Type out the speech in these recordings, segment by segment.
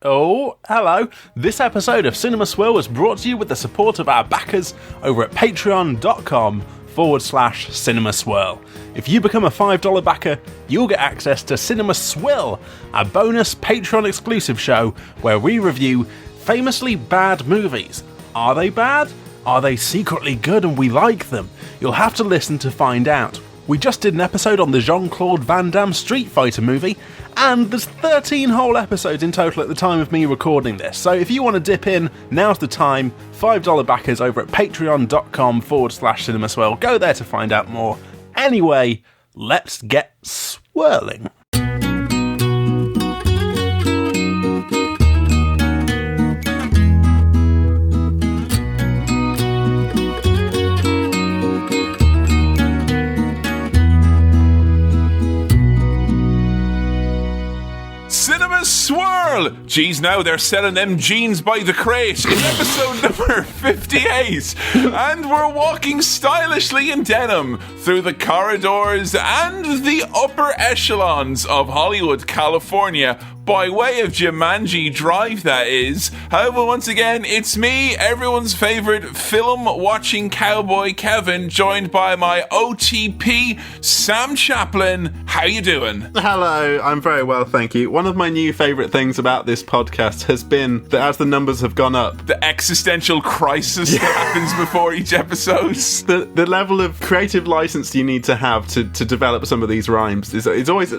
Oh, hello. This episode of Cinema Swirl was brought to you with the support of our backers over at patreon.com/Cinema Swirl. If you become a $5 backer, you'll get access to Cinema Swirl, a bonus Patreon exclusive show where we review famously bad movies. Are they bad? Are they secretly good and we like them? You'll have to listen to find out. We just did an episode on the Jean-Claude Van Damme Street Fighter movie, and there's 13 whole episodes in total at the time of me recording this. So if you want to dip in, now's the time. $5 backers over at patreon.com/Cinema Swirl. Go there to find out more. Anyway, let's get swirling. Cinema Swirl! Geez, now they're selling them jeans by the crate in episode number 58. And we're walking stylishly in denim through the corridors and the upper echelons of Hollywood, California, by way of Jumanji Drive, that is. However, once again, it's me, everyone's favourite film-watching cowboy, Kevin, joined by my OTP, Sam Chaplin. How you doing? Hello, I'm very well, thank you. One of my new favourite things about this podcast has been that as the numbers have gone up, the existential crisis that happens before each episode. The level of creative license you need to have to develop some of these rhymes is always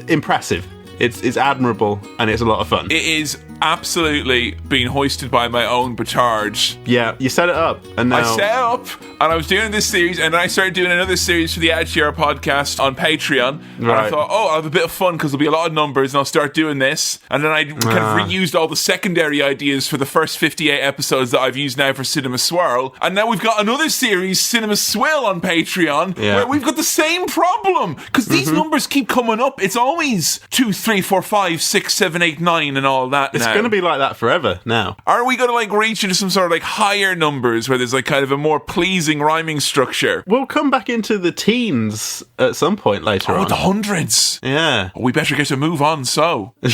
impressive. It's admirable, and it's a lot of fun. It is absolutely being hoisted by my own petard. Yeah, you set it up, and now... I set it up, and I was doing this series, and then I started doing another series for the Edge Year podcast on Patreon. And I thought, I'll have a bit of fun, because there'll be a lot of numbers, and I'll start doing this. And then I kind of reused all the secondary ideas for the first 58 episodes that I've used now for Cinema Swirl. And now we've got another series, Cinema Swill, on Patreon, where we've got the same problem, because these numbers keep coming up. It's always 2, 3, 4, 5, 6, 7, 8, 9, and all that. It's going to be like that forever now. Are we going to reach into some sort of higher numbers where there's kind of a more pleasing rhyming structure? We'll come back into the teens at some point later on. Oh, the hundreds. Yeah. We better get to move on, so. We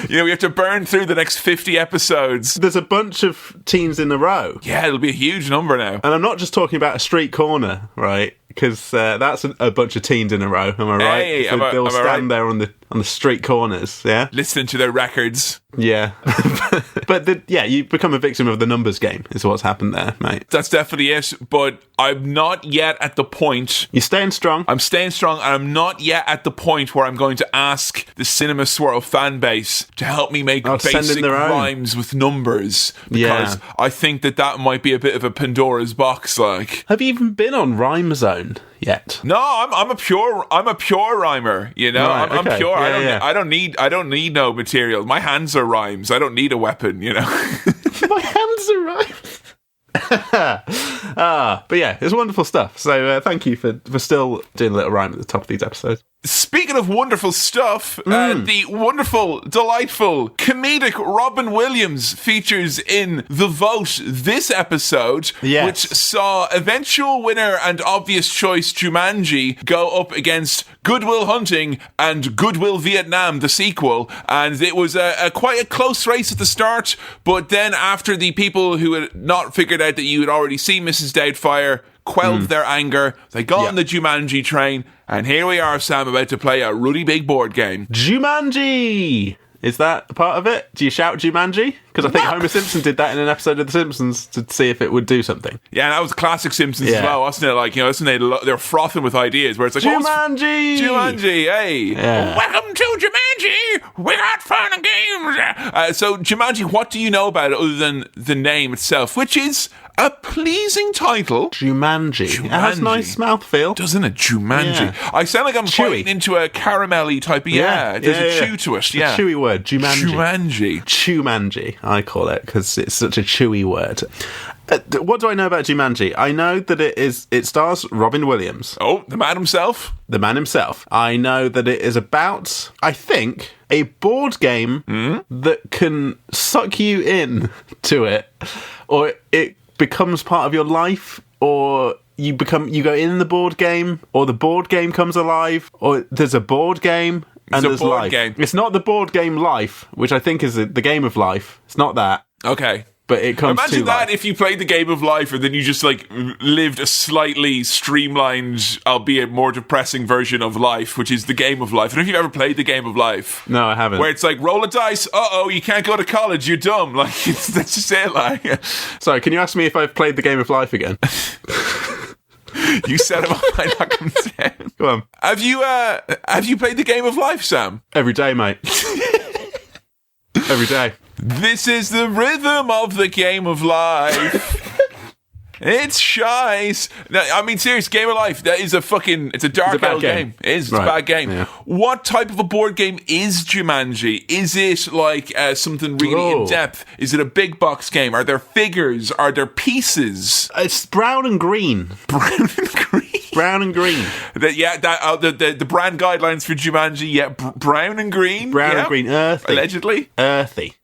have to burn through the next 50 episodes. There's a bunch of teens in a row. Yeah, it'll be a huge number now. And I'm not just talking about a street corner, right? Because that's a bunch of teens in a row, am I right? Hey, so they'll stand there on the street corners, yeah? Listening to their records. Yeah. But you become a victim of the numbers game, is what's happened there, mate. That's definitely it, but I'm not yet at the point... You're staying strong. I'm staying strong, and I'm not yet at the point where I'm going to ask the Cinema Swirl fan base to help me make basic rhymes with numbers, because I think that might be a bit of a Pandora's box, Have you even been on Rhyme Zone yet? No, I'm a pure rhymer, you know. Right, I'm okay. pure. Yeah, I don't need no material. My hands are rhymes. I don't need a weapon, you know. My hands are rhymes. But yeah, it's wonderful stuff. So thank you for still doing a little rhyme at the top of these episodes. Speaking of wonderful stuff, the wonderful, delightful, comedic Robin Williams features in The Vote this episode, which saw eventual winner and obvious choice Jumanji go up against Good Will Hunting and Good Will Vietnam, the sequel. And it was quite a close race at the start, but then after the people who had not figured out that you had already seen Mrs. Doubtfire quelled their anger, they got on the Jumanji train, and here we are, Sam, about to play a really big board game. Jumanji! Is that part of it? Do you shout Jumanji? Because I think Homer Simpson did that in an episode of The Simpsons to see if it would do something. Yeah, and that was classic Simpsons as well, wasn't it? They're frothing with ideas where it's like, Jumanji! Jumanji, hey! Yeah. Welcome to Jumanji! We got fun and games! So, Jumanji, what do you know about it other than the name itself, which is a pleasing title. Jumanji. It has a nice mouthfeel. Doesn't it? Jumanji. Yeah. I sound like I'm biting into a caramelly type of, there's a chew to it. Yeah. A chewy word. Jumanji. Jumanji, I call it, because it's such a chewy word. What do I know about Jumanji? I know that it stars Robin Williams. Oh, the man himself. The man himself. I know that it is about, I think, a board game that can suck you in to it, or it becomes part of your life, or you go in the board game, or the board game comes alive, or there's a board game. and a there's board life. game. It's not the board game Life, which I think is the game of life. It's not that. Okay. But it comes Imagine to that life. if you played the game of life and then you just like lived a slightly streamlined, albeit more depressing version of life, which is the game of life. I don't know if you've ever played the game of life. No, I haven't. Where it's like, roll a dice, you can't go to college, you're dumb. Like, that's just it, like. Sorry, can you ask me if I've played the game of life again? You set him up, I knock him down. Go on. Have you played the game of life, Sam? Every day, mate. Every day. This is the rhythm of the game of life. It's shice. No, I mean, serious, game of life. That is it's a dark old game. It is. It's a bad game. Yeah. What type of a board game is Jumanji? Is it like something really in depth? Is it a big box game? Are there figures? Are there pieces? It's brown and green. Brown and green. Brown and green. The brand guidelines for Jumanji. Yeah, brown and green. Brown and green. Earthy. Allegedly. Earthy.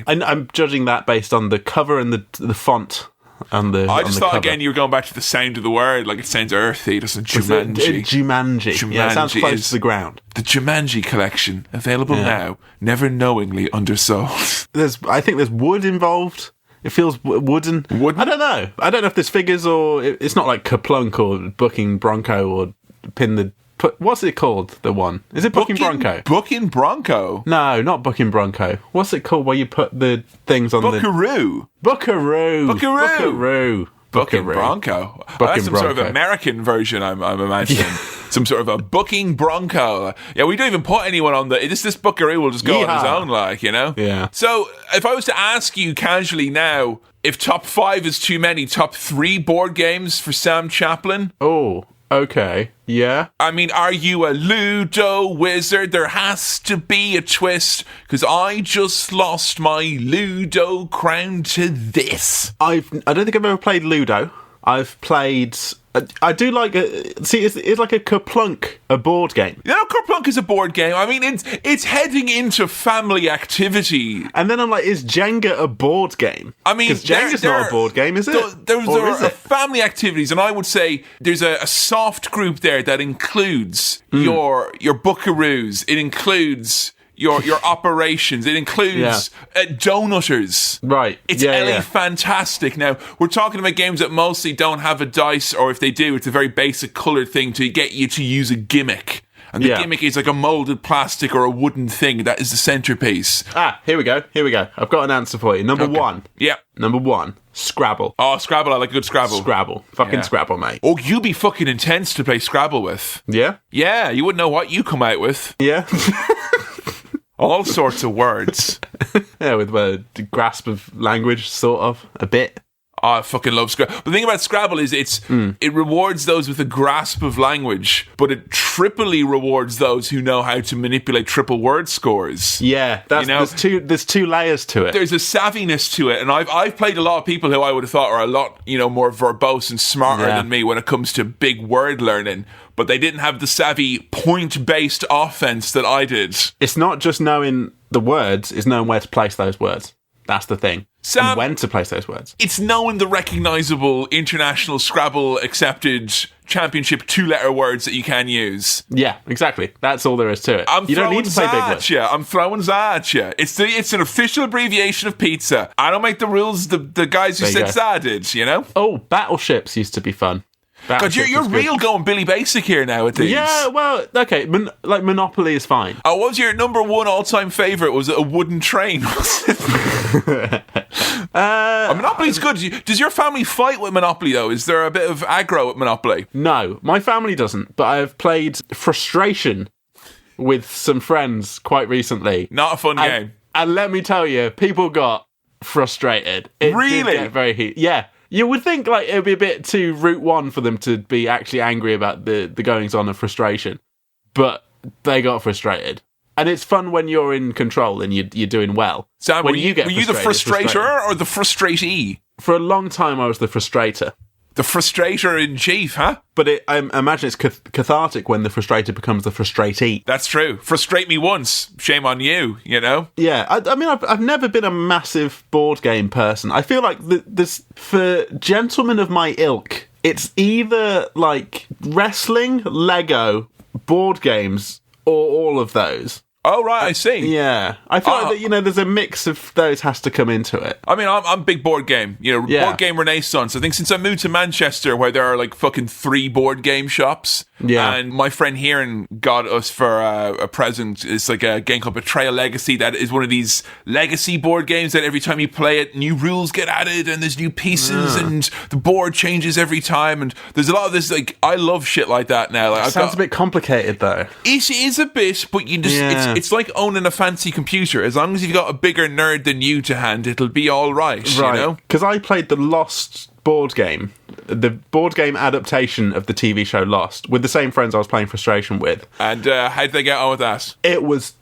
And I'm judging that based on the cover and the font. I just thought again you were going back to the sound of the word, like it sounds earthy, doesn't Jumanji? Jumanji. Yeah, it sounds close to the ground. The Jumanji collection, available now, never knowingly undersold. I think there's wood involved. It feels wooden. I don't know. I don't know if there's figures or it's not like Kaplunk or Booking Bronco or Pin the. What's it called? The one is it Booking Bronco? Booking Bronco? No, not Booking Bronco. What's it called? Where you put the things on Buckaroo. Buckaroo. Booking Bronco. That's some sort of American version, I'm imagining. Some sort of a Booking Bronco. Yeah, we don't even put anyone on this Buckaroo will just go on his own, like, you know? Yeah. So, if I was to ask you casually now, if top 5 is too many, top 3 board games for Sam Chaplin? Oh, okay. Yeah. I mean, are you a Ludo wizard? There has to be a twist, because I just lost my Ludo crown to this. I don't think I've ever played Ludo. I've played. I do like it's like a Kerplunk, a board game. You know, Kerplunk is a board game. I mean, it's heading into family activity. And then I'm like, is Jenga a board game? I mean, because Jenga's not a board game, is it? There are family activities, and I would say there's a soft group there that includes your Buckaroos. It includes your operations. It includes donuters. Right. It's fantastic. Now, we're talking about games that mostly don't have a dice, or if they do, it's a very basic coloured thing to get you to use a gimmick. And the gimmick is like a moulded plastic or a wooden thing. That is the centrepiece. Here we go. I've got an answer for you. Number one. Yeah. Number one. Scrabble. Oh, Scrabble. I like a good Scrabble. Scrabble, mate. Oh, you be fucking intense to play Scrabble with. Yeah? Yeah, you wouldn't know what you come out with. Yeah. All sorts of words. Yeah, with a grasp of language, sort of, a bit. Oh, I fucking love Scrabble. But the thing about Scrabble is it rewards those with a grasp of language, but it triply rewards those who know how to manipulate triple word scores. Yeah, there's two layers to it. There's a savviness to it, and I've played a lot of people who I would have thought are a lot, more verbose and smarter than me when it comes to big word learning. But they didn't have the savvy point-based offense that I did. It's not just knowing the words, it's knowing where to place those words. That's the thing. Sam, and when to place those words. It's knowing the recognisable international Scrabble accepted championship 2-letter words that you can use. Yeah, exactly. That's all there is to it. You don't need to play big words. I'm throwing za at you. It's an official abbreviation of pizza. I don't make the rules. The guys who said za did, Oh, battleships used to be fun. God, you're real going Billy Basic here nowadays. Yeah, well, okay, Monopoly is fine. Oh, what was your number one all-time favourite? Was it a wooden train? Monopoly's good. Does your family fight with Monopoly, though? Is there a bit of aggro at Monopoly? No, my family doesn't, but I have played Frustration with some friends quite recently. Not a fun game. And let me tell you, people got frustrated. It really? did get very heated. Yeah. You would think it would be a bit too Route 1 for them to be actually angry about the goings-on of Frustration. But they got frustrated. And it's fun when you're in control and you're doing well. Sam, were you the frustrator or the frustratee? For a long time, I was the frustrator. The frustrator in chief, huh? But I imagine it's cathartic when the frustrator becomes the frustratee. That's true. Frustrate me once, shame on you, Yeah, I mean, I've never been a massive board game person. I feel like this for gentlemen of my ilk, it's either like wrestling, Lego, board games, or all of those. Oh, right, I see. Yeah. I feel like that, there's a mix of those has to come into it. I mean, I'm big board game, board game renaissance. I think since I moved to Manchester, where there are like fucking 3 board game shops, and my friend Kieran got us for a present. It's like a game called Betrayal Legacy that is one of these legacy board games that every time you play it, new rules get added and there's new pieces and the board changes every time. And there's a lot of this, like, I love shit like that now. Like, sounds a bit complicated, though. It is a bit, but you just, it's like owning a fancy computer. As long as you've got a bigger nerd than you to hand, it'll be all right, you know? Because I played the Lost board game, the board game adaptation of the TV show Lost, with the same friends I was playing Frustration with. And how did they get on with that? It was,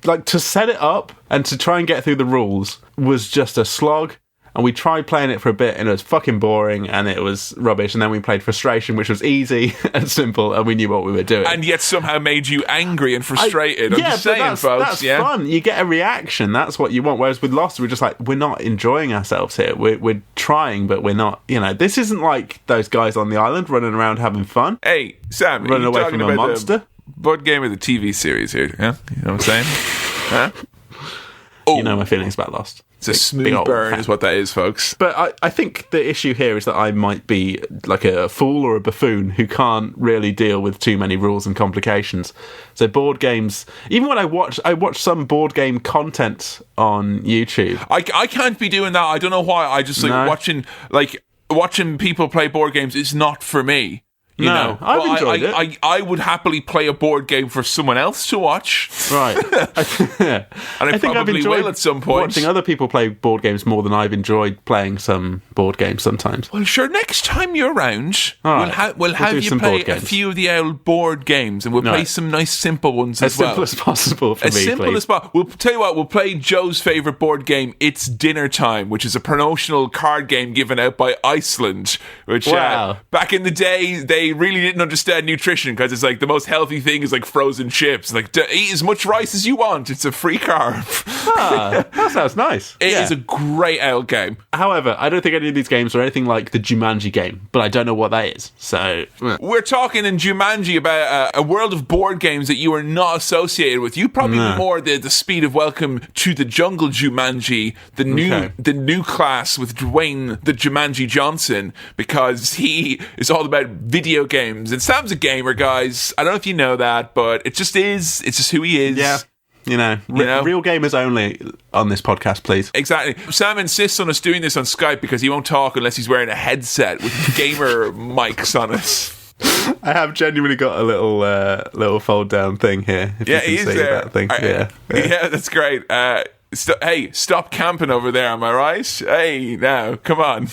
like, to set it up and to try and get through the rules was just a slog. And we tried playing it for a bit, and it was fucking boring, and it was rubbish. And then we played Frustration, which was easy and simple, and we knew what we were doing. And yet somehow made you angry and frustrated. I'm just saying, folks. That's fun. You get a reaction. That's what you want. Whereas with Lost, we're just like, we're not enjoying ourselves here. We're trying, but we're not. This isn't like those guys on the island running around having fun. Hey, Sam, running away from a monster. Board game of the TV series here. Yeah, you know what I'm saying? Huh? You know my feelings about Lost. It's a smooth burn is what that is, folks. But I think the issue here is that I might be like a fool or a buffoon who can't really deal with too many rules and complications. So board games, even when I watch some board game content on YouTube. I can't be doing that. I don't know why. I just watching people play board games is not for me. You know, I've enjoyed it. I would happily play a board game for someone else to watch. Right. And I think I've enjoyed at some point watching other people play board games more than I've enjoyed playing some board games sometimes. Well, sure, next time you're around, we'll have you play a few of the old board games, and we'll play some nice simple ones as well. As simple as possible for me, As simple as possible. We'll tell you what, we'll play Joe's favourite board game, It's Dinner Time, which is a promotional card game given out by Iceland, which back in the day, they really didn't understand nutrition, because it's like the most healthy thing is like frozen chips. Like, eat as much rice as you want. It's a free carb. That sounds nice. It is a great old game. However, I don't think any of these games are anything like the Jumanji game, but I don't know what that is. So we're talking in Jumanji about a world of board games that you are not associated with. You probably more the Speed of Welcome to the Jungle Jumanji, the new class with Dwayne the Jumanji Johnson, because he is all about video games. And Sam's a gamer, guys. I don't know if you know that, but it just is. It's just who he is. Yeah. Real gamers only on this podcast, please. Exactly. Sam insists on us doing this on Skype because he won't talk unless he's wearing a headset with gamer mics on it. I have genuinely got a little fold down thing here. If you can see that thing. Yeah, that's great. Hey, stop camping over there, am I right? Hey, now, come on.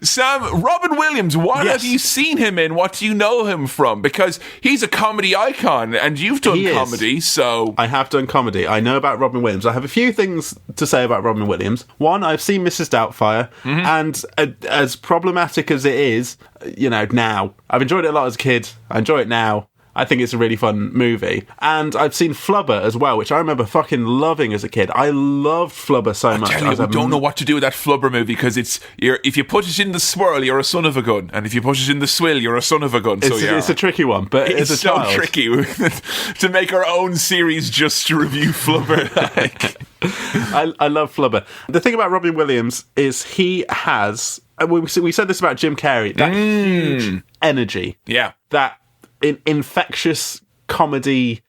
Sam, Robin Williams, what have you seen him in? What do you know him from? Because he's a comedy icon, and you've done comedy, so... I have done comedy. I know about Robin Williams. I have a few things to say about Robin Williams. One, I've seen Mrs. Doubtfire, and as problematic as it is, now, I've enjoyed it a lot as a kid. I enjoy it now. I think it's a really fun movie. And I've seen Flubber as well, which I remember fucking loving as a kid. I loved Flubber so much. I don't know what to do with that Flubber movie, because if you put it in the swirl, you're a son of a gun. And if you put it in the swill, you're a son of a gun. It's a tricky one, but it's as a child, so tricky to make our own series just to review Flubber. I love Flubber. The thing about Robin Williams is he has... We said this about Jim Carrey. That huge energy. Yeah. That... infectious comedy,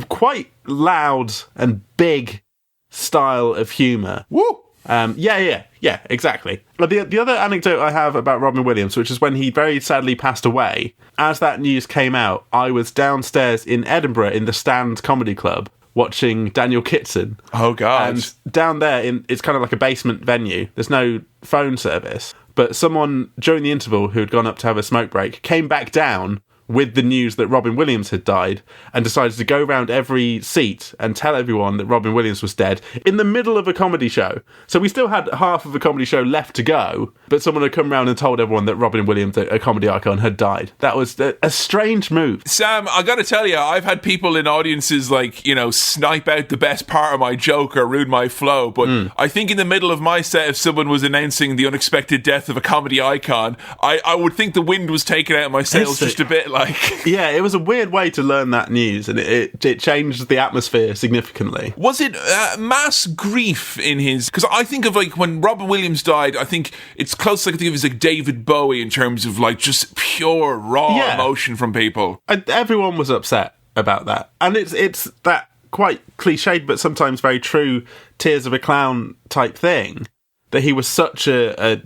quite loud and big style of humour. Woo! Yeah, exactly. But the other anecdote I have about Robin Williams, which is when he very sadly passed away, as that news came out, I was downstairs in Edinburgh in the Stand Comedy Club watching Daniel Kitson. Oh, God. And down there, it's kind of like a basement venue. There's no phone service. But someone, during the interval, who had gone up to have a smoke break, came back down with the news that Robin Williams had died, and decided to go round every seat and tell everyone that Robin Williams was dead in the middle of a comedy show. So we still had half of a comedy show left to go, but someone had come round and told everyone that Robin Williams, a comedy icon, had died. That was a strange move. Sam, I gotta tell you, I've had people in audiences snipe out the best part of my joke or ruin my flow, but I think in the middle of my set, if someone was announcing the unexpected death of a comedy icon, I would think the wind was taken out of my sails just a bit. like. Yeah, it was a weird way to learn that news, and it changed the atmosphere significantly. Was it mass grief in his... Because I think of, like, when Robin Williams died, I think it's close, like, I think of as, like, David Bowie in terms of, like, just pure, raw emotion from people. Everyone was upset about that. And it's that quite cliched, but sometimes very true, Tears of a Clown type thing, that he was such a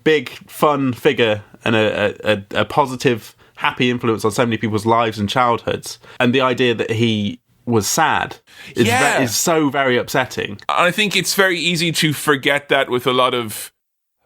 big, fun figure and a positive, happy influence on so many people's lives and childhoods. And the idea that he was sad is so very upsetting. And I think it's very easy to forget that with a lot of...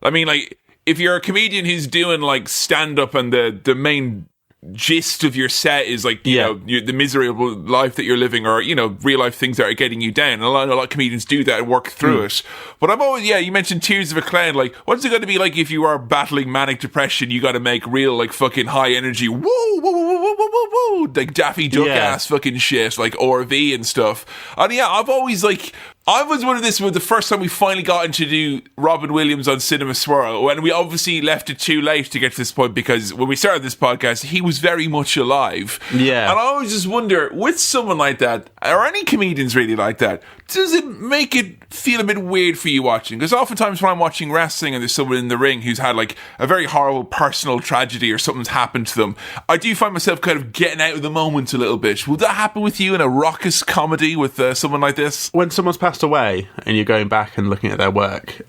I mean, like, if you're a comedian who's doing, like, stand-up and the main gist of your set is, like, you know, the miserable life that you're living, or, you know, real life things that are getting you down. And a lot of comedians do that and work through it. But I'm always, you mentioned Tears of a Clown. Like, what's it going to be like if you are battling manic depression? You got to make real, like, fucking high energy, woo, woo, woo, woo, woo, woo, woo, like Daffy Duck ass fucking shit, like RV and stuff. And I've always, like, I was one of this was the first time we finally got into do Robin Williams on Cinema Swirl, and we obviously left it too late to get to this point, because when we started this podcast, he was very much alive. Yeah. And I always just wonder, with someone like that, or any comedians really like that, does it make it feel a bit weird for you watching? Because oftentimes when I'm watching wrestling and there's someone in the ring who's had, like, a very horrible personal tragedy or something's happened to them, I do find myself kind of getting out of the moment a little bit. Will that happen with you in a raucous comedy with someone like this? When someone's passed away and you're going back and looking at their work,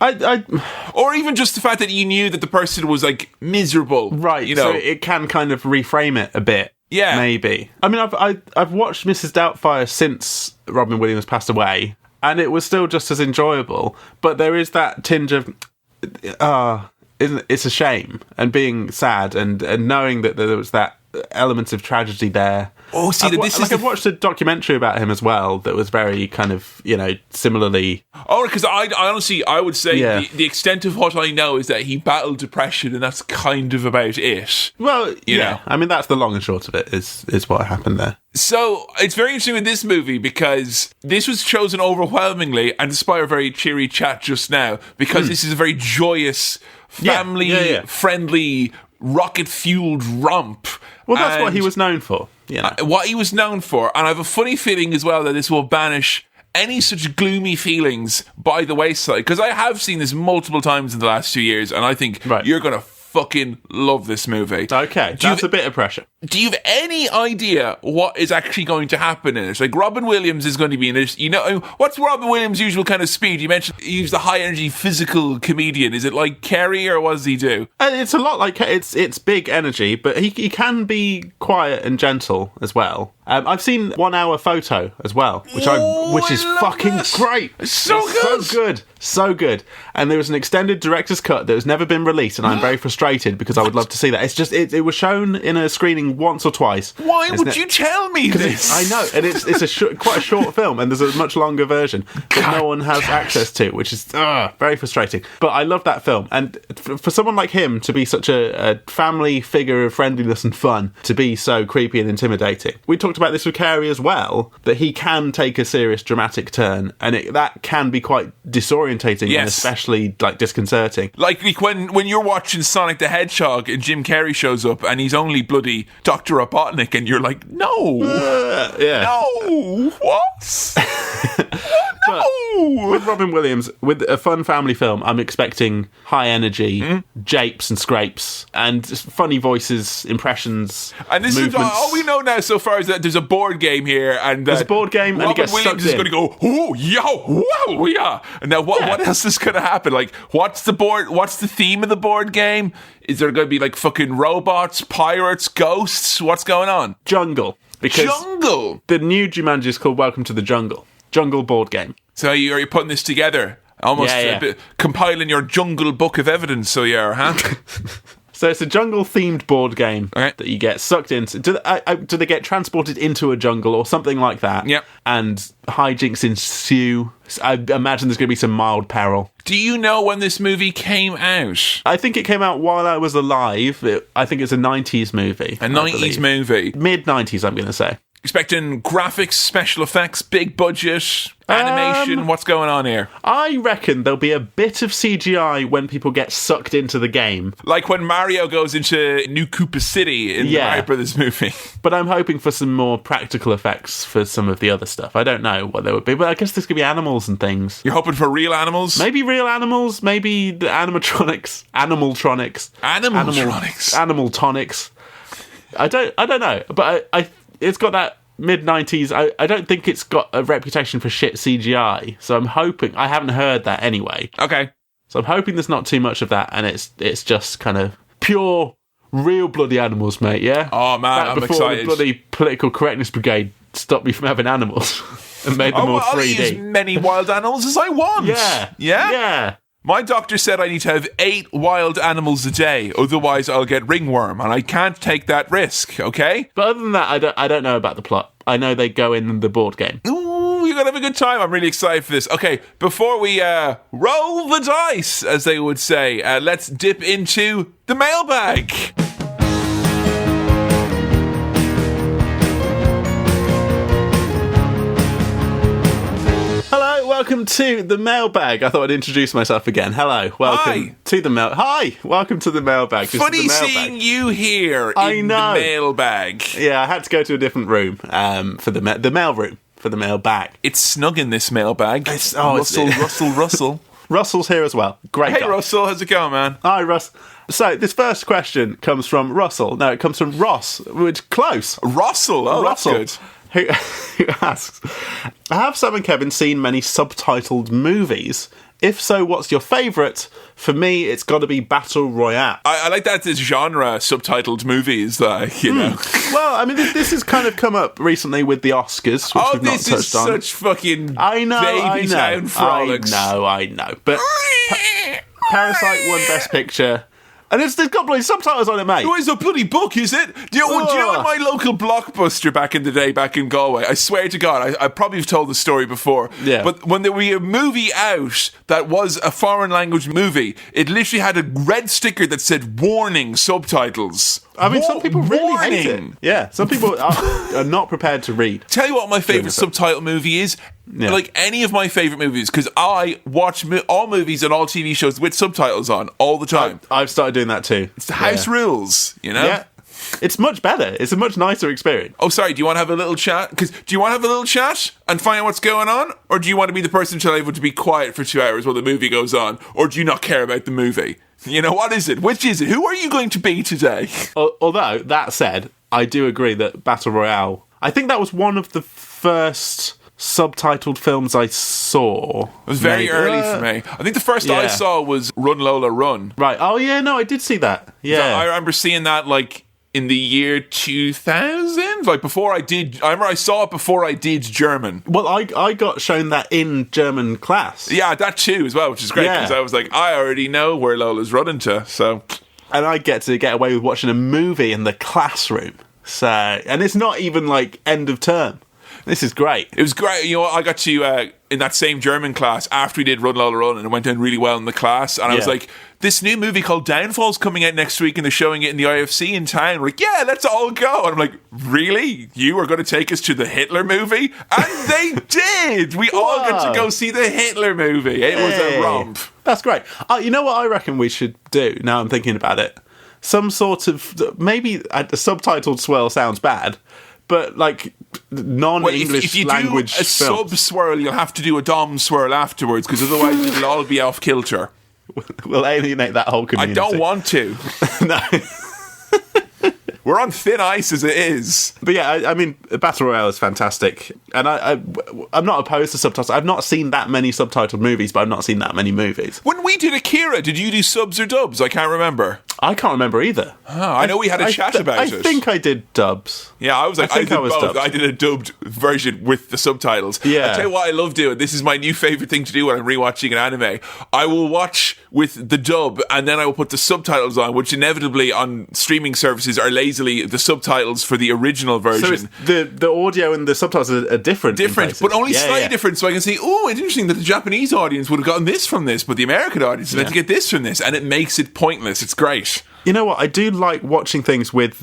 or even just the fact that you knew that the person was, like, miserable, right? You know, so it can kind of reframe it a bit. Yeah, maybe. I mean, I've watched Mrs. Doubtfire since Robin Williams passed away, and it was still just as enjoyable. But there is that tinge of, it's a shame, and being sad, and knowing that there was that element of tragedy there. Oh, see, I've watched a documentary about him as well that was very kind of, similarly. Oh, because I honestly, I would say the extent of what I know is that he battled depression, and that's kind of about it. Well, you know. I mean, that's the long and short of it, is what happened there. So, it's very interesting with this movie, because this was chosen overwhelmingly, and despite our very cheery chat just now, because this is a very joyous, family-friendly, rocket-fueled romp. Well, that's what he was known for. What he was known for. And I have a funny feeling as well that this will banish any such gloomy feelings by the wayside. Because I have seen this multiple times in the last 2 years, and I think you're going to fucking love this movie. Okay, that's a bit of pressure. Do you have any idea what is actually going to happen in it? Like, Robin Williams is going to be in it. You know, what's Robin Williams' usual kind of speed? You mentioned he's the high energy physical comedian. Is it like Kerry, or what does he do? It's a lot like it's big energy, but he can be quiet and gentle as well. I've seen 1 hour photo as well, which is fucking great. It's so good. And there was an extended director's cut that has never been released, and I'm very frustrated because I would love to see that. It's just it was shown in a screening once or twice. Why would you tell me this? I know, and it's quite a short film, and there's a much longer version that no one has access to, which is very frustrating. But I love that film, and for someone like him to be such a family figure of friendliness and fun, to be so creepy and intimidating. We talked about this with Carey as well, that he can take a serious dramatic turn, and that can be quite disorientating and especially like disconcerting. Like when you're watching Sonic the Hedgehog and Jim Carrey shows up and he's only bloody Dr. Robotnik, and you're like, no, what? No. With Robin Williams, with a fun family film, I'm expecting high energy, japes and scrapes, and just funny voices, impressions, and this movements. Is all we know now so far is that there's a board game here, and there's a board game, Robin and he gets Williams sucked is going to go, oh, yo, wow, yeah. And now what else is going to happen? Like, what's the theme of the board game? Is there going to be like fucking robots, pirates, ghosts? What's going on? Jungle. Because the new Jumanji is called Welcome to the Jungle. Jungle board game. So are you putting this together? Almost a bit, compiling your jungle book of evidence, so you are, huh? So it's a jungle-themed board game that you get sucked into. Do they get transported into a jungle or something like that? Yep. And hijinks ensue. I imagine there's going to be some mild peril. Do you know when this movie came out? I think it came out while I was alive. I think it's a 90s movie. A 90s movie. Mid-90s, I'm going to say. Expecting graphics, special effects, big budget, Animation, what's going on here? I reckon there'll be a bit of CGI when people get sucked into the game. Like when Mario goes into New Koopa City in the Mario Brothers movie. But I'm hoping for some more practical effects for some of the other stuff. I don't know what they would be, but I guess this could be animals and things. You're hoping for real animals? Maybe real animals, maybe the animatronics. Animaltronics. Animaltonics. I don't know, but I it's got that mid-90s. I don't think it's got a reputation for shit CGI, so I'm hoping... I haven't heard that anyway. Okay. So I'm hoping there's not too much of that, and it's just kind of pure, real bloody animals, mate, yeah? Oh, man, I'm excited. Before the bloody political correctness brigade stopped me from having animals and made them all 3D. I'll eat as many wild animals as I want. Yeah. Yeah? Yeah. My doctor said I need to have 8 wild animals a day, otherwise I'll get ringworm, and I can't take that risk, okay? But other than that, I don't know about the plot. I know they go in the board game. Ooh, you're going to have a good time. I'm really excited for this. Okay, before we roll the dice, as they would say, let's dip into the mailbag. Welcome to the mailbag. I thought I'd introduce myself again. Hello, welcome to the mail. Hi, welcome to the mailbag. Funny seeing you here in the mailbag. Yeah, I had to go to a different room for the mail room for the mailbag. It's snug in this mailbag. Russell. Russell's here as well. Great. Hey, Russell, how's it going, man? Hi, Russ. So this first question comes from Russell. No, it comes from Ross, which close. Russell. Oh, Russell. That's good. Who asks, have Sam and Kevin seen many subtitled movies? If so, what's your favourite? For me, it's got to be Battle Royale. I like that this genre, subtitled movies, you know. Well, I mean, this has kind of come up recently with the Oscars, which we've not touched on. This is such fucking baby town frolics. I know. But Parasite won Best Picture. And it's got bloody subtitles on it, mate. Oh, it's a bloody book, is it? Do you know in my local Blockbuster back in the day, back in Galway, I swear to God, I probably have told the story before, but when there was a movie out that was a foreign language movie, it literally had a red sticker that said warning subtitles. I mean, some people really hate it. Yeah, some people are not prepared to read. Tell you what my favourite subtitle movie is. Yeah. Like any of my favourite movies, because I watch all movies and all TV shows with subtitles on all the time. I've started doing that too. It's the house rules, you know? Yeah. It's much better. It's a much nicer experience. Oh, sorry, do you want to have a little chat? Do you want to have a little chat and find out what's going on? Or do you want to be the person able to be quiet for 2 hours while the movie goes on? Or do you not care about the movie? You know, what is it? Which is it? Who are you going to be today? Although, that said, I do agree that Battle Royale, I think that was one of the first subtitled films I saw. It was very early for me. I think the first I saw was Run Lola Run. Right. Oh, yeah, no, I did see that. Yeah. I remember seeing that, in the year 2000, I remember I saw it before I did German. Well, I got shown that in German class. Yeah, that too as well, which is great, because I was like, I already know where Lola's running to, so... And I get to get away with watching a movie in the classroom. So, and it's not even, end of term. This is great. It was great. You know, I got to, in that same German class, after we did Run Lola Run, and it went down really well in the class, and I was like, this new movie called Downfall's coming out next week, and they're showing it in the IFC in town. We're like, yeah, let's all go. And I'm like, really? You are going to take us to the Hitler movie? And they did! We all got to go see the Hitler movie. It was a romp. That's great. You know what I reckon we should do, now I'm thinking about it? Some sort of, maybe a subtitled swirl sounds bad, but non-English language if you do a sub swirl, you'll have to do a dom swirl afterwards, because otherwise it'll all be off kilter. We'll alienate that whole community. I don't want to. No. We're on thin ice as it is. But yeah, I mean, Battle Royale is fantastic. And I'm not opposed to subtitles. I've not seen that many subtitled movies, but I've not seen that many movies. When we did Akira, did you do subs or dubs? I can't remember. I can't remember either. Oh, I know we had a chat about it. I think I did dubs. Yeah, I did both. Dubbed. I did a dubbed version with the subtitles. Yeah. I tell you what I love doing. This is my new favourite thing to do when I'm rewatching an anime. I will watch with the dub, and then I will put the subtitles on, which inevitably on streaming services are lazily the subtitles for the original version. So it's the audio and the subtitles are different. But only slightly different. So I can say, oh, it's interesting that the Japanese audience would have gotten this from this, but the American audience had to get this from this, and it makes it pointless. It's great. You know what? I do like watching things with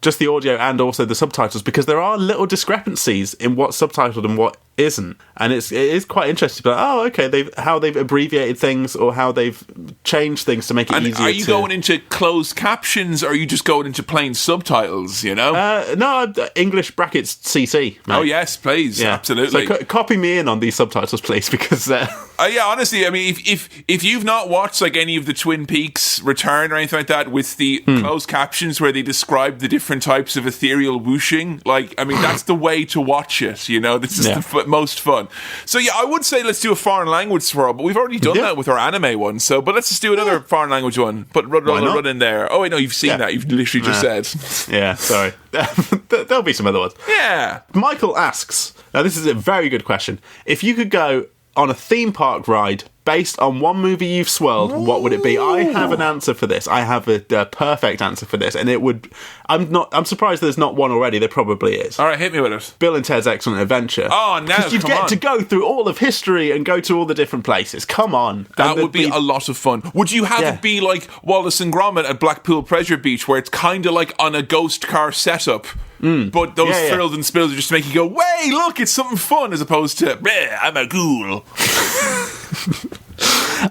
just the audio and also the subtitles, because there are little discrepancies in what's subtitled and what isn't. And it is quite interesting to be like, okay, how they've abbreviated things or how they've changed things to make it easier. Are you going into closed captions or are you just going into plain subtitles, No, English brackets CC, mate. Oh, yes, please. Yeah. Absolutely. So copy me in on these subtitles, please, because... honestly, I mean, if you've not watched like any of the Twin Peaks Return or anything like that with the closed captions where they describe the different types of ethereal whooshing, like, I mean, that's the way to watch it, This is the most fun. So, I would say let's do a foreign language swirl, but we've already done that with our anime one, but let's just do another foreign language one. Put run in there. Oh, wait, no, you've seen that. You've literally just said. Yeah, sorry. There'll be some other ones. Yeah. Michael asks, now this is a very good question. If you could go on a theme park ride based on one movie you've swirled, what would it be? I have an answer for this. I have a perfect answer for this, and it would... I'm surprised there's not one already. There probably is. All right, hit me with it. Bill and Ted's Excellent Adventure. Oh, no, because you'd get to go through all of history and go to all the different places. Come on. That would be a lot of fun. Would you have it be like Wallace and Gromit at Blackpool Pleasure Beach, where it's kind of like on a ghost car setup, but those thrills and spills are just to make you go, "Way, look, it's something fun," as opposed to, "I'm a ghoul."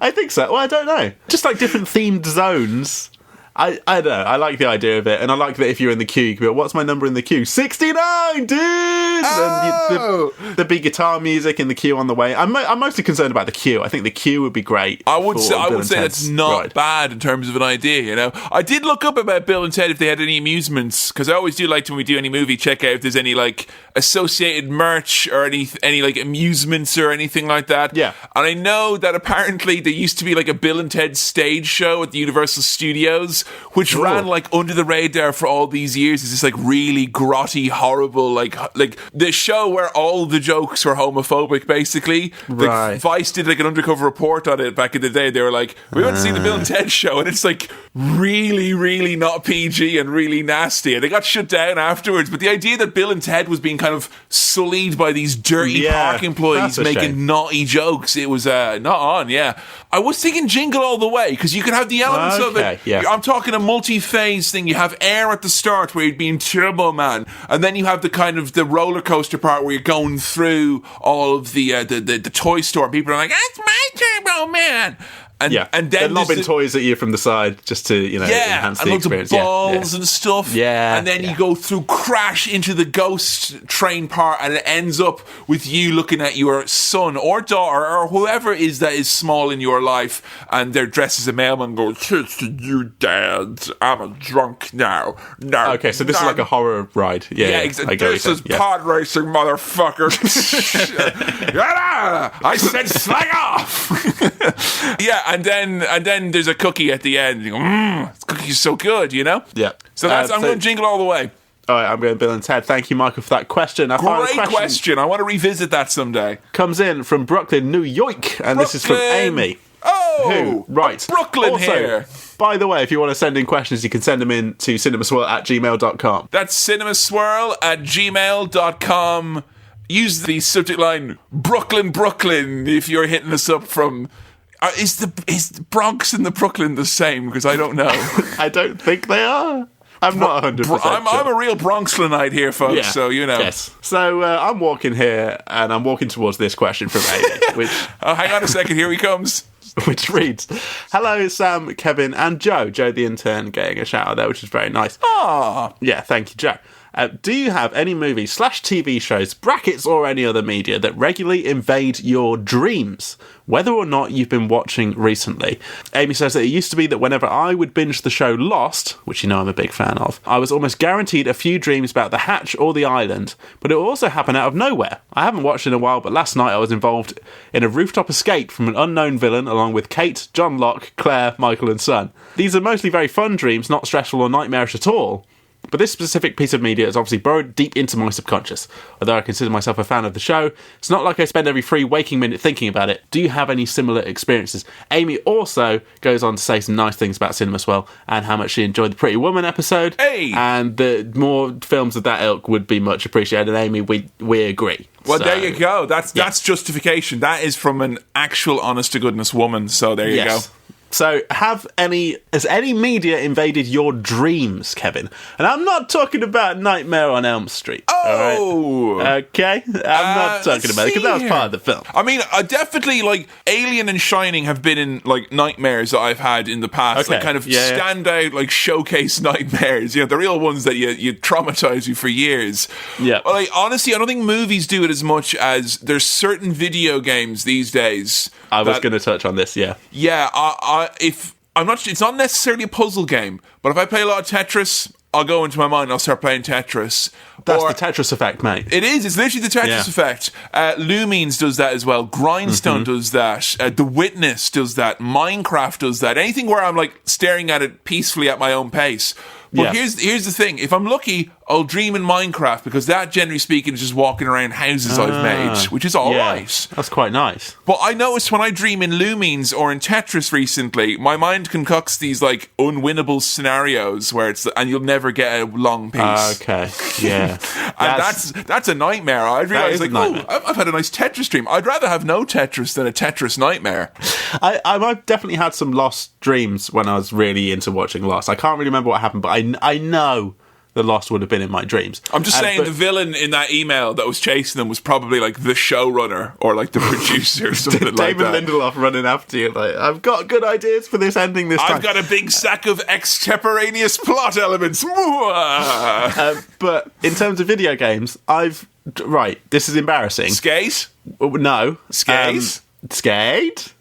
I think so. Well, I don't know. Just like different themed zones. I don't know. I like the idea of it, and I like that if you're in the queue, you can be like, what's my number in the queue? 69, dude! Oh! And there'd be guitar music in the queue on the way. I'm mostly concerned about the queue. I think the queue would be great. I would say that's not bad in terms of an idea, I did look up about Bill and Ted if they had any amusements, because I always do like to, when we do any movie, check out if there's any, like, associated merch or any like, amusements or anything like that. Yeah. And I know that apparently there used to be, like, a Bill and Ted stage show at the Universal Studios, which ran like under the radar for all these years. It's this like really grotty, horrible, like the show where all the jokes were homophobic, basically. Right. Vice did like an undercover report on it back in the day. They were like, we went to see the Bill and Ted show, and it's like really, really not PG and really nasty. And they got shut down afterwards. But the idea that Bill and Ted was being kind of sullied by these dirty park employees making naughty jokes, it was not on. Yeah, I was thinking Jingle All the Way, because you can have the elements of it. Yeah. I'm talking a multi-phase thing. You have Air at the start where you're being Turbo Man, and then you have the kind of the roller coaster part where you're going through all of the toy store. People are like, "That's my Turbo Man." And then they're lobbing toys at you from the side just to enhance the experience. And balls and stuff. Yeah, and then you go through, crash into the ghost train part, and it ends up with you looking at your son or daughter or whoever it is that is small in your life, and they're dressed as a mailman and going, "It's to you, Dad. I'm a drunk now." No. Okay, so this is like a horror ride. Yeah, exactly. This is pod racing, motherfucker. I said slag off. Yeah. And then there's a cookie at the end. You go, this cookie's so good, Yeah. So I'm going Jingle All the Way. All right, I'm going Bill and Ted. Thank you, Michael, for that question. Great question. I want to revisit that someday. Comes in from Brooklyn, New York, and this is from Amy. Oh, right. Brooklyn also, here. By the way, if you want to send in questions, you can send them in to cinemaswirl@gmail.com. That's cinemaswirl@gmail.com. Use the subject line Brooklyn, Brooklyn if you're hitting us up from... Is the Bronx and the Brooklyn the same? Because I don't know. I don't think they are. I'm not 100% sure. I'm a real Bronxlanite here, folks, so Yes. So I'm walking here, and I'm walking towards this question from Amy, which... Oh, hang on a second, here he comes. Which reads, "Hello, Sam, Kevin, and Joe." Joe the intern getting a shout out there, which is very nice. Ah, yeah, thank you, Joe. Do you have any movies / TV shows, brackets or any other media that regularly invade your dreams, whether or not you've been watching recently? Amy says that it used to be that whenever I would binge the show Lost, which I'm a big fan of, I was almost guaranteed a few dreams about the Hatch or the island, but it would also happen out of nowhere. I haven't watched in a while, but last night I was involved in a rooftop escape from an unknown villain along with Kate, John Locke, Claire, Michael and Son. These are mostly very fun dreams, not stressful or nightmarish at all. But this specific piece of media is obviously burrowed deep into my subconscious. Although I consider myself a fan of the show, it's not like I spend every free waking minute thinking about it. Do you have any similar experiences? Amy also goes on to say some nice things about Cinema Swell and how much she enjoyed the Pretty Woman episode. Hey! And the more films of that ilk would be much appreciated. And Amy, we agree. Well, there you go. That's justification. That is from an actual honest-to-goodness woman. So there you go. So, has any media invaded your dreams, Kevin? And I'm not talking about Nightmare on Elm Street. Oh! Right? Okay? I'm not talking about it, because that was part of the film. I mean, I definitely, like, Alien and Shining have been in, like, nightmares that I've had in the past. Okay. Like, kind of stand out, like, showcase nightmares. You know, the real ones that you traumatize you for years. Yeah. But, like, honestly, I don't think movies do it as much as there's certain video games these days. I was going to touch on this, yeah. Yeah, it's not necessarily a puzzle game, but if I play a lot of Tetris, I'll go into my mind and I'll start playing Tetris. That's the Tetris effect, mate. It is. It's literally the Tetris effect. Lumines does that as well. Grindstone does that. The Witness does that. Minecraft does that. Anything where I'm like staring at it peacefully at my own pace. But here's the thing. If I'm lucky, I'll dream in Minecraft, because that, generally speaking, is just walking around houses I've made, which is all right. That's quite nice. But I noticed when I dream in Lumines or in Tetris recently, my mind concocts these like unwinnable scenarios where and you'll never get a long piece. Okay, yeah. And that's a nightmare. I realised, like, I've had a nice Tetris dream. I'd rather have no Tetris than a Tetris nightmare. I've definitely had some Lost dreams when I was really into watching Lost. I can't really remember what happened, but I know the Lost would have been in my dreams. I'm just saying the villain in that email that was chasing them was probably like the showrunner or like the producer or something like that. David Lindelof running after you like, I've got good ideas for this ending this time. I've got a big sack of extemporaneous plot elements. But in terms of video games, this is embarrassing. Skate? No. Skate? Skate?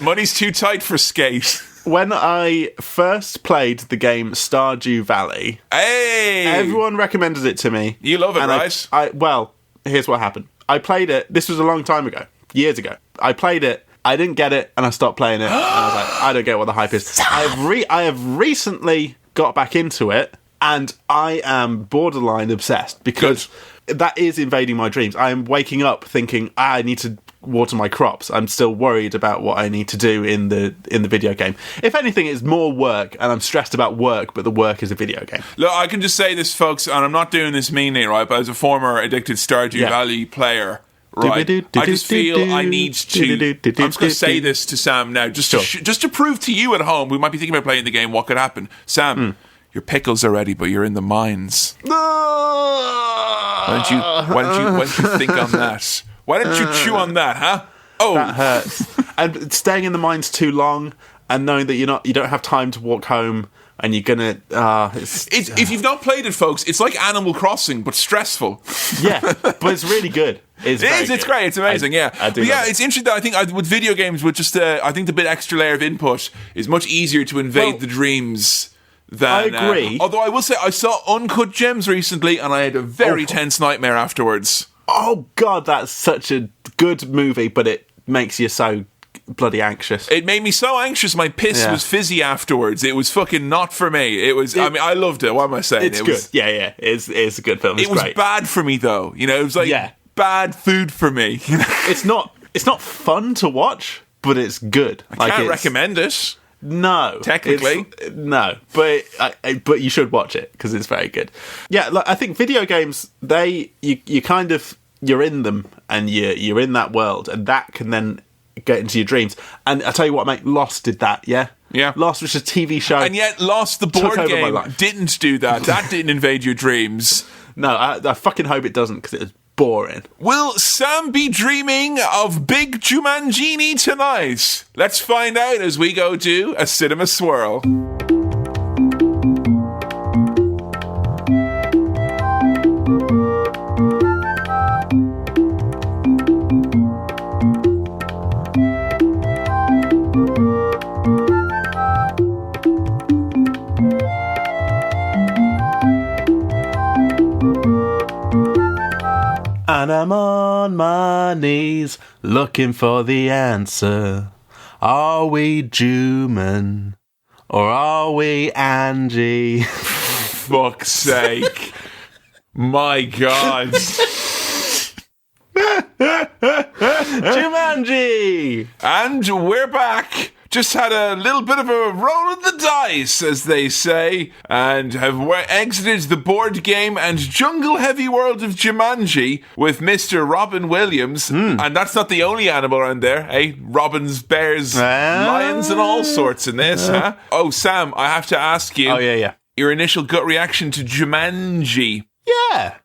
Money's too tight for skate. When I first played the game Stardew Valley, everyone recommended it to me. You love it, right? Well, here's what happened. I played it. This was a long time ago, years ago. I played it. I didn't get it, and I stopped playing it. And I was like, I don't get what the hype is. I have recently got back into it, and I am borderline obsessed, because that is invading my dreams. I am waking up thinking, I need to water my crops. I'm still worried about what I need to do in the video game. If anything, it's more work, and I'm stressed about work, but the work is a video game. Look, I can just say this, folks, and I'm not doing this meanly, right? But as a former addicted Stardew Valley player, right, I just feel I need to. I'm just going to say this to Sam now, just to prove to you at home who might be thinking about playing the game what could happen. Sam, your pickles are ready, but you're in the mines. Why don't you think on that? Why don't you chew on that, huh? Oh, that hurts. And staying in the mines too long, and knowing that you don't have time to walk home, and you're gonna. If you've not played it, folks, it's like Animal Crossing, but stressful. Yeah, but it's really good. It's great. It's amazing. I do. But it's interesting that I think with video games, with just I think the bit extra layer of input is much easier to invade the dreams. I agree. Although I will say, I saw Uncut Gems recently, and I had a very tense nightmare afterwards. Oh God, that's such a good movie, but it makes you so bloody anxious. It made me so anxious, my piss was fizzy afterwards. It was fucking not for me. I loved it. What am I saying? It's good. Yeah. It's a good film. It was great. bad for me, though. You know, it was like bad food for me. It's not fun to watch, but it's good. I can't recommend it. No, technically, no, but you should watch it because it's very good. Yeah, I think video games, you kind of, you're in them and you're in that world, and that can then get into your dreams. And I tell you what, mate, Lost did that. Yeah. Lost was a TV show, and yet Lost, the board game, didn't do that. That didn't invade your dreams. No, I fucking hope it doesn't, because it was boring. Will Sam be dreaming of big Jumanji tonight? Let's find out as we go do a cinema swirl. And I'm on my knees looking for the answer. Are we Juman or are we Angie? Fuck's sake. My God. Jumanji! And we're back. just had a little bit of a roll of the dice, as they say, and have exited the board game and jungle-heavy world of Jumanji with Mr. Robin Williams. And that's not the only animal around there, eh? Robins, bears, lions, and all sorts in this, huh? Oh, Sam, I have to ask you. Oh, yeah. Your initial gut reaction to Jumanji. Yeah.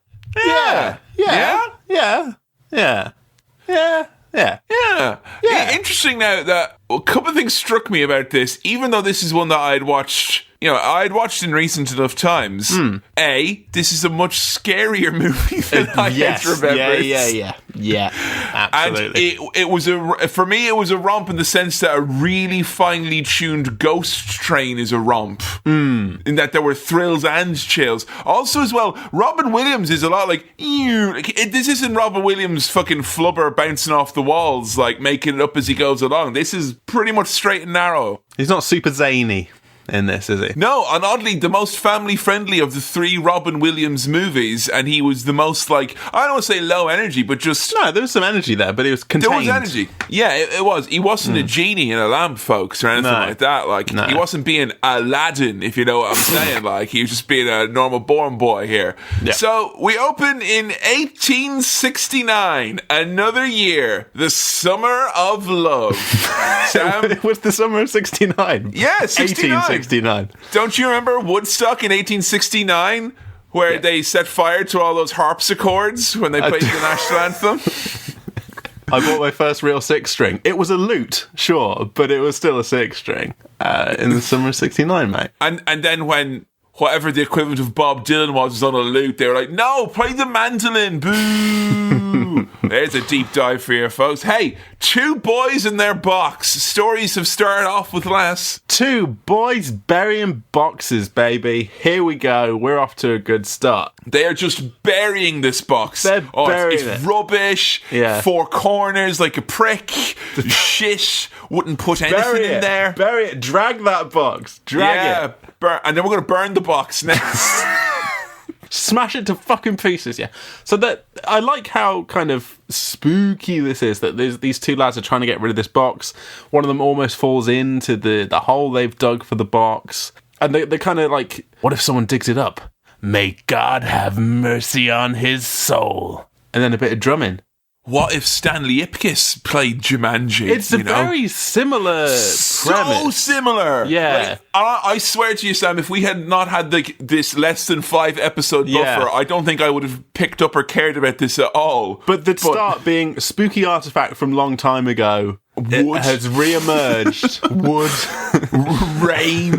Interesting now that a couple of things struck me about this, even though this is one that I'd watched in recent enough times. A, this is a much scarier movie than I had remembered. Yeah, absolutely. And it was for me, it was a romp in the sense that a really finely tuned Ghost Train is a romp. In that there were thrills and chills. Also, as well, Robin Williams is a lot this isn't Robin Williams fucking flubber bouncing off the walls, like making it up as he goes along. This is pretty much straight and narrow. He's not super zany in this, is he? No, and oddly, the most family-friendly of the three Robin Williams movies, and he was the most, like, I don't want to say low energy, but just... No, there was some energy there, but it was contained. There was energy. Yeah, it was. He wasn't a genie in a lamp, folks, or anything like that. Like, he wasn't being Aladdin, if you know what I'm saying. Like, he was just being a normal born boy here. Yeah. So, we open in 1869, another year, the summer of love. Sam? It was the summer of 69? Yeah, 69. 1869. Don't you remember Woodstock in 1869, where they set fire to all those harpsichords when they played the national anthem? I bought my first real six-string. It was a lute, sure, but it was still a six-string in the summer of 69, mate. And then when whatever the equivalent of Bob Dylan was on a lute, they were like, no, play the mandolin, boo! There's a deep dive for you, folks. Hey, two boys in their box. Stories have started off with less. Two boys burying boxes, baby. Here we go. We're off to a good start. They are just burying this box. They're burying it's rubbish. Yeah. Four corners like a prick. Shit. Wouldn't put anything in there. Bury it. Drag that box. Drag it. And then we're going to burn the box next. Smash it to fucking pieces, yeah. So that I like how kind of spooky this is, that these two lads are trying to get rid of this box. One of them almost falls into the hole they've dug for the box. And they're kind of like, what if someone digs it up? May God have mercy on his soul. And then a bit of drumming. What if Stanley Ipkiss played Jumanji? It's a very similar premise. So similar. Yeah. Like, I swear to you, Sam, if we had not had this less than 5 episode buffer, I don't think I would have picked up or cared about this at all. But the start being spooky artifact from long time ago. Wood has re-emerged. Wood. Rain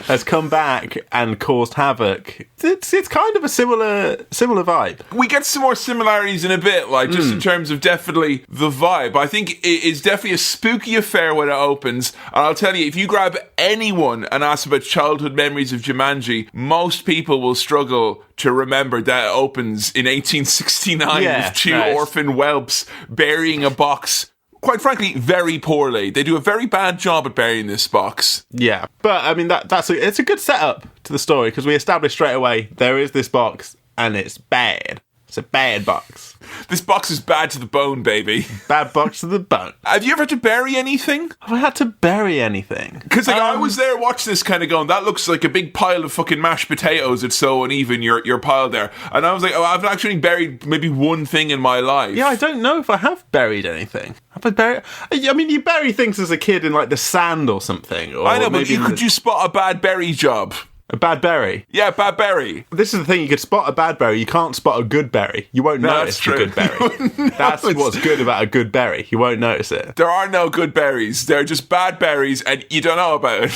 has come back and caused havoc. It's kind of a similar vibe. We get some more similarities in a bit, like just in terms of definitely the vibe. I think it is definitely a spooky affair when it opens. And I'll tell you, if you grab anyone and ask about childhood memories of Jumanji, most people will struggle to remember that it opens in 1869 with two orphan whelps burying a box. Quite frankly, very poorly. They do a very bad job at burying this box. Yeah, but I mean it's a good setup to the story, because we establish straight away there is this box and it's bad. It's a bad box. This box is bad to the bone, baby. Bad box to the bone. Have you ever had to bury anything? Have I had to bury anything? Because I was there watching this kind of going, that looks like a big pile of fucking mashed potatoes. It's so uneven, your pile there. And I was like, I've actually buried maybe one thing in my life. Yeah, I don't know if I have buried anything. Have I buried... I mean, you bury things as a kid in, like, the sand or something. Or I know, but could you spot a bad berry job? A bad berry? Yeah, bad berry. This is the thing, you could spot a bad berry, you can't spot a good berry. You won't notice the good berry. That's what's good about a good berry. You won't notice it. There are no good berries. They're just bad berries and you don't know about it.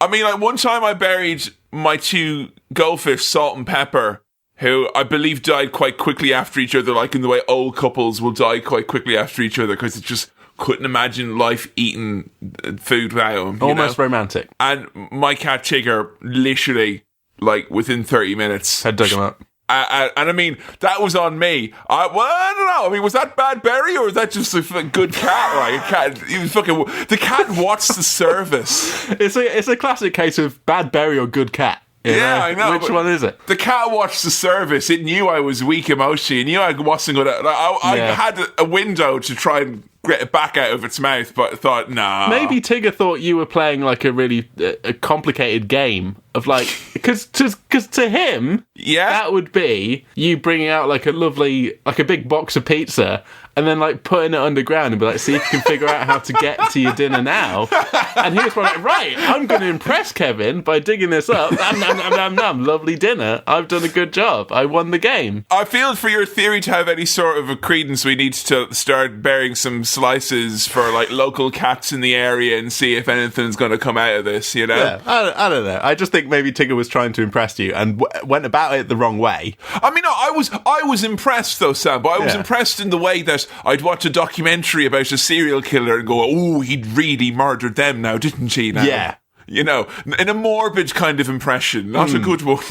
I mean, like, one time I buried my two goldfish, Salt and Pepper, who I believe died quite quickly after each other, like in the way old couples will die quite quickly after each other, because it just... couldn't imagine life eating food without him. Almost romantic. And my cat Tigger, literally, like, within 30 minutes... had dug him up. And I mean, that was on me. I don't know. I mean, was that bad berry or was that just a good cat? Like, a cat, he was fucking... The cat watched the service. It's a classic case of bad berry or good cat. Yeah, I know. Which one is it? The cat watched the service. It knew I was weak emotionally. It knew I wasn't going to... I had a window to try and get it back out of its mouth, but I thought, nah. Maybe Tigger thought you were playing like a really a complicated game of like, because to him, that would be you bringing out like a lovely, like a big box of pizza and then like putting it underground and be like, see if you can figure out how to get to your dinner now. And he was like, right, I'm going to impress Kevin by digging this up. Nom, lovely dinner. I've done a good job. I won the game. I feel for your theory to have any sort of a credence, we need to start bearing some slices for like local cats in the area and see if anything's going to come out of this, you know? Yeah, I don't know. I just think maybe Tigger was trying to impress you and went about it the wrong way. I mean, no, I was impressed though, Sam, but I was impressed in the way that I'd watch a documentary about a serial killer and go, oh, he'd really murdered them now, didn't he? Now? Yeah. You know, in a morbid kind of impression, not a good one.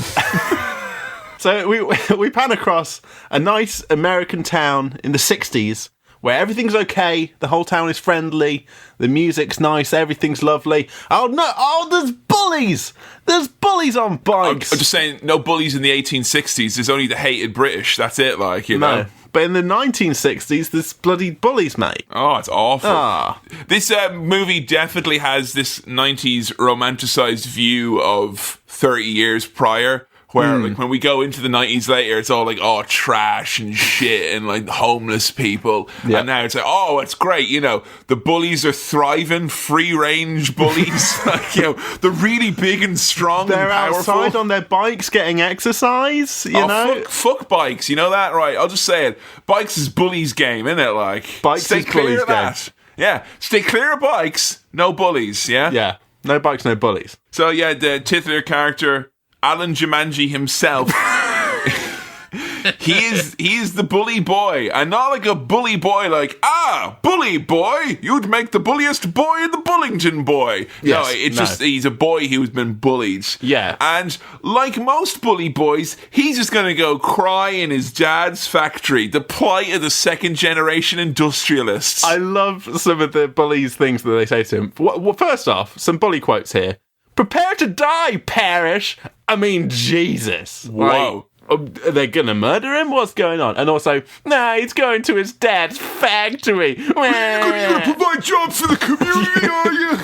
So we pan across a nice American town in the 60s where everything's okay, the whole town is friendly, the music's nice, everything's lovely. Oh no, there's bullies! There's bullies on bikes! I'm just saying, no bullies in the 1860s, there's only the hated British, that's it, like, you know? But in the 1960s, there's bloody bullies, mate. Oh, it's awful. This movie definitely has this 90s romanticized view of 30 years prior, where like when we go into the 90s later, it's all like, oh, trash and shit and like homeless people. Yep. And now it's like, oh, it's great. You know, the bullies are thriving, free range bullies. Like, you know, they're really big and strong they're and powerful. Outside on their bikes getting exercise, you know? Fuck bikes, you know that? Right, I'll just say it. Bikes is bullies game, isn't it? Like, bikes stay is clear bullies of that. Game. Yeah, stay clear of bikes, no bullies, yeah? Yeah, no bikes, no bullies. So yeah, the titular character, Alan Jumanji himself. He is the bully boy, and not like a bully boy like, bully boy, you'd make the bulliest boy in the Bullington boy. Yes, just he's a boy who's been bullied. Yeah. And like most bully boys, he's just going to go cry in his dad's factory, the plight of the second generation industrialists. I love some of the bullies things that they say to him. Well, first off, some bully quotes here. Prepare to die, parish. I mean, Jesus. Whoa. Are they going to murder him? What's going on? And also, he's going to his dad's factory. You're going to provide jobs for the community, are you?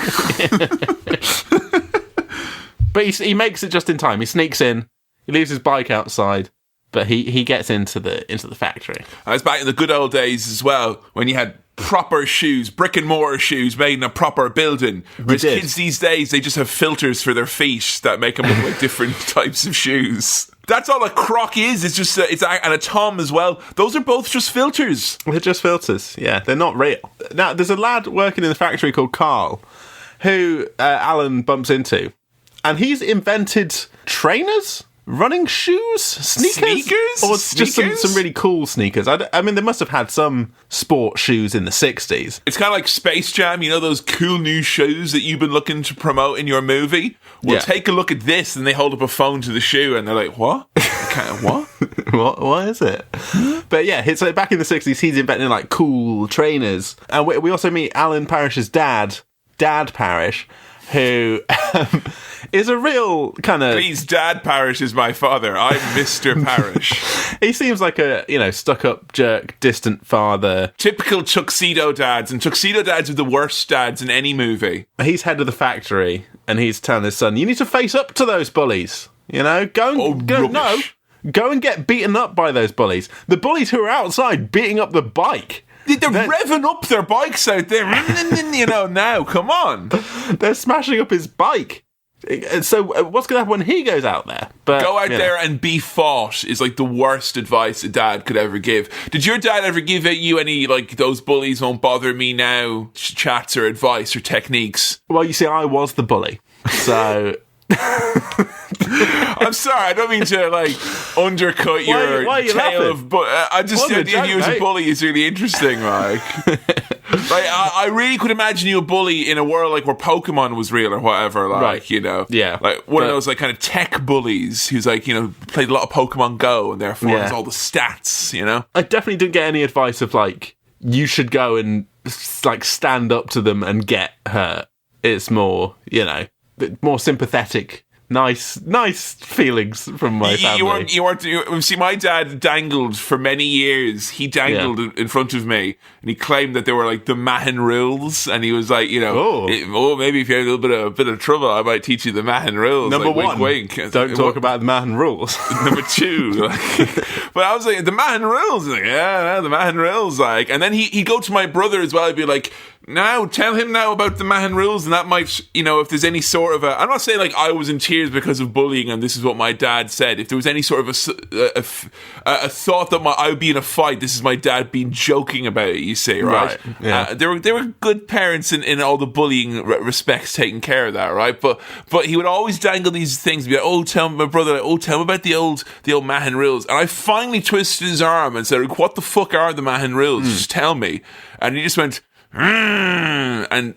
But he makes it just in time. He sneaks in. He leaves his bike outside. But he gets into the factory. I was back in the good old days as well, when you had proper shoes, brick and mortar shoes made in a proper building. Whereas kids these days, they just have filters for their feet that make them look like different types of shoes. That's all a croc is. It's just and a tom as well. Those are both just filters. They're just filters. Yeah, they're not real. Now, there's a lad working in the factory called Carl, who Alan bumps into, and he's invented trainers. Running shoes? Sneakers? Or just some really cool sneakers? I mean, they must have had some sport shoes in the 60s. It's kind of like Space Jam, you know, those cool new shoes that you've been looking to promote in your movie? Well, take a look at this, and they hold up a phone to the shoe, and they're like, what? What? What is it? But yeah, so back in the 60s, he's inventing, like, cool trainers. And we also meet Alan Parrish's dad Parrish, who is a real kind of... Please, Dad Parrish is my father. I'm Mr. Parrish. He seems like a, stuck-up jerk, distant father. Typical tuxedo dads, and tuxedo dads are the worst dads in any movie. He's head of the factory, and he's telling his son, you need to face up to those bullies. Go and get beaten up by those bullies. The bullies who are outside beating up the bike. They're revving up their bikes out there, now, come on. They're smashing up his bike. So what's going to happen when he goes out there? Go out there and be fought is like the worst advice a dad could ever give. Did your dad ever give you any, like, those bullies won't bother me now chats or advice or techniques? Well, you see, I was the bully. So... I'm sorry, I don't mean to undercut your tale of, but I just the idea of you as a bully is really interesting. I really could imagine you a bully in a world like where Pokemon was real or whatever. Yeah, like one of those like kind of tech bullies who's like played a lot of Pokemon Go and therefore has all the stats. I definitely didn't get any advice of like you should go and like stand up to them and get hurt. It's more more sympathetic Nice feelings from my family. You see, my dad dangled for many years. He dangled in front of me, and he claimed that they were like the Mahon rules. And he was like, maybe if you have a little bit of trouble, I might teach you the Mahon rules. Number like, one, wink, wink. Don't talk about the Mahon rules. Number two, but I was like, the Mahon rules. Like, yeah, the Mahon rules. Like, and then he'd go to my brother as well. He'd be like, now tell him now about the Mahon rules, and that might, if there's any sort of I'm not saying like I was in tears because of bullying and this is what my dad said. If there was any sort of a thought that I would be in a fight, this is my dad being joking about it, you see, right? Yeah. They were good parents in all the bullying respects, taking care of that, right? But he would always dangle these things, be like, tell my brother, tell him about the old Mahon rules. And I finally twisted his arm and said, what the fuck are the Mahon rules? Just tell me. And he just went, and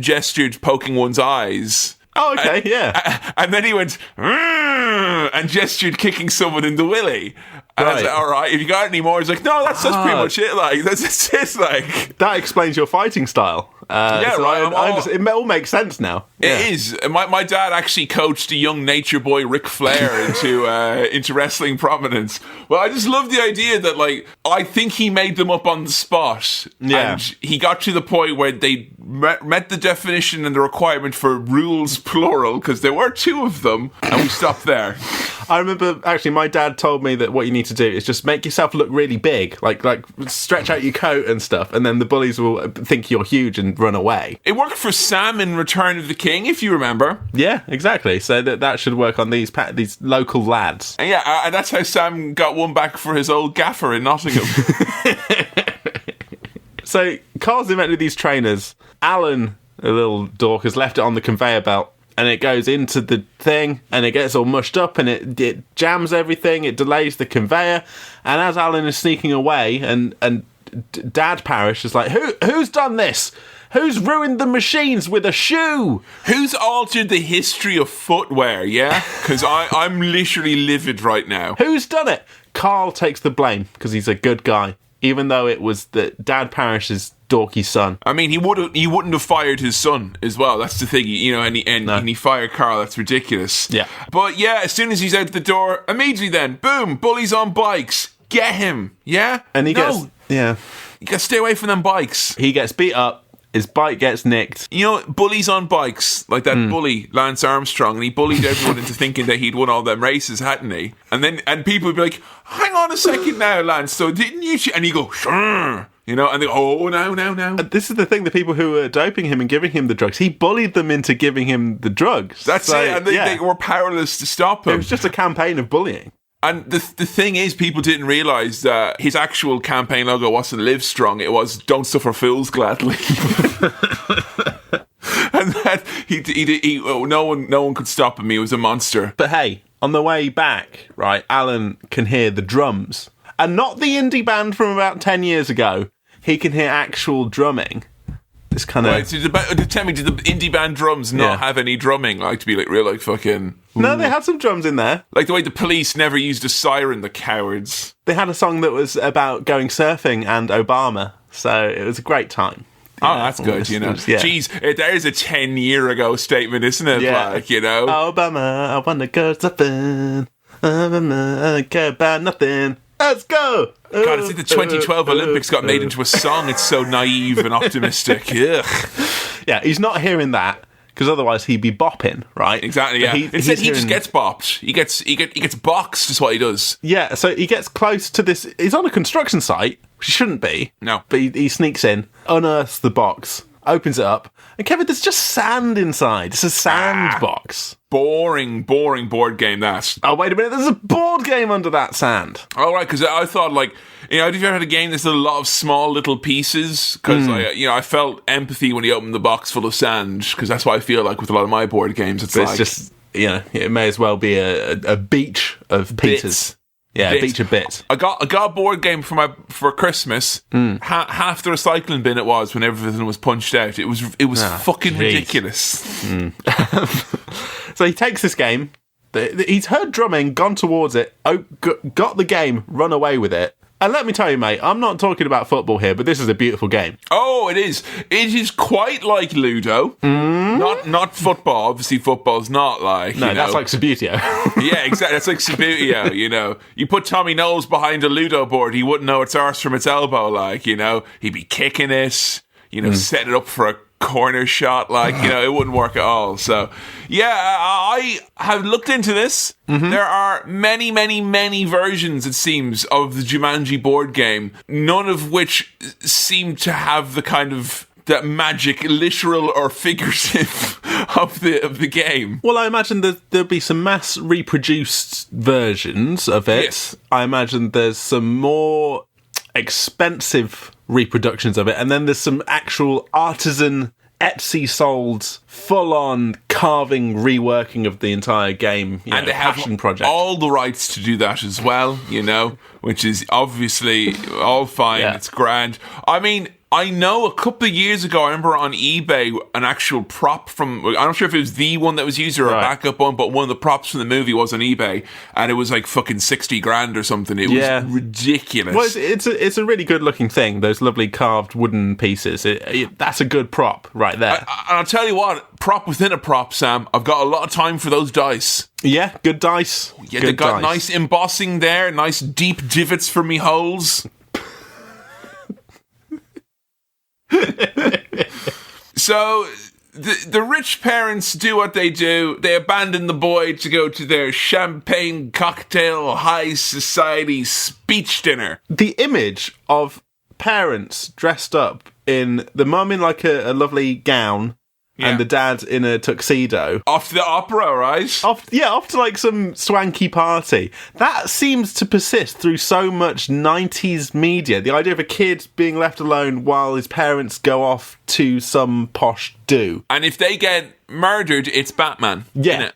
gestured poking one's eyes. Oh, okay, yeah. And then he went, and gestured kicking someone in the willy. And I was like, all right, if you got any more? He's like, no, that's pretty much it. Like, that's it. Like, that explains your fighting style. Right. It all makes sense now. It is. My dad actually coached a young nature boy, Ric Flair, into wrestling prominence. Well, I just love the idea that, like, I think he made them up on the spot. Yeah. And he got to the point where they met the definition and the requirement for rules plural, because there were two of them, and we stopped there. I remember, actually, my dad told me that what you need to do is just make yourself look really big, like stretch out your coat and stuff, and then the bullies will think you're huge and run away. It worked for Sam in Return of the King, if you remember. Yeah, exactly. So that should work on these local lads. And and that's how Sam got one back for his old gaffer in Nottingham. So Carl's invented these trainers. Alan, a little dork, has left it on the conveyor belt. And it goes into the thing, and it gets all mushed up, and it jams everything, it delays the conveyor, and as Alan is sneaking away, and Dad Parish is like, who's done this? Who's ruined the machines with a shoe? Who's altered the history of footwear, yeah? Because I'm literally livid right now. Who's done it? Carl takes the blame, because he's a good guy, even though it was Dad Parish's dorky son. I mean, he wouldn't have fired his son as well. That's the thing, and he fired Carl. That's ridiculous. Yeah. But yeah, as soon as he's out the door, immediately then, boom, bullies on bikes. Get him, yeah? And he gets... Yeah. You gotta stay away from them bikes. He gets beat up. His bike gets nicked. Bullies on bikes, like that bully, Lance Armstrong, and he bullied everyone into thinking that he'd won all them races, hadn't he? And people would be like, hang on a second now, Lance, so didn't you... And he'd go, sure. And they go, oh, no. This is the thing, the people who were doping him and giving him the drugs, he bullied them into giving him the drugs. That's it, and they were powerless to stop him. It was just a campaign of bullying. And the thing is, people didn't realise that his actual campaign logo wasn't Live Strong, it was Don't Suffer Fools Gladly. And that no one could stop him, he was a monster. But hey, on the way back, right, Alan can hear the drums. And not the indie band from about 10 years ago. He can hear actual drumming. This kind of... Right, so tell me, did the indie band drums not have any drumming? Like, to be like, real, like, fucking... No, they had some drums in there. Like the way the Police never used a siren, the cowards. They had a song that was about going surfing and Obama. So it was a great time. Oh, that's good, Jeez, there's a 10-year-ago statement, isn't it? Yeah. Like, Obama, I want to go surfing. Obama, I don't care about nothing. Let's go! God, it's like the 2012 Olympics got made into a song. It's so naive and optimistic. Ugh. Yeah, he's not hearing that, because otherwise he'd be bopping, right? Exactly, yeah. Instead, he just gets bopped. He gets boxed, is what he does. Yeah, so he gets close to this... He's on a construction site, which he shouldn't be. No. But he sneaks in, unearths the box, opens it up, and Kevin, there's just sand inside. It's a sand box. Boring board game, that. Oh, wait a minute, there's a board game under that sand. Oh, right, because I thought, like, have you ever had a game that's a lot of small little pieces? Because, I felt empathy when he opened the box full of sand, because that's what I feel like with a lot of my board games. It's just, it may as well be a beach of pieces. Bits. Yeah, a beach of bits. I got a board game for Christmas. Half the recycling bin it was when everything was punched out. It was fucking ridiculous. So he takes this game. He's heard drumming, gone towards it, got the game, run away with it, And let me tell you, mate, I'm not talking about football here, but this is a beautiful game. Oh, it is. It is quite like Ludo. Not football. Obviously, football's not like... No, that's like Subbuteo. Yeah, exactly. That's like Subbuteo, you know. You put Tommy Knowles behind a Ludo board, he wouldn't know its arse from its elbow, like, you know. He'd be kicking it, you know, setting it up for a corner shot, like, you know, it wouldn't work at all. So, yeah, I have looked into this. There are many, many, many versions, it seems, of the Jumanji board game, none of which seem to have the kind of that magic, literal or figurative, of the game. Well, I imagine there'll be some mass reproduced versions of it. Yes. I imagine there's some more expensive reproductions of it, and then there's some actual artisan Etsy sold full-on carving reworking of the entire game, and they have project. All the rights to do that as well, you know, which is obviously all fine. It's grand. I mean, I know a couple of years ago, I remember on eBay, an actual prop from, I'm not sure if it was the one that was used or a backup one, but one of the props from the movie was on eBay, and it was like fucking 60 grand or something. It was ridiculous. Well, it's a really good looking thing, those lovely carved wooden pieces. That's a good prop right there. And I'll tell you what, prop within a prop, Sam, I've got a lot of time for those dice. Yeah, good dice. Yeah, they got nice embossing there, nice deep divots for me holes. So the rich parents do what they do. They abandon the boy to go to their champagne cocktail high society speech dinner. The image of parents dressed up in the mum in like a lovely gown and the dad in a tuxedo. Off to the opera, right? Off to like some swanky party. That seems to persist through so much 90s media. The idea of a kid being left alone while his parents go off to some posh do. And if they get murdered, it's Batman. Yeah,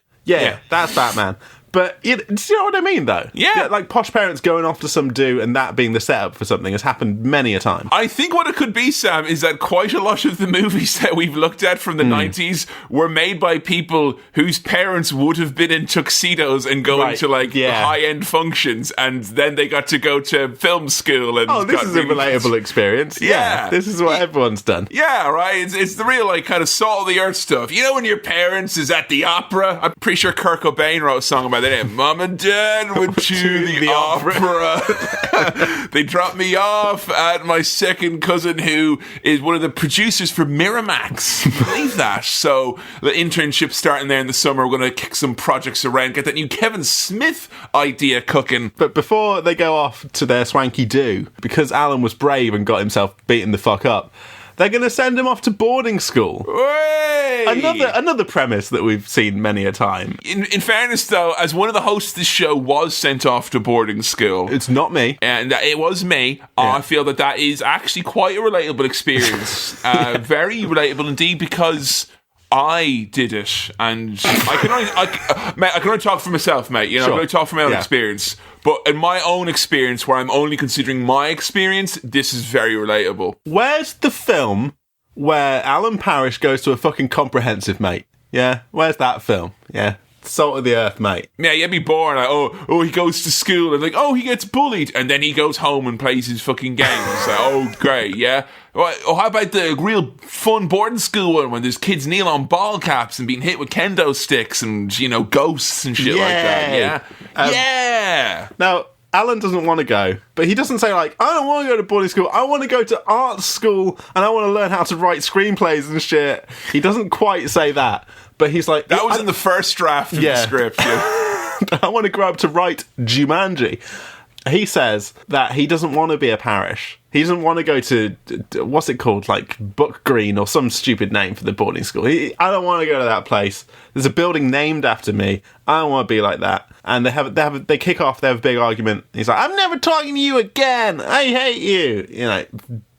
that's Batman. But do you know what I mean, though? Yeah. Like posh parents going off to some do and that being the setup for something has happened many a time. I think what it could be, Sam, is that quite a lot of the movies that we've looked at from the 90s were made by people whose parents would have been in tuxedos and going to, like, high-end functions, and then they got to go to film school. And this is a relatable experience. Yeah. This is what everyone's done. Yeah, right? It's the real, like, kind of salt-of-the-earth stuff. You know when your parents is at the opera? I'm pretty sure Kurt Cobain wrote a song about it. Mom and Dad went to the opera. They dropped me off at my second cousin, who is one of the producers for Miramax. Believe that. So the internship starting there in the summer. We're going to kick some projects around, get that new Kevin Smith idea cooking. But before they go off to their swanky do, because Alan was brave and got himself beaten the fuck up, they're going to send him off to boarding school. Hey! Another premise that we've seen many a time. In fairness, though, as one of the hosts of this show was sent off to boarding school. It's not me. And it was me. I feel that is actually quite a relatable experience. Very relatable indeed, because I did it, and I can only talk for myself, mate. You know, I can only talk from my own experience. But in my own experience, where I'm only considering my experience, this is very relatable. Where's the film where Alan Parrish goes to a fucking comprehensive, mate? Yeah, where's that film? Yeah. Salt of the earth, mate. Yeah, you'd be bored. Like, he goes to school and like, he gets bullied, and then he goes home and plays his fucking games. Like, great, yeah. How about the real fun boarding school one when there's kids kneel on ball caps and being hit with kendo sticks and, you know, ghosts and shit like that? Yeah. Now, Alan doesn't want to go, but he doesn't say, like, I don't want to go to boarding school, I want to go to art school and I want to learn how to write screenplays and shit. He doesn't quite say that, but he's like... That was in the first draft of the script, I want to grow up to write Jumanji. He says that he doesn't want to be a parish. He doesn't want to go to, what's it called, like Book Green or some stupid name for the boarding school. I don't want to go to that place. There's a building named after me. I don't want to be like that. And they kick off, they have a big argument. He's like, I'm never talking to you again. I hate you. You know,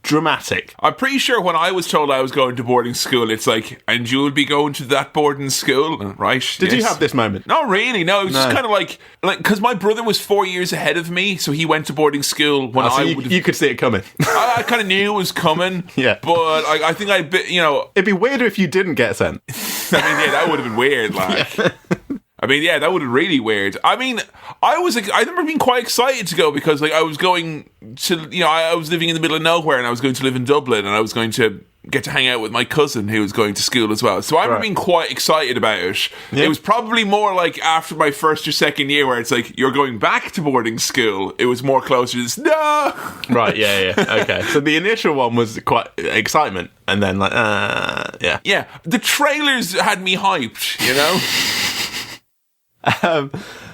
dramatic. I'm pretty sure when I was told I was going to boarding school, it's like, and you'll be going to that boarding school, right? Did you have this moment? Not really, no. It was just kind of like, because my brother was 4 years ahead of me, so he went to boarding school when you could see it coming. I kind of knew it was coming, but I think you know... It'd be weirder if you didn't get sent. I mean, that would have been weird, like... I mean, yeah, that would be really weird. I mean, I remember being quite excited to go because, like, I was going to, I was living in the middle of nowhere and I was going to live in Dublin and I was going to get to hang out with my cousin who was going to school as well. So I remember being quite excited about it. Yeah. It was probably more like after my first or second year where it's like, you're going back to boarding school. It was more closer to this, no! Right, yeah. Okay. So the initial one was quite excitement and then like, yeah. Yeah, the trailers had me hyped,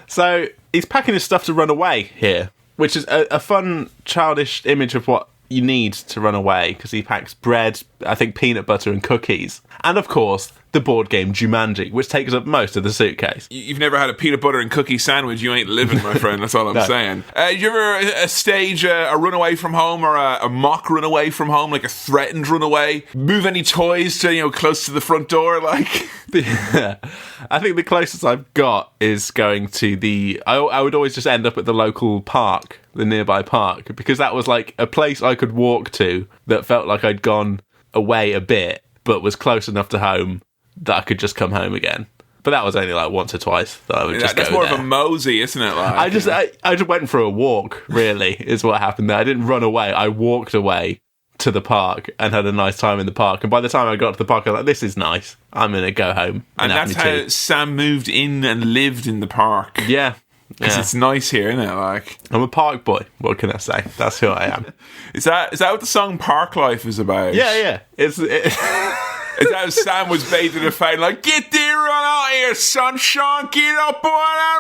So he's packing his stuff to run away here, which is a fun, childish image of what you need to run away, because he packs bread, I think peanut butter and cookies. And of course, the board game Jumanji, which takes up most of the suitcase. You've never had a peanut butter and cookie sandwich, you ain't living, my friend, that's all I'm saying. You ever stage a run away from home or a mock run away from home, like a threatened run away? Move any toys to, close to the front door, like? I think the closest I've got is going to I would always just end up at the local park, the nearby park, because that was like a place I could walk to that felt like I'd gone away a bit, but was close enough to home that I could just come home again. But that was only like once or twice that I would just go there. That's more of a mosey, isn't it? Like, I just went for a walk, really, is what happened there. I didn't run away. I walked away to the park and had a nice time in the park. And by the time I got to the park, I was like, this is nice. I'm going to go home. And that's how Sam moved in and lived in the park. Yeah. Because it's nice here, isn't it? Like, I'm a park boy. What can I say? That's who I am. Is that what the song Park Life is about? Yeah. Is that how Sam was bathed in a fountain, like, get there, run out here, sunshine, get up on that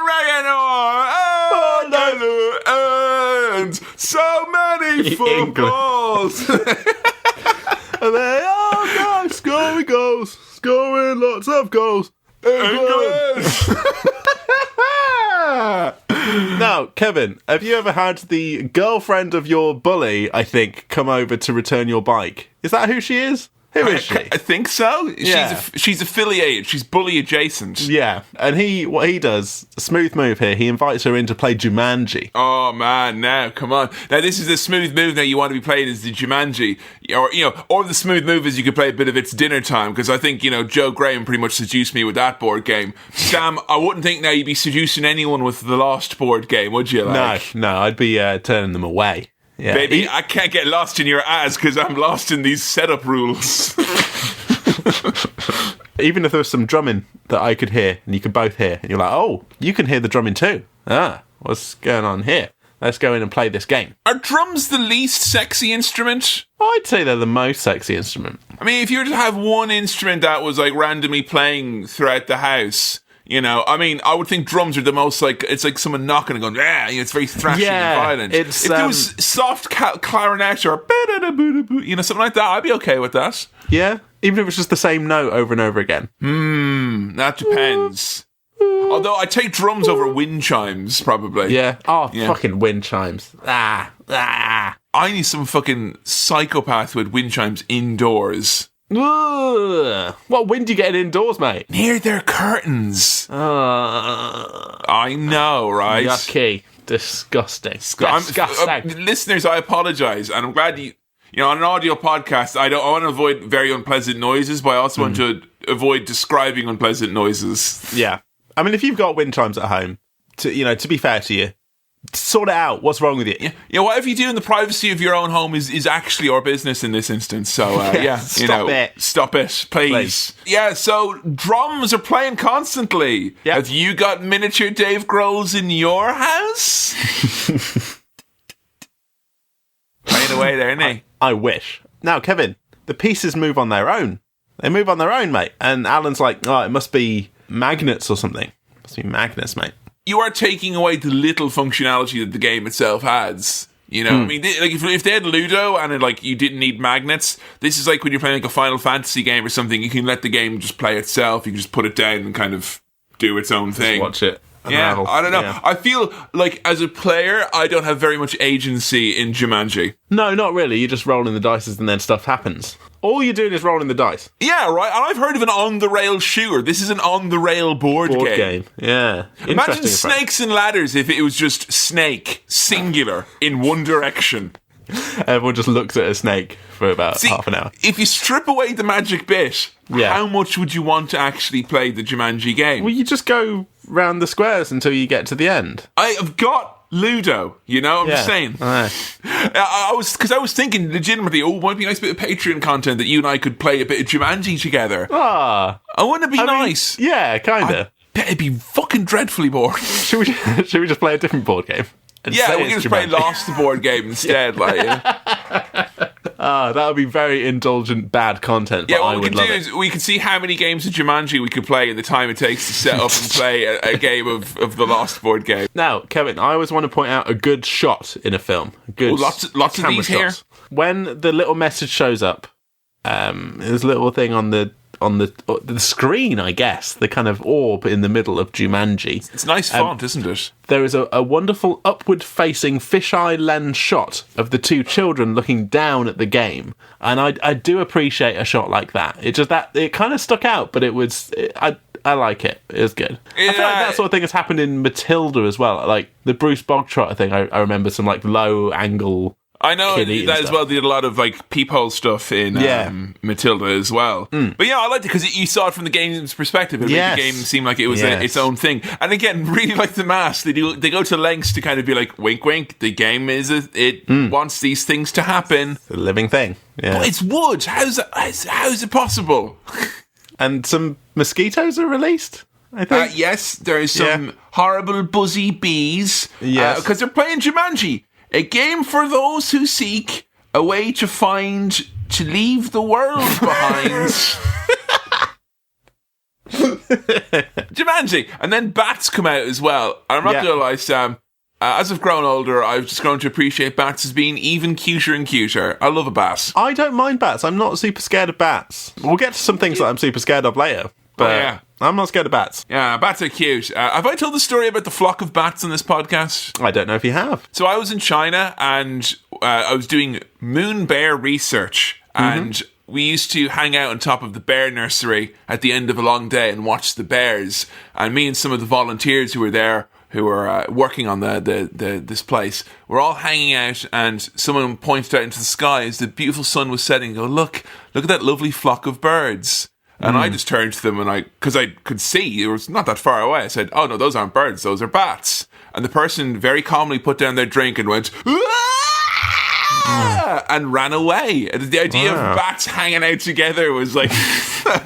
reggae, and so many footballs. And they all go, scoring goals, scoring lots of goals. England. Now, Kevin, have you ever had the girlfriend of your bully, I think, come over to return your bike? Is that who she is? Who is she? I think so. Yeah. She's affiliated. She's bully adjacent. Yeah. And what he does, smooth move here, he invites her in to play Jumanji. Oh, man, now, come on. Now, this is the smooth move that you want to be playing is the Jumanji. Or the smooth move is you could play a bit of It's Dinner Time, because I think, Joe Graham pretty much seduced me with that board game. Sam, I wouldn't think now you'd be seducing anyone with the Lost board game, would you? Like? No, I'd be turning them away. Yeah. Baby, I can't get lost in your ass because I'm lost in these setup rules. Even if there was some drumming that I could hear and you could both hear, and you're like, oh, you can hear the drumming too. What's going on here? Let's go in and play this game. Are drums the least sexy instrument? I'd say they're the most sexy instrument. I mean, if you were to have one instrument that was like randomly playing throughout the house, I would think drums are the most like, it's like someone knocking and going, it's very thrashy and violent. If there was soft clarinet or something like that, I'd be okay with that. Yeah, even if it's just the same note over and over again. That depends. Although I take drums over wind chimes, probably. Yeah. Fucking wind chimes. I need some fucking psychopath with wind chimes indoors. What wind do you get indoors, mate? Near their curtains. I know, right? Yucky. Disgusting. Listeners, I apologise, and I'm glad on an audio podcast, I want to avoid very unpleasant noises, but I also want to avoid describing unpleasant noises. Yeah. I mean, if you've got wind chimes at home, to be fair to you, sort it out. What's wrong with you? Yeah, whatever you do in the privacy of your own home is actually our business in this instance. So, stop it, please. Yeah, so drums are playing constantly. Yep. Have you got miniature Dave Grohls in your house? Playing away there, isn't he? I wish. Now, Kevin, the pieces move on their own. They move on their own, mate. And Alan's like, it must be magnets or something. It must be magnets, mate. You are taking away the little functionality that the game itself has. I mean, if they had Ludo and you didn't need magnets, this is like when you're playing like a Final Fantasy game or something. You can let the game just play itself. You can just put it down and kind of do its own thing. Just watch it. Yeah, I don't know. Yeah. I feel like as a player, I don't have very much agency in Jumanji. No, not really. You're just rolling the dice and then stuff happens. All you're doing is rolling the dice. Yeah, right. And I've heard of an on-the-rail shooter. This is an on-the-rail board game. Yeah. Imagine Snakes and Ladders if it was just snake, singular, in one direction. Everyone just looks at a snake for about half an hour. If you strip away the magic bit, how much would you want to actually play the Jumanji game? Well, you just go round the squares until you get to the end. I have got Ludo, I'm just saying. I was thinking legitimately, it might be a nice bit of Patreon content that you and I could play a bit of Jumanji together. Oh, wouldn't it be nice? Yeah, kind of. It'd be fucking dreadfully boring. Should we just play a different board game? We can just play Lost the board game instead. That would be very indulgent, bad content. But what we could do is we could see how many games of Jumanji we could play in the time it takes to set up and play a game of the Lost board game. Now, Kevin, I always want to point out a good shot in a film. Lots of these here. When the little message shows up, there's a little thing on the screen, I guess, the kind of orb in the middle of Jumanji. It's nice font, isn't it? There is a wonderful upward-facing fisheye lens shot of the two children looking down at the game, and I do appreciate a shot like that. It kind of stuck out, but I like it. It was good. I feel like that sort of thing has happened in Matilda as well. Like the Bruce Bogtrotter thing, I remember some like low angle. I know that as well. They did a lot of like peephole stuff in Matilda as well. But I liked it because you saw it from the game's perspective. It made the game seem like it was its own thing. And again, really like the Mask, they go to lengths to kind of be like, wink, wink. The game wants these things to happen. It's a living thing. Yeah. But it's wood. How's it possible? And some mosquitoes are released, I think. Yes, there is some horrible buzzy bees. Yes, because they're playing Jumanji. A game for those who seek a way to leave the world behind. Jumanji. And then bats come out as well. And I'm not going to lie, Sam, as I've grown older, I've just grown to appreciate bats as being even cuter and cuter. I love a bat. I don't mind bats. I'm not super scared of bats. We'll get to some things that I'm super scared of later. But I'm not scared of bats. Yeah, bats are cute. Have I told the story about the flock of bats on this podcast? I don't know if you have. So I was in China and I was doing moon bear research, and we used to hang out on top of the bear nursery at the end of a long day and watch the bears. And me and some of the volunteers who were there, who were working on this place, were all hanging out, and someone pointed out into the sky as the beautiful sun was setting, go, look at that lovely flock of birds. And I just turned to them, and because I could see, it was not that far away, I said, oh no, those aren't birds, those are bats. And the person very calmly put down their drink and went, and ran away. The idea of bats hanging out together was like...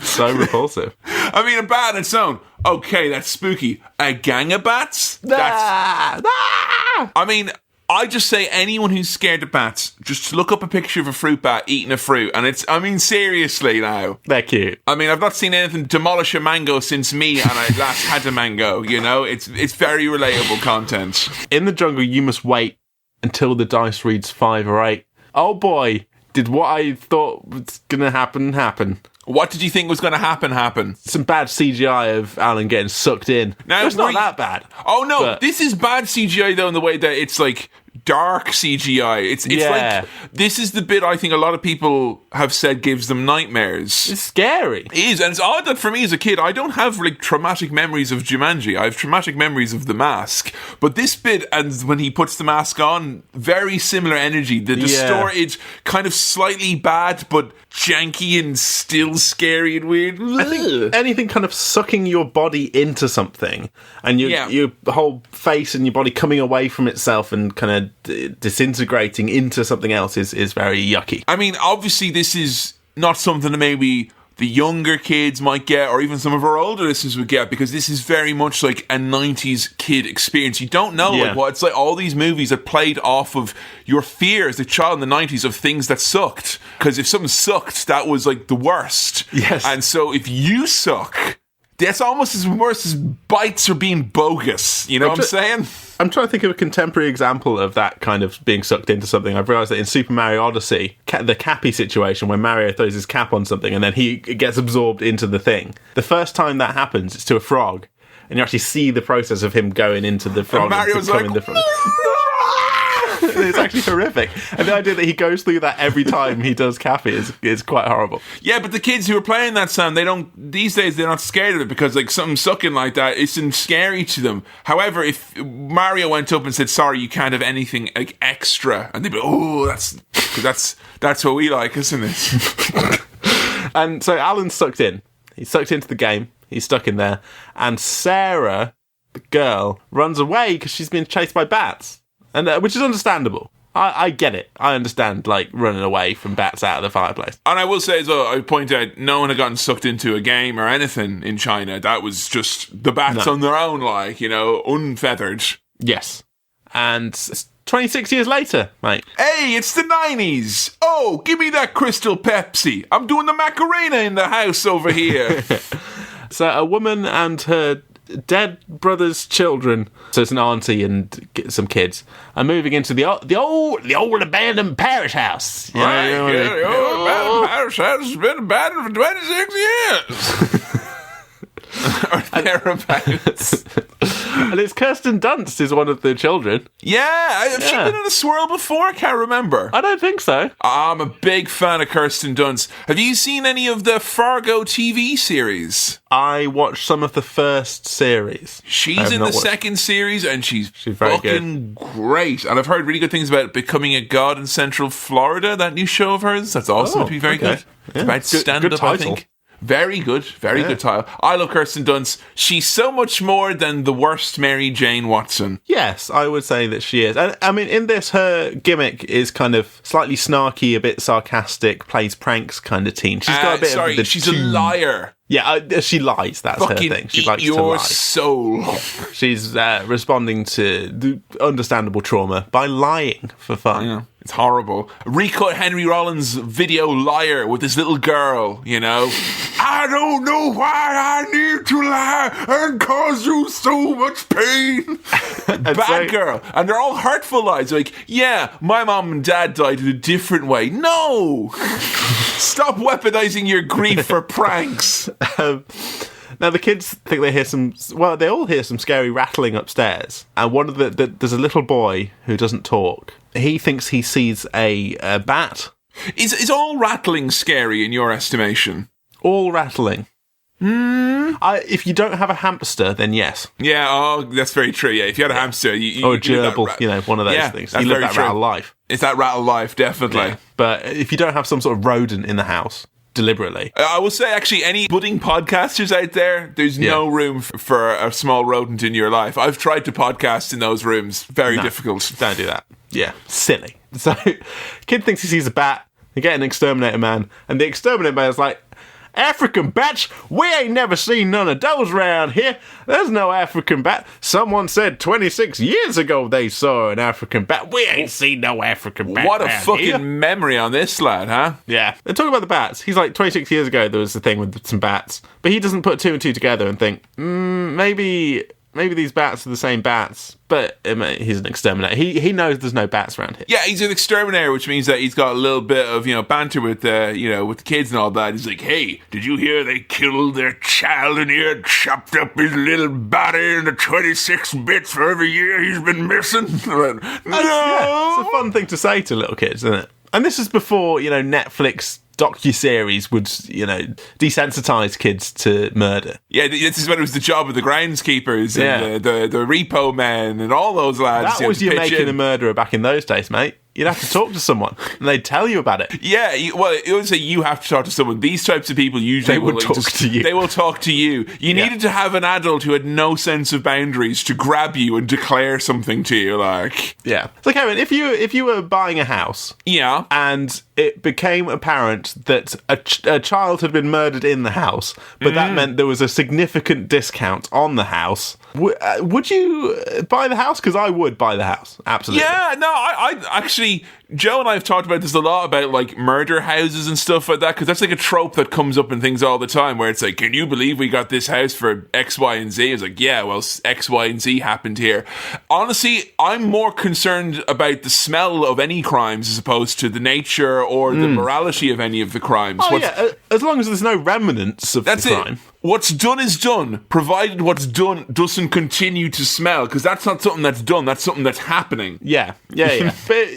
so repulsive. I mean, a bat on its own, okay, that's spooky. A gang of bats? I mean... I just say anyone who's scared of bats, just look up a picture of a fruit bat eating a fruit, and seriously now. They're cute. I mean, I've not seen anything demolish a mango since me and I last had a mango, It's very relatable content. In the jungle, you must wait until the dice reads 5 or 8. Oh boy, did what I thought was going to happen. What did you think was going to happen? Some bad CGI of Alan getting sucked in. Now, it's not that bad. Oh, no. This is bad CGI, though, in the way that it's, like, dark CGI. It's like... This is the bit I think a lot of people have said gives them nightmares. It's scary. It is, and it's odd that for me as a kid, I don't have, like, traumatic memories of Jumanji. I have traumatic memories of the mask. But this bit, and when he puts the mask on, very similar energy. The distorted, kind of slightly bad, but janky and still scary and weird. I think anything kind of sucking your body into something, and your whole face and your body coming away from itself and kind of disintegrating into something else is very yucky. I mean, obviously this is not something that maybe the younger kids might get, or even some of our older listeners would get, because this is very much like a 90s kid experience. You don't know like what it's like. All these movies that played off of your fear as a child in the 90s of things that sucked. Because if something sucked, that was like the worst. Yes. And so if you suck, that's almost as worse as bites or being bogus. You know what I'm saying? I'm trying to think of a contemporary example of that kind of being sucked into something. I've realised that in Super Mario Odyssey, the Cappy situation, where Mario throws his cap on something and then he gets absorbed into the thing. The first time that happens, it's to a frog, and you actually see the process of him going into the frog. And Mario's like... the frog. It's actually horrific. And the idea that he goes through that every time he does Cappy is quite horrible. Yeah, but the kids who are playing that, Sam, these days they're not scared of it, because like something sucking like that isn't scary to them. However, if Mario went up and said, sorry, you can't have anything like extra, and they'd be, oh, that's what we like, isn't it? And so Alan's sucked in. He's sucked into the game. He's stuck in there. And Sarah the girl runs away because she's been chased by bats, and which is understandable. I get it. I understand, like, running away from bats out of the fireplace. And I will say as well, I point out, no one had gotten sucked into a game or anything in China. That was just the bats on their own, like, you know, unfeathered. Yes. And 26 years later, mate. Hey, it's the 90s. Oh, give me that Crystal Pepsi. I'm doing the Macarena in the house over here. So a woman and her dead brother's children, so it's an auntie and some kids, are moving into the old abandoned parish house. Right, the old abandoned parish house has been abandoned for 26 years. Or thereabouts. And it's Kirsten Dunst is one of the children. Yeah, have she been in a swirl before? I can't remember. I don't think so. I'm a big fan of Kirsten Dunst. Have you seen any of the Fargo TV series? I watched some of the first series. She's in the second series, and she's very fucking great. And I've heard really good things about Becoming a God in Central Florida, that new show of hers. That's also to be very good. It's about stand-up, I think. Very good title. I love Kirsten Dunst. She's so much more than the worst Mary Jane Watson. Yes, I would say that she is. And I mean, in this, her gimmick is kind of slightly snarky, a bit sarcastic, plays pranks kind of teen. She's got a bit of the she's a liar. Yeah, she lies. That's fucking her thing. She likes your to lie. Soul. She's responding to the understandable trauma by lying for fun. Yeah. It's horrible. Recut Henry Rollins' video Liar with this little girl, you know. I don't know why I need to lie and cause you so much pain. Bad girl. And they're all hurtful lies. Like, yeah, my mom and dad died in a different way. No! Stop weaponizing your grief for pranks. Now, the kids think they hear they all hear some scary rattling upstairs. And one of there's a little boy who doesn't talk. He thinks he sees a bat. Is all rattling scary in your estimation? All rattling. If you don't have a hamster, then yes. Yeah, that's very true. Yeah, if you had a hamster, or a gerbil, one of those things. You live that rattle life. It's that rattle life, definitely. Yeah. But if you don't have some sort of rodent in the house, deliberately. I will say, actually, any budding podcasters out there, there's no room for a small rodent in your life. I've tried to podcast in those rooms. Very difficult. Don't do that. Yeah, silly. So, kid thinks he sees a bat. They get an exterminator man, and the exterminator man's like, African bats? We ain't never seen none of those around here. There's no African bat. Someone said 26 years ago they saw an African bat. We ain't seen no African bat. What a fucking memory on this lad, huh? Yeah. They're talking about the bats. He's like, 26 years ago there was a thing with some bats. But he doesn't put two and two together and think, maybe these bats are the same bats. But he's an exterminator. He knows there's no bats around here. Yeah, he's an exterminator, which means that he's got a little bit of, banter with with the kids and all that. He's like, hey, did you hear they killed their child in here, chopped up his little body into 26 bits for every year he's been missing? No! Yeah, it's a fun thing to say to little kids, isn't it? And this is before, Netflix docuseries would, desensitize kids to murder. Yeah, this is when it was the job of the groundskeepers and the repo men and all those lads. That was you making a murderer back in those days, mate. You'd have to talk to someone, and they'd tell you about it. Yeah, it would say you have to talk to someone. These types of people usually will talk to you. They will talk to you. You needed to have an adult who had no sense of boundaries to grab you and declare something to you, like. Yeah. So, Kevin, if you were buying a house, and it became apparent that a child had been murdered in the house, but that meant there was a significant discount on the house, would you buy the house? Because I would buy the house. Absolutely. Yeah. No, I actually. Joe and I have talked about this a lot, about like murder houses and stuff like that, because that's like a trope that comes up in things all the time, where it's like, can you believe we got this house for X, Y, and Z? It's like, yeah, well, X, Y, and Z happened here. Honestly, I'm more concerned about the smell of any crimes as opposed to the nature or the morality of any of the crimes. As long as there's no remnants of the crime. What's done is done, provided what's done doesn't continue to smell, because that's not something that's done, that's something that's happening. Yeah. But,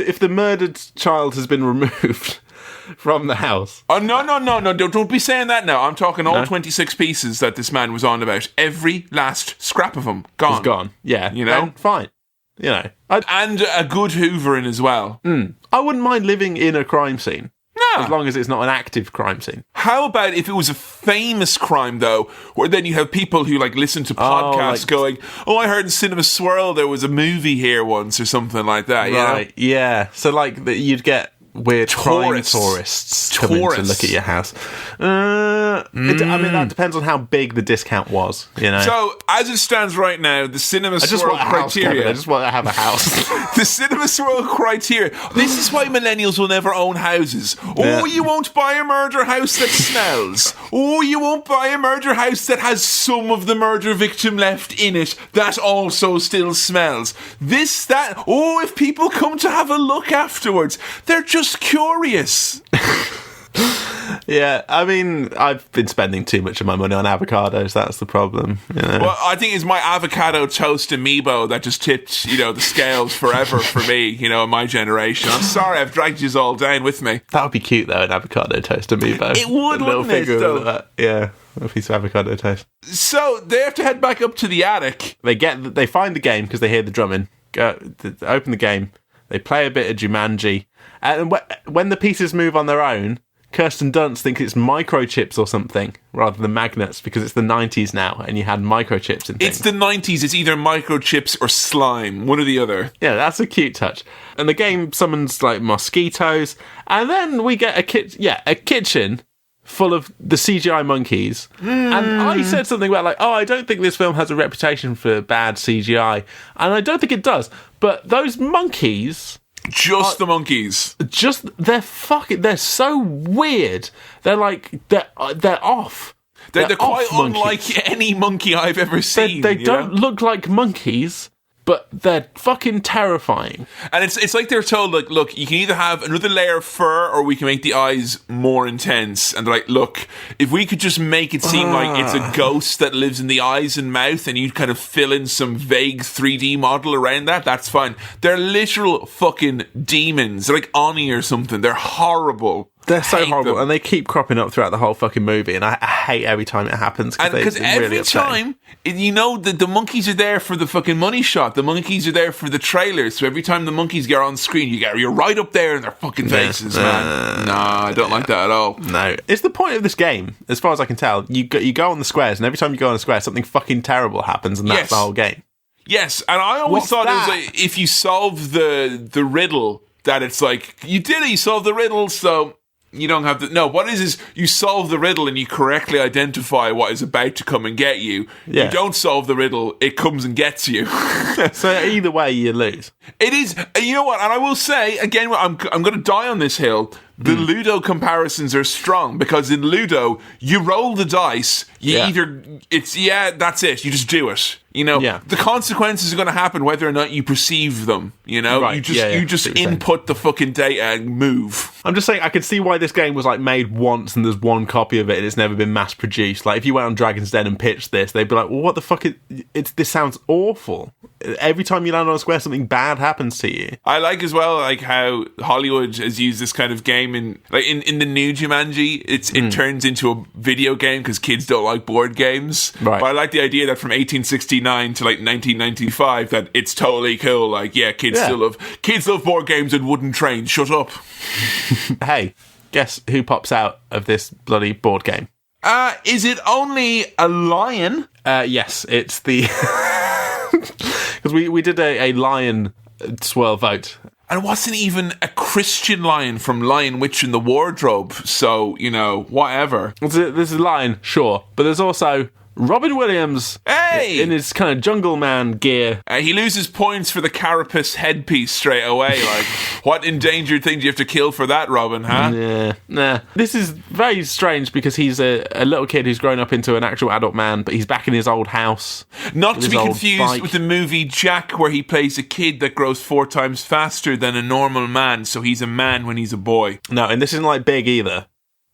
if the murdered child has been removed from the house... Oh, no, don't be saying that now. I'm talking all 26 pieces that this man was on about. Every last scrap of them, gone. It's gone, yeah. Then fine. And a good hoovering as well. I wouldn't mind living in a crime scene. No. As long as it's not an active crime scene. How about if it was a famous crime, though, where then you have people who, like, listen to podcasts going, I heard in Cinema Swirl there was a movie here once or something like that, Right, yeah. So, like, you'd get weird crime tourists coming to look at your house. I mean, that depends on how big the discount was, you know. So, as it stands right now, the Cinema Swirl criteria... I just want to have a house. The Cinema Swirl criteria. This is why millennials will never own houses. Yeah. Oh, you won't buy a murder house that smells. Oh, you won't buy a murder house that has some of the murder victim left in it that also still smells. This, that... Oh, if people come to have a look afterwards, they're just curious. Yeah, I mean, I've been spending too much of my money on avocados. That's the problem. You know? Well, I think it's my avocado toast amiibo that just tipped, the scales forever for me, in my generation. I'm sorry, I've dragged you all down with me. That would be cute, though, an avocado toast amiibo. It would, wouldn't it, though? Yeah, a piece of avocado toast. So, they have to head back up to the attic. They find the game because they hear the drumming. Open the game. They play a bit of Jumanji. And when the pieces move on their own, Kirsten Dunst thinks it's microchips or something rather than magnets because it's the 90s now and you had microchips and things. It's the 90s. It's either microchips or slime, one or the other. Yeah, that's a cute touch. And the game summons like mosquitoes, and then we get a kitchen full of the CGI monkeys. And I said something about like, I don't think this film has a reputation for bad CGI, and I don't think it does. But those monkeys. The monkeys. They're so weird. They're off. They're quite unlike any monkey I've ever seen. They don't look like monkeys, but they're fucking terrifying. And it's like they're told, like, look, you can either have another layer of fur or we can make the eyes more intense. And they're like, look, if we could just make it seem like it's a ghost that lives in the eyes and mouth and you kind of fill in some vague 3D model around that, that's fine. They're literal fucking demons. They're like Oni or something. They're horrible. They're so horrible, and they keep cropping up throughout the whole fucking movie, and I hate every time it happens. Because every really time, the monkeys are there for the fucking money shot. The monkeys are there for the trailers. So every time the monkeys get on screen, you're right up there in their fucking faces, man. I don't like that at all. No, it's the point of this game, as far as I can tell. You go on the squares, and every time you go on a square, something fucking terrible happens, and that's the whole game. Yes, and I always thought it was like if you solve the riddle, that it's like you did it, you solved the riddle, so. You don't have to... No, what is you solve the riddle and you correctly identify what is about to come and get you. Yeah. You don't solve the riddle, it comes and gets you. So either way, you lose. It is... You know what? And I will say, again, I'm going to die on this hill. The Ludo comparisons are strong because in Ludo, you roll the dice, that's it, you just do it. The consequences are going to happen whether or not you perceive them, Right. You just input the fucking data and move. I'm just saying, I can see why this game was like made once and there's one copy of it and it's never been mass produced. Like if you went on Dragon's Den and pitched this, they'd be like, well, what the fuck this sounds awful. Every time you land on a square, something bad happens to you. I like as well, like how Hollywood has used this kind of game in the new Jumanji. It turns into a video game because kids don't like board games. Right. But I like the idea that from 1869 to like 1995, that it's totally cool. Like, kids love board games and wooden trains. Shut up. Hey, guess who pops out of this bloody board game? Is it only a lion? Yes, it's the... Because we did a lion swirl vote. And it wasn't even a Christian lion from Lion Witch in the Wardrobe. So, whatever. There's a lion, sure. But there's also Robin Williams in his kind of jungle man gear. He loses points for the carapace headpiece straight away. Like, what endangered thing do you have to kill for that, Robin, huh? Yeah, nah. This is very strange because he's a little kid who's grown up into an actual adult man, but he's back in his old house. Not to be confused with the movie Jack, where he plays a kid that grows 4 times faster than a normal man, so he's a man when he's a boy. No, and this isn't like Big either,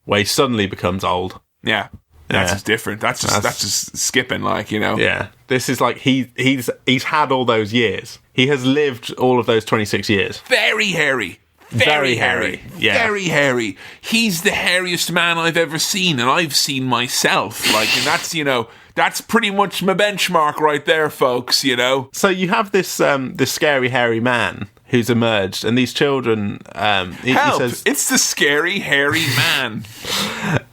where he suddenly becomes old. Yeah. That's just different. That's just skipping, Yeah, this is like he's had all those years. He has lived all of those 26 years. Very hairy. Very hairy. Yeah. Very hairy. He's the hairiest man I've ever seen, and I've seen myself. And that's, that's pretty much my benchmark right there, folks, So you have this scary hairy man who's emerged, and these children, he says, it's the scary, hairy man.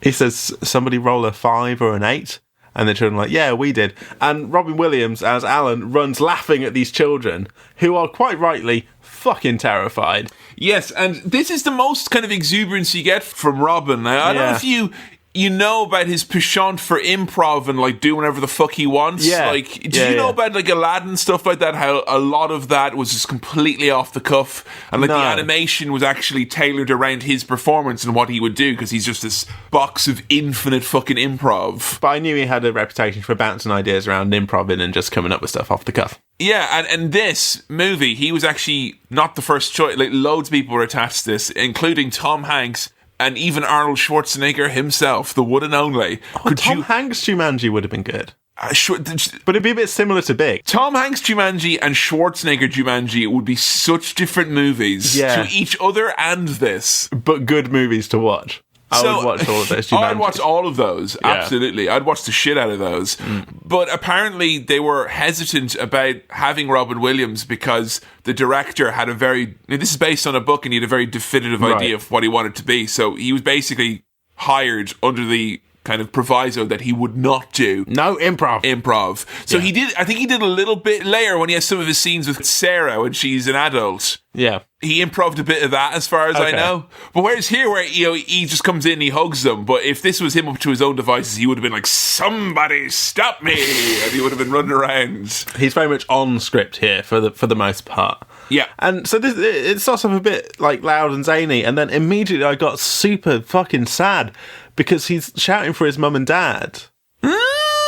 He says, somebody roll a 5 or an 8? And the children are like, yeah, we did. And Robin Williams, as Alan, runs laughing at these children, who are quite rightly fucking terrified. Yes, and this is the most kind of exuberance you get from Robin. I don't know if you know about his penchant for improv and like do whatever the fuck he wants. Yeah. Like, do you know about like Aladdin stuff like that? How a lot of that was just completely off the cuff, and like the animation was actually tailored around his performance and what he would do, because he's just this box of infinite fucking improv. But I knew he had a reputation for bouncing ideas around improv and just coming up with stuff off the cuff. Yeah, and this movie, he was actually not the first choice. Like, loads of people were attached to this, including Tom Hanks, and even Arnold Schwarzenegger himself, the one and only. Tom Hanks' Jumanji would have been good. But it'd be a bit similar to Big. Tom Hanks' Jumanji and Schwarzenegger Jumanji would be such different movies to each other and this. But good movies to watch. I would watch all of those. I'd watch all of those, absolutely. I'd watch the shit out of those. But apparently they were hesitant about having Robin Williams because the director had this is based on a book, and he had a very definitive idea of what he wanted to be. So he was basically hired under the kind of proviso that he would not do no improv. So he did. I think he did a little bit later when he has some of his scenes with Sarah when she's an adult. Yeah, he improv'd a bit of that, as far as I know. But whereas here, where he just comes in, and he hugs them. But if this was him up to his own devices, he would have been like, "Somebody stop me!" and he would have been running around. He's very much on script here for the most part. Yeah, and so it starts off a bit like loud and zany, and then immediately I got super fucking sad because he's shouting for his mum and dad.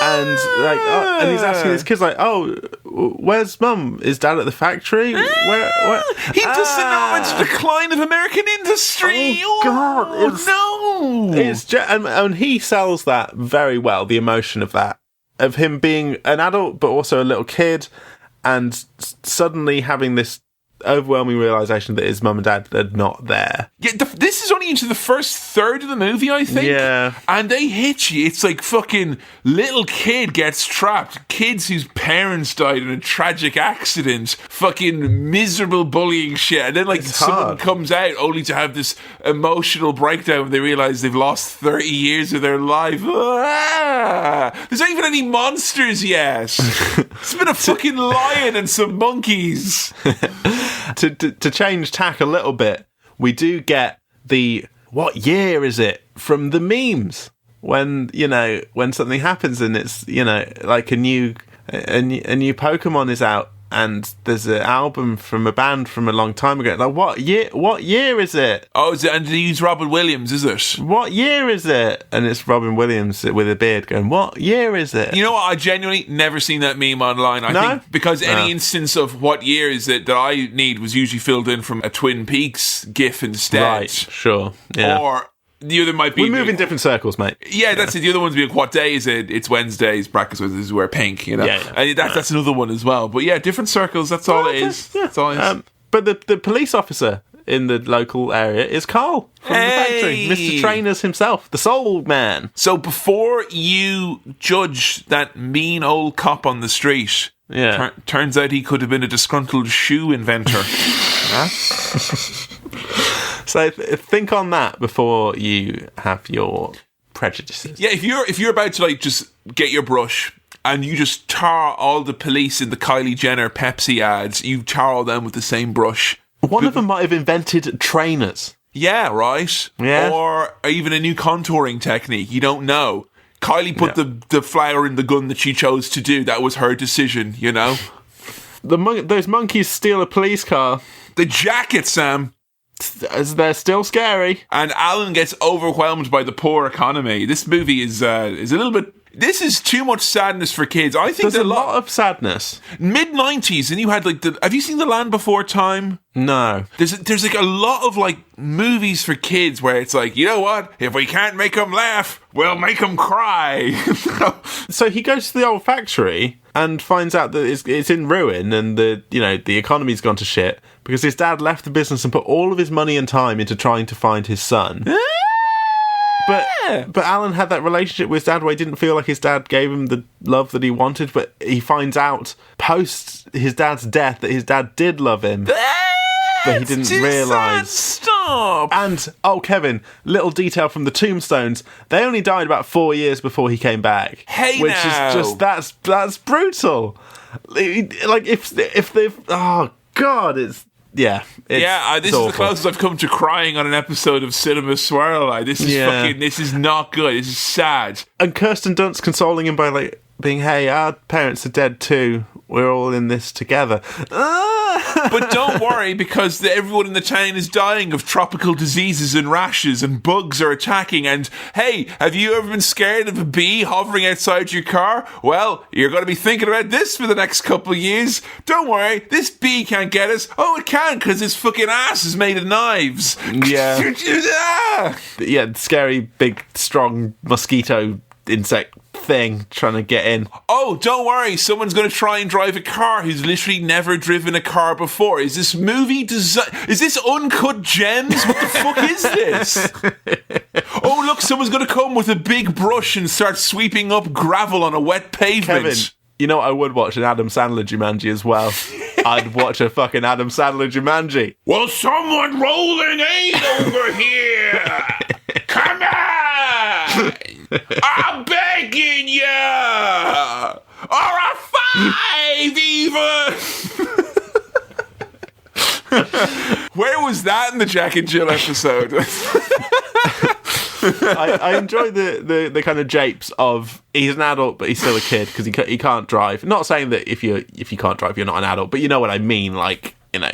And and he's asking his kids like, "Oh, where's mum? Is dad at the factory? Where?" He doesn't know about the decline of American industry. Oh God! And he sells that very well. The emotion of that, of him being an adult but also a little kid, and suddenly having this overwhelming realisation that his mum and dad are not there. Yeah, this is only into the first third of the movie, I think. Yeah. And they hit you. It's like fucking little kid gets trapped. Kids whose parents died in a tragic accident. Fucking miserable bullying shit. And then like someone comes out only to have this emotional breakdown when they realise they've lost 30 years of their life. There's not even any monsters yet. It's been a fucking lion and some monkeys. To change tack a little bit, we do get the what year is it from the memes when something happens and it's like a new Pokemon is out and there's an album from a band from a long time ago. Like, what year is it? Oh, is it? And they use Robin Williams, is it? What year is it? And it's Robin Williams with a beard going, what year is it? You know what? I genuinely never seen that meme online. I think because any instance of what year is it that I need was usually filled in from a Twin Peaks GIF instead. Right, sure. Yeah. Or the other might be... We move in different circles, mate. Yeah, that's it. The other one's be like, what day is it? It's Wednesdays. Practice Wednesdays wear pink, Yeah. And that's another one as well. But yeah, different circles. That's all it is. Yeah. That's all it is. But the police officer in the local area is Carl from the factory. Mr. Trainers himself. The soul man. So before you judge that mean old cop on the street... Yeah. Turns out he could have been a disgruntled shoe inventor. So think on that before you have your prejudices. Yeah, if you're about to like just get your brush and you just tar all the police in the Kylie Jenner Pepsi ads, you tar all them with the same brush. One of them might have invented trainers. Yeah, right. Yeah. Or even a new contouring technique. You don't know. Kylie put the flower in the gun that she chose to do. That was her decision, Those monkeys steal a police car. The jacket, Sam. They're still scary. And Alan gets overwhelmed by the poor economy. This movie is a little bit... This is too much sadness for kids. I think there's a lot of sadness. Mid-90s, and you had like have you seen The Land Before Time? No. There's like a lot of like movies for kids where it's like, you know what? If we can't make them laugh, we'll make them cry. So he goes to the old factory and finds out that it's in ruin and the economy's gone to shit because his dad left the business and put all of his money and time into trying to find his son. But Alan had that relationship with his dad where he didn't feel like his dad gave him the love that he wanted, but he finds out post his dad's death that his dad did love him. but he didn't realise. Stop! And, Kevin, little detail from the tombstones, they only died about 4 years before he came back. Hey, which now. is just, that's brutal. Like, if they've, oh, God, it's... Yeah, this is the closest I've come to crying on an episode of Cinema Swirl. This is not good. This is sad. And Kirsten Dunst consoling him by like being, "Hey, our parents are dead too. We're all in this together." But don't worry, because everyone in the town is dying of tropical diseases and rashes, and bugs are attacking. And hey, have you ever been scared of a bee hovering outside your car? Well, you're going to be thinking about this for the next couple of years. Don't worry, this bee can't get us. Oh, it can, because its fucking ass is made of knives. Yeah. Yeah, scary, big, strong mosquito insect thing trying to get in. Oh, don't worry, someone's going to try and drive a car who's literally never driven a car before. Is this movie is this Uncut Gems? What the fuck is this? Oh, look, someone's going to come with a big brush and start sweeping up gravel on a wet pavement. Kevin, you know what, I would watch an Adam Sandler Jumanji as well. I'd watch a fucking Adam Sandler Jumanji. Will someone roll an 8 over here? Come on! I'm begging you! Or a 5 even! Where was that in the Jack and Jill episode? I enjoy the kind of japes of he's an adult but he's still a kid because he can't drive. Not saying that if you can't drive you're not an adult, but you know what I mean. Like, you know,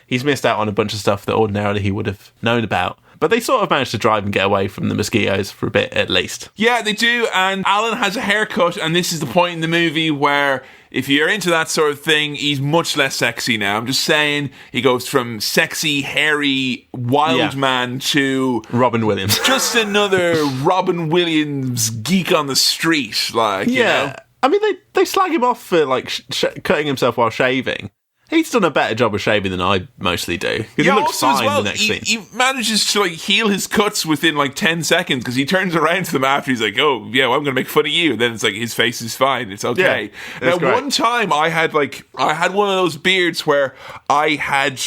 he's missed out on a bunch of stuff that ordinarily he would have known about. But they sort of managed to drive and get away from the mosquitoes for a bit, at least. Yeah, they do, and Alan has a haircut, and this is the point in the movie where, if you're into that sort of thing, he's much less sexy now. I'm just saying, he goes from sexy, hairy, wild man to... Robin Williams. Just another Robin Williams geek on the street, like, you know? I mean, they slag him off for, like, cutting himself while shaving. He's done a better job of shaving than I mostly do. Because he looks fine the next scene. He manages to like heal his cuts within like 10 seconds because he turns around to them after he's like, "Oh, yeah, well, I'm going to make fun of you." And then it's like his face is fine. It's okay. Yeah, now, one time I had one of those beards where I had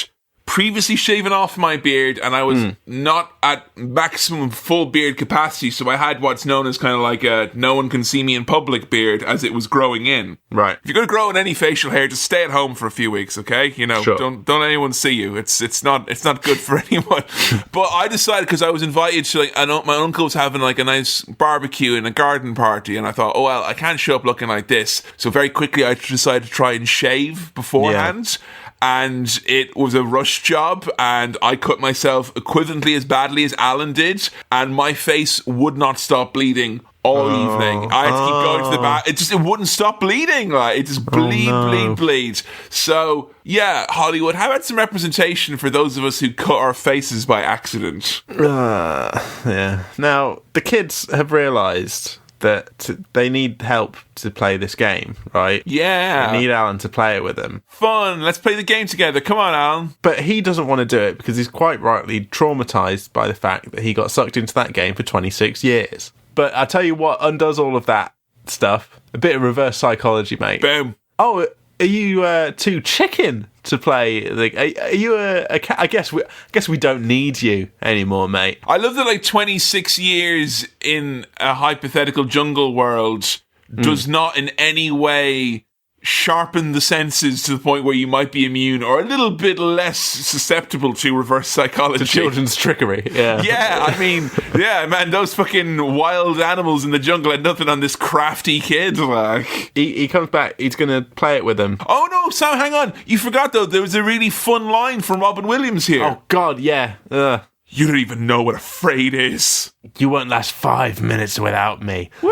previously shaven off my beard and I was not at maximum full beard capacity, so I had what's known as kind of like a no one can see me in public beard as it was growing in. Right. If you're going to grow in any facial hair, just stay at home for a few weeks, okay? You know, sure. don't anyone see you. It's not good for anyone. But I decided, because I was invited to my uncle was having like a nice barbecue and a garden party, and I thought, oh well, I can't show up looking like this. So very quickly I decided to try and shave beforehand. Yeah. And it was a rush job, and I cut myself equivalently as badly as Alan did, and my face would not stop bleeding all evening. I had to keep going to the bath. It wouldn't stop bleeding. Like, it just bleed. So, yeah, Hollywood, how about some representation for those of us who cut our faces by accident? Yeah. Now, the kids have realised that they need help to play this game, right? Yeah. They need Alan to play it with them. Fun. Let's play the game together. Come on, Alan. But he doesn't want to do it because he's quite rightly traumatised by the fact that he got sucked into that game for 26 years. But I tell you what undoes all of that stuff. A bit of reverse psychology, mate. Boom. Oh, are you too chicken to play? Like, are you a cat? I guess we don't need you anymore, mate. I love that, like, 26 years in a hypothetical jungle world does not in any way sharpen the senses to the point where you might be immune or a little bit less susceptible to reverse psychology. To children's trickery, yeah. Yeah, I mean, yeah, man, those fucking wild animals in the jungle had nothing on this crafty kid, like. He comes back, he's going to play it with them. Oh, no, Sam, hang on. You forgot, though, there was a really fun line from Robin Williams here. Oh, God, yeah. You don't even know what afraid is. You won't last 5 minutes without me. Woo!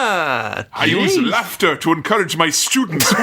I use laughter to encourage my students.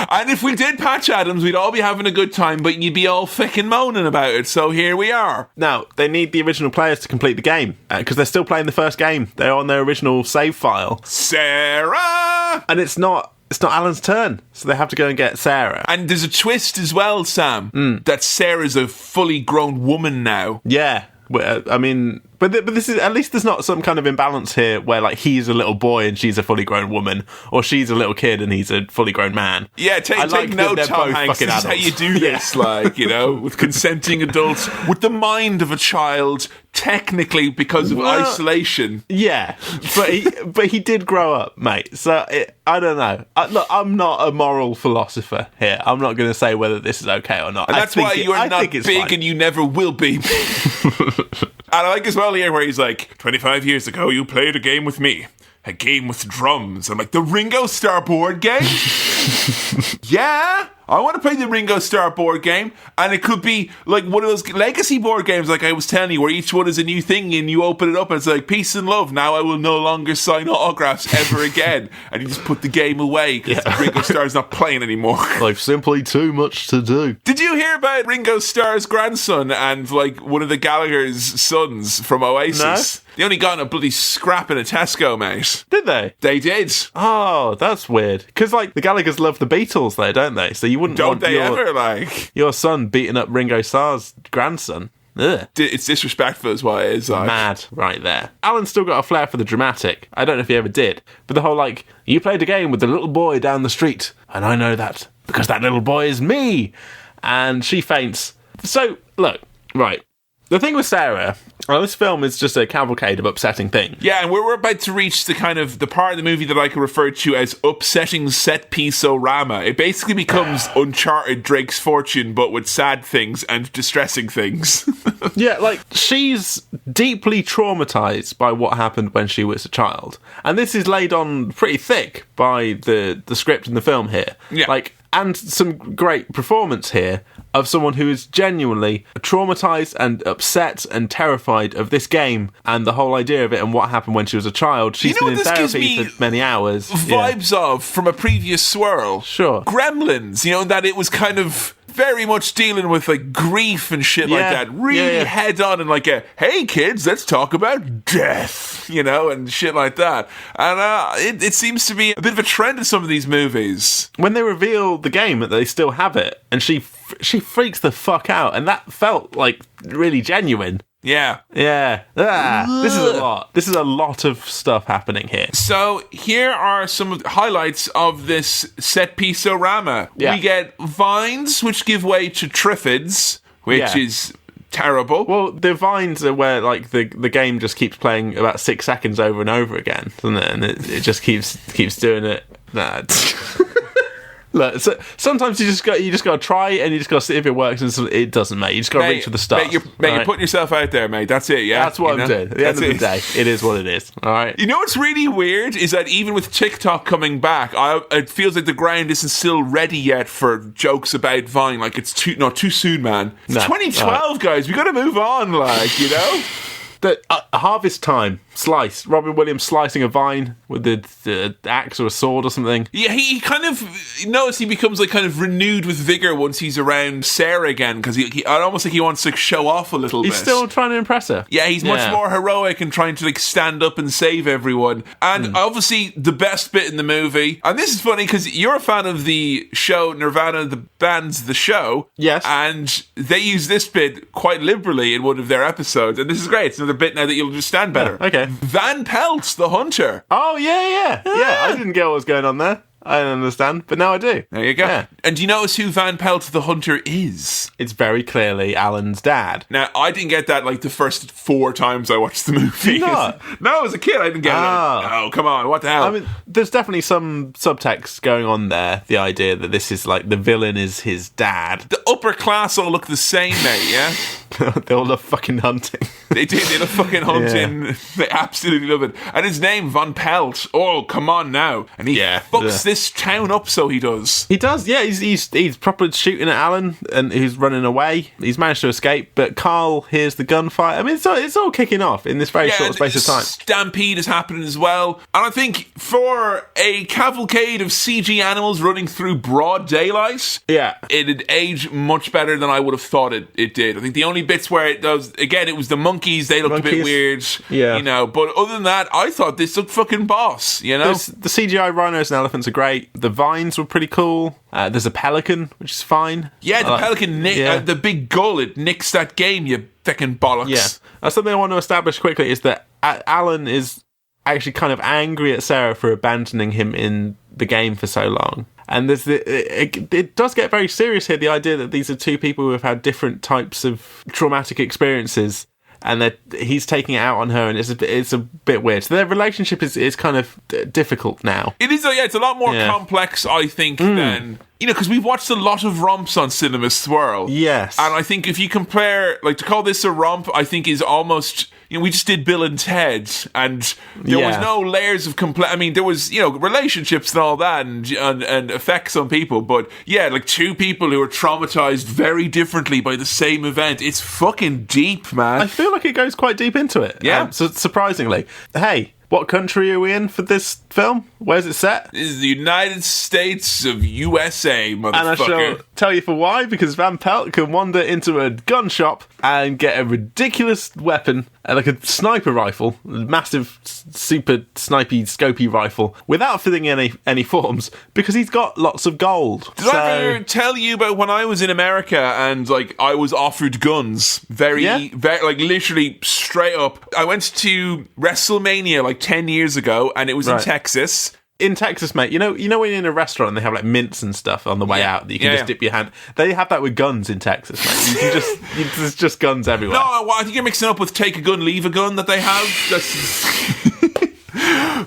And if we did Patch Adams, we'd all be having a good time, but you'd be all fucking moaning about it, so here we are. Now, they need the original players to complete the game, because they're still playing the first game. They're on their original save file. Sarah! And it's not Alan's turn, so they have to go and get Sarah. And there's a twist as well, Sam, that Sarah's a fully grown woman now. Yeah. I mean, But this is, at least there's not some kind of imbalance here where like he's a little boy and she's a fully grown woman, or she's a little kid and he's a fully grown man. Yeah, take note, Tom Hanks. This is how you do this, like, you know, with consenting adults, with the mind of a child, technically because of isolation. Yeah, but he did grow up, mate. So I don't know. Look, I'm not a moral philosopher here. I'm not going to say whether this is okay or not. And that's why you're not big fine. And you never will be. And I like as well here where he's like, 25 years ago, you played a game with me. A game with drums. I'm like, the Ringo Starr board game? Yeah, I want to play the Ringo Starr board game, and it could be like one of those legacy board games like I was telling you, where each one is a new thing and you open it up and it's like, peace and love, now I will no longer sign autographs ever again. And you just put the game away because Ringo Starr's not playing anymore. I've simply too much to do. Did you hear about Ringo Starr's grandson and like one of the Gallagher's sons from Oasis? No? They only got in a bloody scrap in a Tesco, mate. Did they? They did. Oh, that's weird. Because, like, the Gallaghers love the Beatles, though, don't they? So you wouldn't want your son beating up Ringo Starr's grandson. Ugh. It's disrespectful is what it is. Like. Mad right there. Alan's still got a flair for the dramatic. I don't know if he ever did. But the whole, like, you played a game with the little boy down the street, and I know that because that little boy is me. And she faints. So, look, right. The thing with Sarah, this film is just a cavalcade of upsetting things. Yeah, and we're about to reach the part of the movie that I can refer to as upsetting set-piece-o-rama. It basically becomes Uncharted Drake's Fortune, but with sad things and distressing things. Yeah, like, she's deeply traumatised by what happened when she was a child. And this is laid on pretty thick by the script and the film here. Yeah. Like, and some great performance here of someone who is genuinely traumatised and upset and terrified of this game and the whole idea of it and what happened when she was a child. She's been in therapy for many hours. Vibes of from a previous swirl. Sure. Gremlins, you know, that it was kind of very much dealing with like grief and shit like that. Really head on and like hey kids, let's talk about death, you know, and shit like that. And it seems to be a bit of a trend in some of these movies. When they reveal the game that they still have it, and she freaks the fuck out, and that felt like really genuine. Yeah. Yeah. This is a lot. This is a lot of stuff happening here. So here are some of the highlights of this set-piece-o-rama. Yeah. We get vines, which give way to triffids, which is terrible. Well, the vines are where like the game just keeps playing about 6 seconds over and over again, doesn't it? And it just keeps doing it. Nah. Look, so sometimes you just got to try and you just got to see if it works, and it doesn't, mate. You just got to reach for the stars. You're putting yourself out there, mate. That's it, yeah? That's what I'm doing. At the end of the day, it is what it is, all right? You know what's really weird is that even with TikTok coming back, it feels like the ground isn't still ready yet for jokes about Vine. Like, it's too soon, man. It's 2012, guys. We got to move on, like, you know? The harvest time slice. Robin Williams slicing a vine with the axe or a sword or something. Yeah, he kind of notice he becomes like kind of renewed with vigor once he's around Sarah again, because I almost think he wants to show off a little bit. He's still trying to impress her. Yeah, he's much more heroic and trying to like stand up and save everyone. And obviously the best bit in the movie, and this is funny because you're a fan of the show Nirvana, the band's The Show. Yes. And they use this bit quite liberally in one of their episodes, and this is great. It's another bit now that you'll understand better. Okay. Van Pelt, the hunter. Oh, yeah. I didn't get what was going on there. I don't understand, but now I do. There you go. Yeah. And do you notice who Van Pelt the Hunter is? It's very clearly Alan's dad. Now, I didn't get that like the first 4 times I watched the movie. Did you not? No, as a kid, I didn't get it. Oh, come on, what the hell? I mean, there's definitely some subtext going on there. The idea that this is like the villain is his dad. The upper class all look the same, mate, yeah? They all love fucking hunting. They do. They love fucking hunting. Yeah. They absolutely love it. And his name, Van Pelt. Oh, come on now. And he fucks this town up, so he does. He does, yeah. He's properly shooting at Alan, and he's running away. He's managed to escape, but Carl hears the gunfire. I mean, it's all kicking off in this very short space of time. Stampede is happening as well. And I think for a cavalcade of CG animals running through broad daylight, it'd age much better than I would have thought it did. I think the only bits where it does, again, it was the monkeys, they looked a bit weird, you know, but other than that, I thought this looked fucking boss, you know? The CGI rhinos and elephants are great. The vines were pretty cool. There's a pelican, which is fine. Yeah, the pelican, the big gull, it nicks that game, you feckin' bollocks. Yeah. Something I want to establish quickly is that Alan is actually kind of angry at Sarah for abandoning him in the game for so long. And it does get very serious here, the idea that these are two people who have had different types of traumatic experiences, and that he's taking it out on her, and it's a bit weird. So their relationship is kind of difficult now. It is, it's a lot more complex, I think, than... You know, because we've watched a lot of romps on Cinema Swirl. Yes. And I think if you compare... Like, to call this a romp, I think is almost... You know, we just did Bill and Ted, and there was no layers of I mean, there was, you know, relationships and all that, and effects on people, but yeah, like two people who are traumatized very differently by the same event. It's fucking deep, man. I feel like it goes quite deep into it. Yeah. Surprisingly. Hey, what country are we in for this film? Where's it set? This is the United States of USA, motherfucker. And I shall tell you for why, because Van Pelt can wander into a gun shop and get a ridiculous weapon, like a sniper rifle, a massive, super snipey, scopey rifle, without filling any forms, because he's got lots of gold. Did I ever tell you about when I was in America and, like, I was offered guns? Very, like, literally straight up. I went to WrestleMania, like, 10 years ago, and it was in Texas. In Texas, mate, you know when you're in a restaurant and they have like mints and stuff on the way out that you can just dip your hand. They have that with guns in Texas, mate. You can there's just guns everywhere. No, well, I think you're mixing up with take a gun, leave a gun that they have. That's...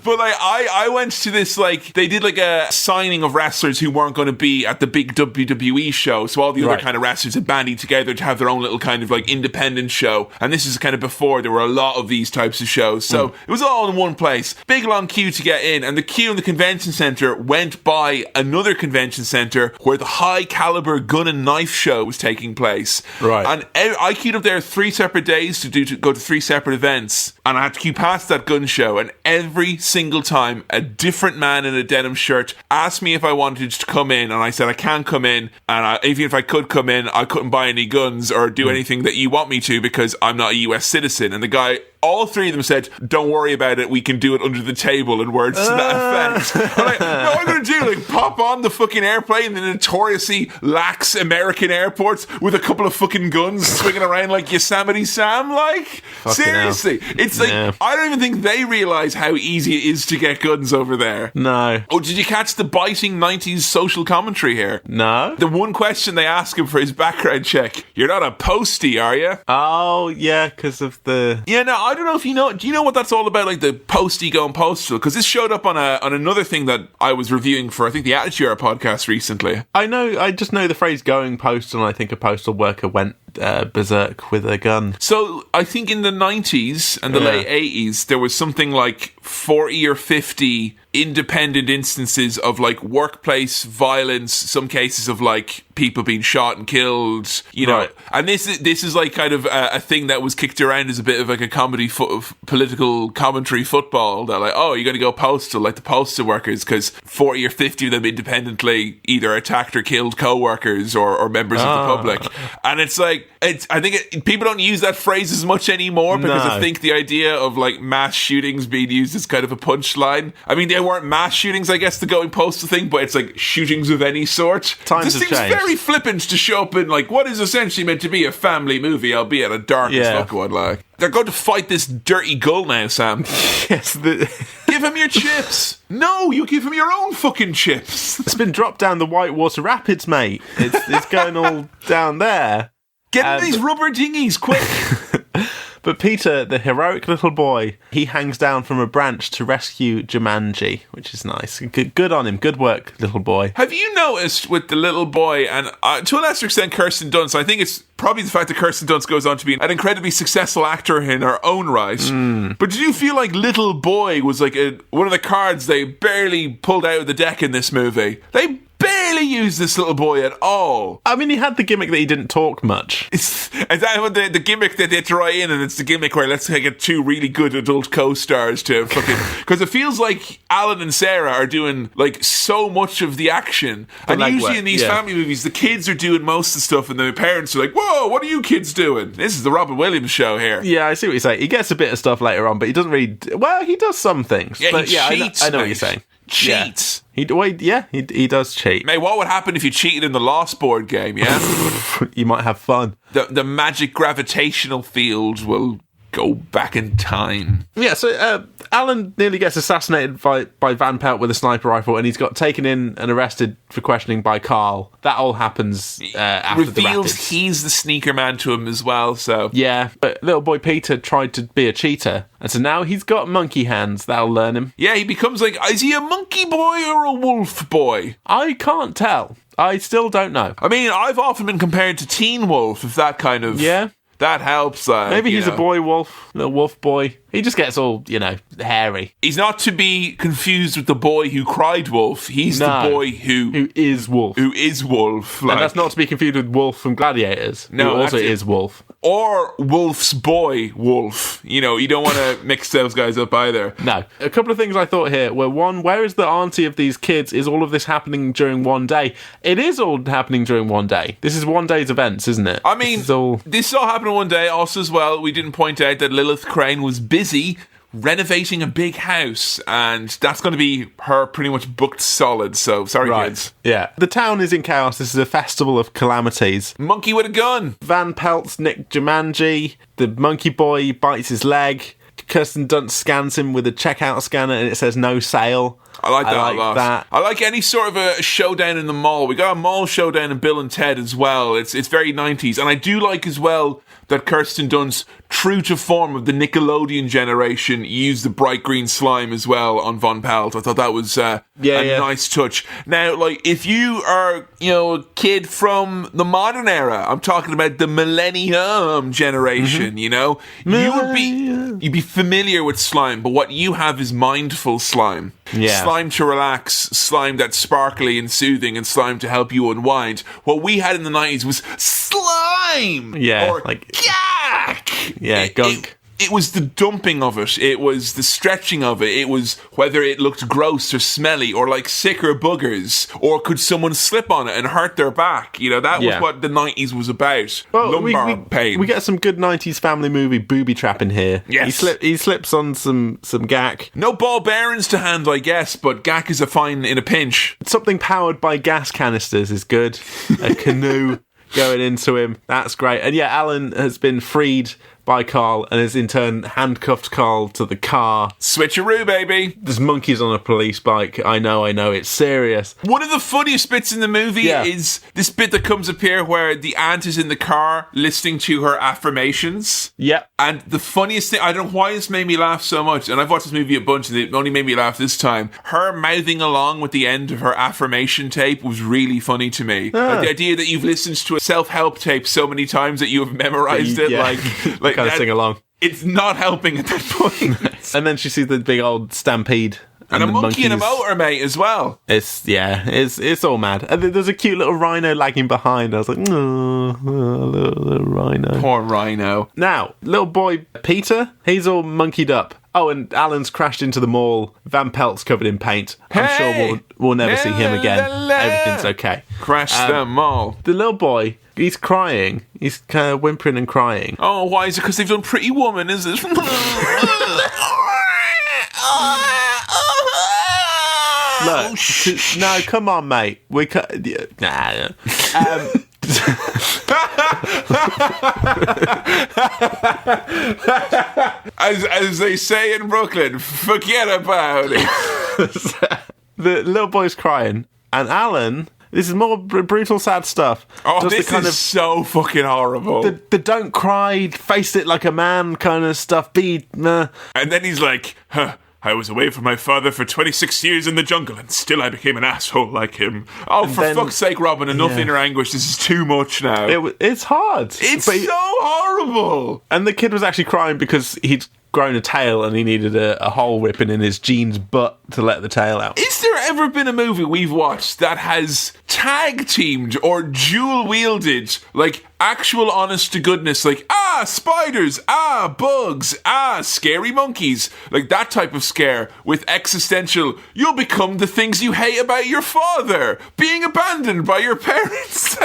But like I went to this, like, they did like a signing of wrestlers who weren't going to be at the big WWE show, so all the other kind of wrestlers had bandied together to have their own little kind of like independent show, and this is kind of before there were a lot of these types of shows, so it was all in one place. Big long queue to get in, and the queue in the convention centre went by another convention centre where the high caliber gun and knife show was taking place. Right. And I queued up there 3 separate days to go to 3 separate events, and I had to queue past that gun show, and every single time a different man in a denim shirt asked me if I wanted to come in, and I said I can't come in, and even if I could come in, I couldn't buy any guns or do anything that you want me to because I'm not a US citizen. And the guy, all 3 of them said, don't worry about it, we can do it under the table, and words to that effect. I'm like, no, what am I going to do? Like, pop on the fucking airplane in the notoriously lax American airports with a couple of fucking guns swinging around like Yosemite Sam? Like, fucking seriously. hell. It's like, I don't even think they realise how easy it is to get guns over there. No. Oh, did you catch the biting 90s social commentary here? No. The one question they ask him for his background check, you're not a postie, are you? Oh, yeah, because of the... Yeah, no, I don't know if you know. Do you know what that's all about? Like the postie going postal? Because this showed up on another thing that I was reviewing for, I think, the Attitude Era podcast recently. I just know the phrase going postal, and I think a postal worker went berserk with a gun. So I think in the 90s and the late 80s, there was something like 40 or 50 independent instances of like workplace violence, some cases of like people being shot and killed, you know. And this is like kind of a thing that was kicked around as a bit of like a comedy political commentary football, that like, oh, you're going to go postal, like the postal workers, because 40 or 50 of them independently either attacked or killed co-workers or members of the public. And it's like, I think people don't use that phrase as much anymore because I think the idea of like mass shootings being used as kind of a punchline. I mean, they weren't mass shootings, I guess, the going postal thing, but it's like shootings of any sort. Times this have seems changed. Very flippant to show up in like what is essentially meant to be a family movie, albeit a dark as fuck one. Like, they're going to fight this dirty gull now, Sam. Yes. Give him your chips. No, you give him your own fucking chips. It's been dropped down the Whitewater Rapids, mate. It's going all down there. Get in these rubber dinghies, quick. But Peter, the heroic little boy, he hangs down from a branch to rescue Jumanji, which is nice. Good on him. Good work, little boy. Have you noticed with the little boy, and to a lesser extent Kirsten Dunst, I think it's probably the fact that Kirsten Dunst goes on to be an incredibly successful actor in her own right. But did you feel like little boy was like one of the cards they barely pulled out of the deck in this movie? They barely use this little boy at all. I mean, he had the gimmick that he didn't talk much. Is that what the gimmick that they throw in, and it's the gimmick where let's get two really good adult co-stars to fucking... Because it feels like Alan and Sarah are doing, like, so much of the action. And usually in these family movies, the kids are doing most of the stuff, and the parents are like, whoa, what are you kids doing? This is the Robin Williams show here. Yeah, I see what you're saying. He gets a bit of stuff later on, but he doesn't really... Well, he does some things. Yeah, but he cheats, I know what you're saying. Cheats. Yeah. He does cheat. Mate, what would happen if you cheated in the Lost board game, yeah? You might have fun. The magic gravitational field will go back in time. Yeah, so Alan nearly gets assassinated by Van Pelt with a sniper rifle, and he's got taken in and arrested for questioning by Carl. That all happens after the reveals rapids. He's the sneaker man to him as well, so... Yeah, but little boy Peter tried to be a cheater, and so now he's got monkey hands. That'll learn him. Yeah, he becomes like... Is he a monkey boy or a wolf boy? I can't tell. I still don't know. I mean, I've often been compared to Teen Wolf, if that kind of... Yeah. That helps. Maybe he's a boy wolf, little wolf boy. He just gets all, hairy. He's not to be confused with the boy who cried wolf. He's the boy who is wolf. Who is wolf. And that's not to be confused with Wolf from Gladiators. No, who also is wolf. Or Wolf's boy, Wolf. You don't want to mix those guys up either. No. A couple of things I thought here were, one, where is the auntie of these kids? Is all of this happening during one day? It is all happening during one day. This is one day's events, isn't it? I mean, this all happened one day. Also, as well, we didn't point out that Lilith Crane was busy renovating a big house, and that's going to be her pretty much booked solid, so sorry, kids. Yeah. The town is in chaos. This is a festival of calamities. Monkey with a gun. Van Pelt's nicked Jumanji. The monkey boy bites his leg. Kirsten Dunst scans him with a checkout scanner, and it says no sale. I like that a lot. I like any sort of a showdown in the mall. We got a mall showdown in Bill and Ted as well. It's very 90s. And I do like as well that Kirsten Dunst, true to form of the Nickelodeon generation, used the bright green slime as well on Von Pelt. I thought that was a nice touch. Now, like, if you are, a kid from the modern era, I'm talking about the millennium generation, you'd be familiar with slime, but what you have is mindful slime. Yeah. Slime to relax, slime that's sparkly and soothing, and slime to help you unwind. What we had in the 90s was slime! Yeah, or gack! Yeah, gunk. It was the dumping of it. It was the stretching of it. It was whether it looked gross or smelly or like sicker boogers, or could someone slip on it and hurt their back. That was what the 90s was about. Well, lumbar pain. We get some good 90s family movie booby trapping here. Yes. He slips on some gack. No ball bearings to handle, I guess, but gack is a fine in a pinch. Something powered by gas canisters is good. A canoe going into him. That's great. And yeah, Alan has been freed by Carl and has in turn handcuffed Carl to the car. Switcheroo, baby. There's monkeys on a police bike. I know, it's serious. One of the funniest bits in the movie is this bit that comes up here where the aunt is in the car listening to her affirmations. Yep. And the funniest thing, I don't know why this made me laugh so much, and I've watched this movie a bunch and it only made me laugh this time. Her mouthing along with the end of her affirmation tape was really funny to me. Like the idea that you've listened to a self-help tape so many times that you have memorized it, like kind of sing along. It's not helping at that point. And then she sees the big old stampede. And a monkey and a motor, mate, as well. It's all mad. And there's a cute little rhino lagging behind. I was like, little rhino. Poor rhino. Now, little boy Peter, he's all monkeyed up. Oh, and Alan's crashed into the mall. Van Pelt's covered in paint. I'm sure we'll never see him again. Everything's okay. Crash the mall. The little boy, he's crying. He's kind of whimpering and crying. Oh, why is it? Because they've done Pretty Woman, is it? Look, no, come on, mate. We as they say in Brooklyn, forget about it. The little boy's crying, and Alan. This is more brutal, sad stuff. Oh, this is so fucking horrible. The don't cry, face it like a man kind of stuff. And then he's like, I was away from my father for 26 years in the jungle, and still I became an asshole like him. Oh, and for fuck's sake, Robin, enough inner anguish. This is too much now. It's hard. It's so horrible. And the kid was actually crying because he'd grown a tail and he needed a hole ripping in his jeans butt to let the tail out. Is there ever been a movie we've watched that has tag teamed or dual wielded, like, actual honest to goodness, like, spiders, bugs, scary monkeys, like that type of scare with existential, you'll become the things you hate about your father, being abandoned by your parents,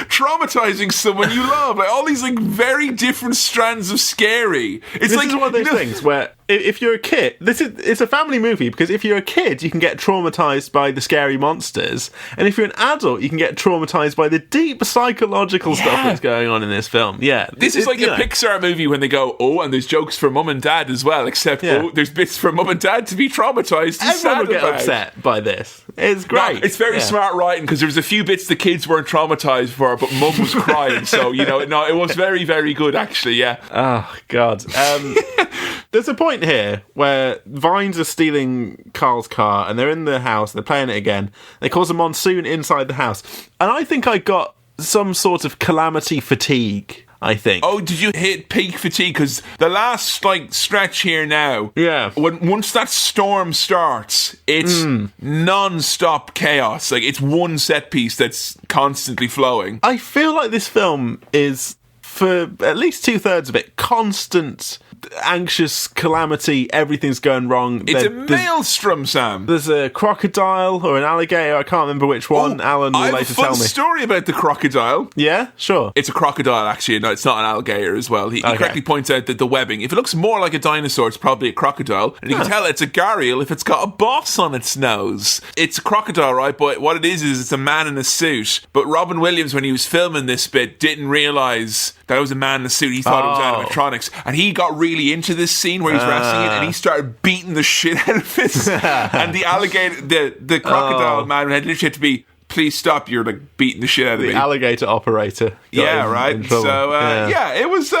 traumatizing someone you love, like all these like very different strands of scary. This is one of those things where if you're a kid, it's a family movie, because if you're a kid, you can get traumatized by the scary monsters, and if you're an adult, you can get traumatized by the deep psychological stuff that's going on in this film. Yeah, this is like a Pixar movie when they go, and there's jokes for mum and dad as well, except there's bits for mum and dad to be traumatized. Everyone will get upset by this. It's great. No, it's very smart writing, because there's a few bits the kids weren't traumatized for, but mum was crying. So it was very, very good actually. Yeah. Oh God. There's a point here where Vines are stealing Carl's car and they're in the house, they're playing it again. They cause a monsoon inside the house. And I think I got some sort of calamity fatigue, I think. Oh, did you hit peak fatigue? Because the last stretch here now, once that storm starts, it's non-stop chaos. Like, it's one set piece that's constantly flowing. I feel like this film is, for at least 2/3 of it, constant anxious calamity. Everything's going wrong. It's a maelstrom, Sam. There's a crocodile or an alligator. I can't remember which one. Alan will later tell me. I have a fun story about the crocodile. Yeah, sure. It's a crocodile, actually. No, it's not an alligator as well. He correctly points out that the webbing, if it looks more like a dinosaur, it's probably a crocodile. And you can tell it's a gharial if it's got a boss on its nose. It's a crocodile, right? But what it is it's a man in a suit. But Robin Williams, when he was filming this bit, didn't realise that it was a man in a suit. He thought it was animatronics. And he got really into this scene where he's wrestling it, and he started beating the shit out of it. And the alligator, the crocodile man had literally had to be, please stop, you're like beating the shit out of me. The alligator operator. Yeah, right. So, it was...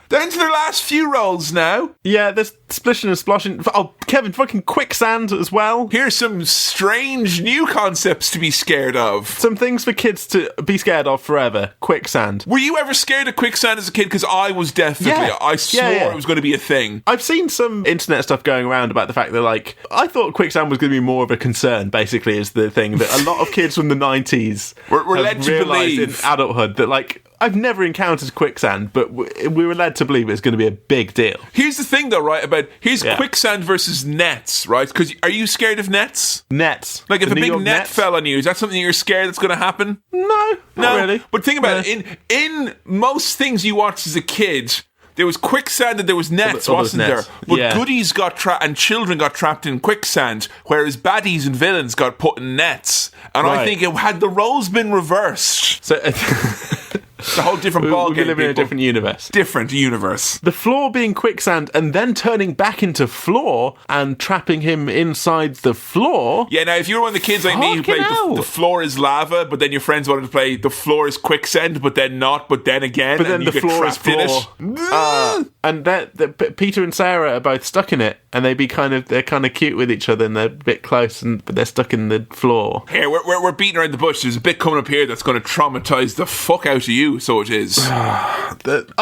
They're into their last few rolls now. Yeah, there's splishing and splashing. Oh, Kevin, fucking quicksand as well. Here's some strange new concepts to be scared of. Some things for kids to be scared of forever. Quicksand. Were you ever scared of quicksand as a kid? Because I was definitely. Yeah. I swore it was going to be a thing. I've seen some internet stuff going around about the fact that, like, I thought quicksand was going to be more of a concern, basically, is the thing that a lot of kids from the 90s were led to believe in adulthood that, like, I've never encountered quicksand, but we were led to believe it's going to be a big deal. Here's the thing, though, right? Here's quicksand versus nets, right? Because are you scared of nets? Nets. Like, if a big net fell on you, is that something you're scared that's going to happen? No, not really. But think about it. In most things you watched as a kid, there was quicksand and there was nets, wasn't there? But goodies got trapped and children got trapped in quicksand, whereas baddies and villains got put in nets. And I think had the roles been reversed... So... It's a whole different ballgame. We live in a different universe. Different universe. The floor being quicksand and then turning back into floor and trapping him inside the floor. Yeah, now if you were one of the kids like me who played the floor is lava, but then your friends wanted to play the floor is quicksand, but then not, but then again, but then and the floor is floor. And Peter and Sarah are both stuck in it, and they're kind of cute with each other, and they're a bit close, but they're stuck in the floor. Here, we're beating around the bush. There's a bit coming up here that's going to traumatise the fuck out of you. So it is. There's one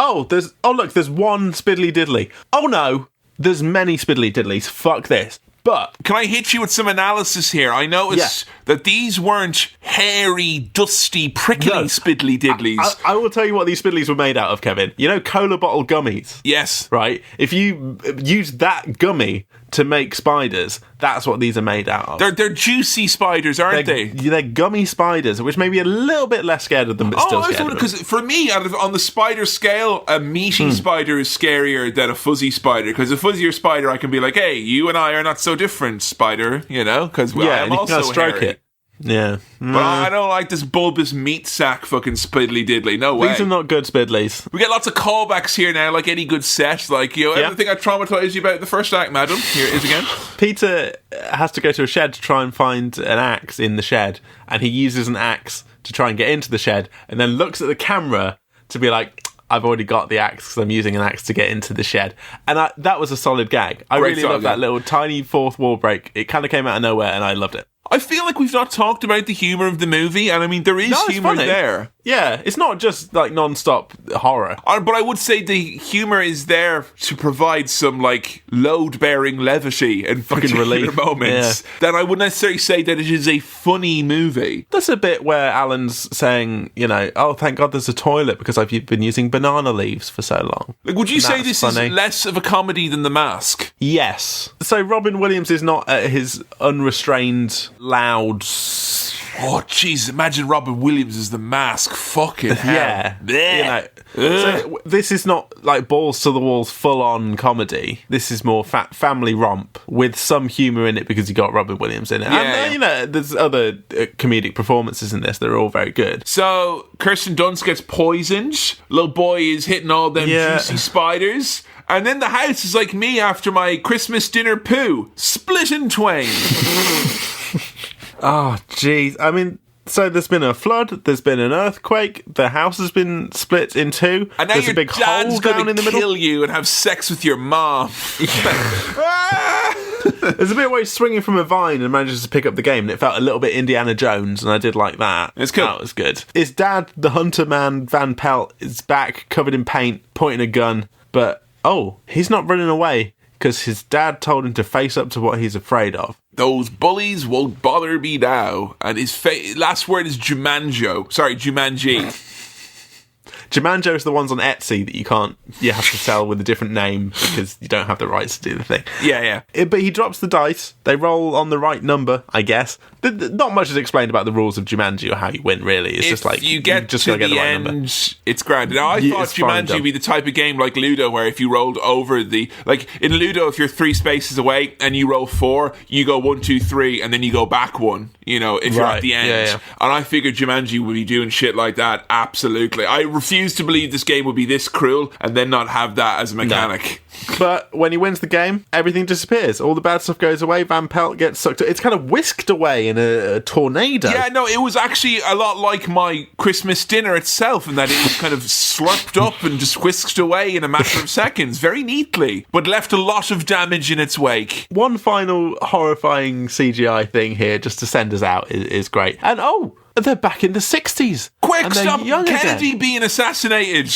spiddly diddly. Oh no, there's many spiddly diddlies. Fuck this. But can I hit you with some analysis here? I noticed that these weren't hairy, dusty, prickly spiddly diddlies. I will tell you what these spiddlies were made out of, Kevin. You know cola bottle gummies? Yes. Right? If you use that gummy to make spiders, that's what these are made out of. They're juicy spiders, aren't they? They're gummy spiders, which may be a little bit less scared of them, but still scared of them. Because for me, on the spider scale, a meaty spider is scarier than a fuzzy spider. Because a fuzzier spider, I can be like, hey, you and I are not so different, spider, because I'm also stroke it. Yeah. But I don't like this bulbous meat sack fucking spiddly diddly. No way. These are not good spiddlies. We get lots of callbacks here now, like any good set. Like, everything I traumatised you about the first act, madam. Here it is again. Peter has to go to a shed to try and find an axe in the shed. And he uses an axe to try and get into the shed. And then looks at the camera to be like, I've already got the axe because I'm using an axe to get into the shed. And that was a solid gag. I really loved that little tiny fourth wall break. It kind of came out of nowhere and I loved it. I feel like we've not talked about the humour of the movie, and I mean, there is humour there. Yeah, it's not just like non-stop horror. But I would say the humour is there to provide some like load-bearing levity and fucking relief moments. Yeah. Then I wouldn't necessarily say that it is a funny movie. There's a bit where Alan's saying, you know, oh, thank God there's a toilet because I've been using banana leaves for so long. Like, would you say this funny. Is less of a comedy than The Mask? Yes. So Robin Williams is not at his unrestrained, loud... Oh, jeez, imagine Robin Williams as The Mask. Fucking hell. Yeah. You know, so this is not like balls to the walls, full-on comedy. This is more family romp with some humour in it because you got Robin Williams in it. Yeah, and, you know, there's other comedic performances in this that are all very good. So, Kirsten Dunst gets poisoned. Little boy is hitting all them juicy spiders. And then the house is like me after my Christmas dinner poo. Split in twain. Oh, jeez. I mean, so there's been a flood, there's been an earthquake, the house has been split in two, and now there's your a big dad's hole down in the middle. Kill you and have sex with your mom. There's a bit where he's swinging from a vine and manages to pick up the game, and it felt a little bit Indiana Jones, and I did like that. It's cool. That was good. His dad, the hunter man, Van Pelt, is back, covered in paint, pointing a gun, but, he's not running away, because his dad told him to face up to what he's afraid of. Those bullies won't bother me now. And his last word is Jumanjo. Sorry, Jumanji. Jumanjo is the ones on Etsy that you have to sell with a different name because you don't have the rights to do the thing. Yeah. But he drops the dice. They roll on the right number, I guess. Not much is explained about the rules of Jumanji or how you win, really. It's just like you just to the right end, number. It's grand. Now, I thought Jumanji would be the type of game like Ludo where if you rolled over like in Ludo, if you're 3 spaces away and you roll 4, you go 1, 2, 3, and then you go back 1, you know, if you're at the end. Yeah. And I figured Jumanji would be doing shit like that. Absolutely. I refuse to believe this game would be this cruel and then not have that as a mechanic. No. But when he wins the game, everything disappears. All the bad stuff goes away. Van Pelt gets sucked. It's kind of whisked away in a tornado. Yeah, no, it was actually a lot like my Christmas dinner itself in that it was kind of slurped up and just whisked away in a matter of seconds, very neatly, but left a lot of damage in its wake. One final horrifying CGI thing here, just to send us out, is great. And they're back in the 60s. Quick, stop Kennedy being assassinated.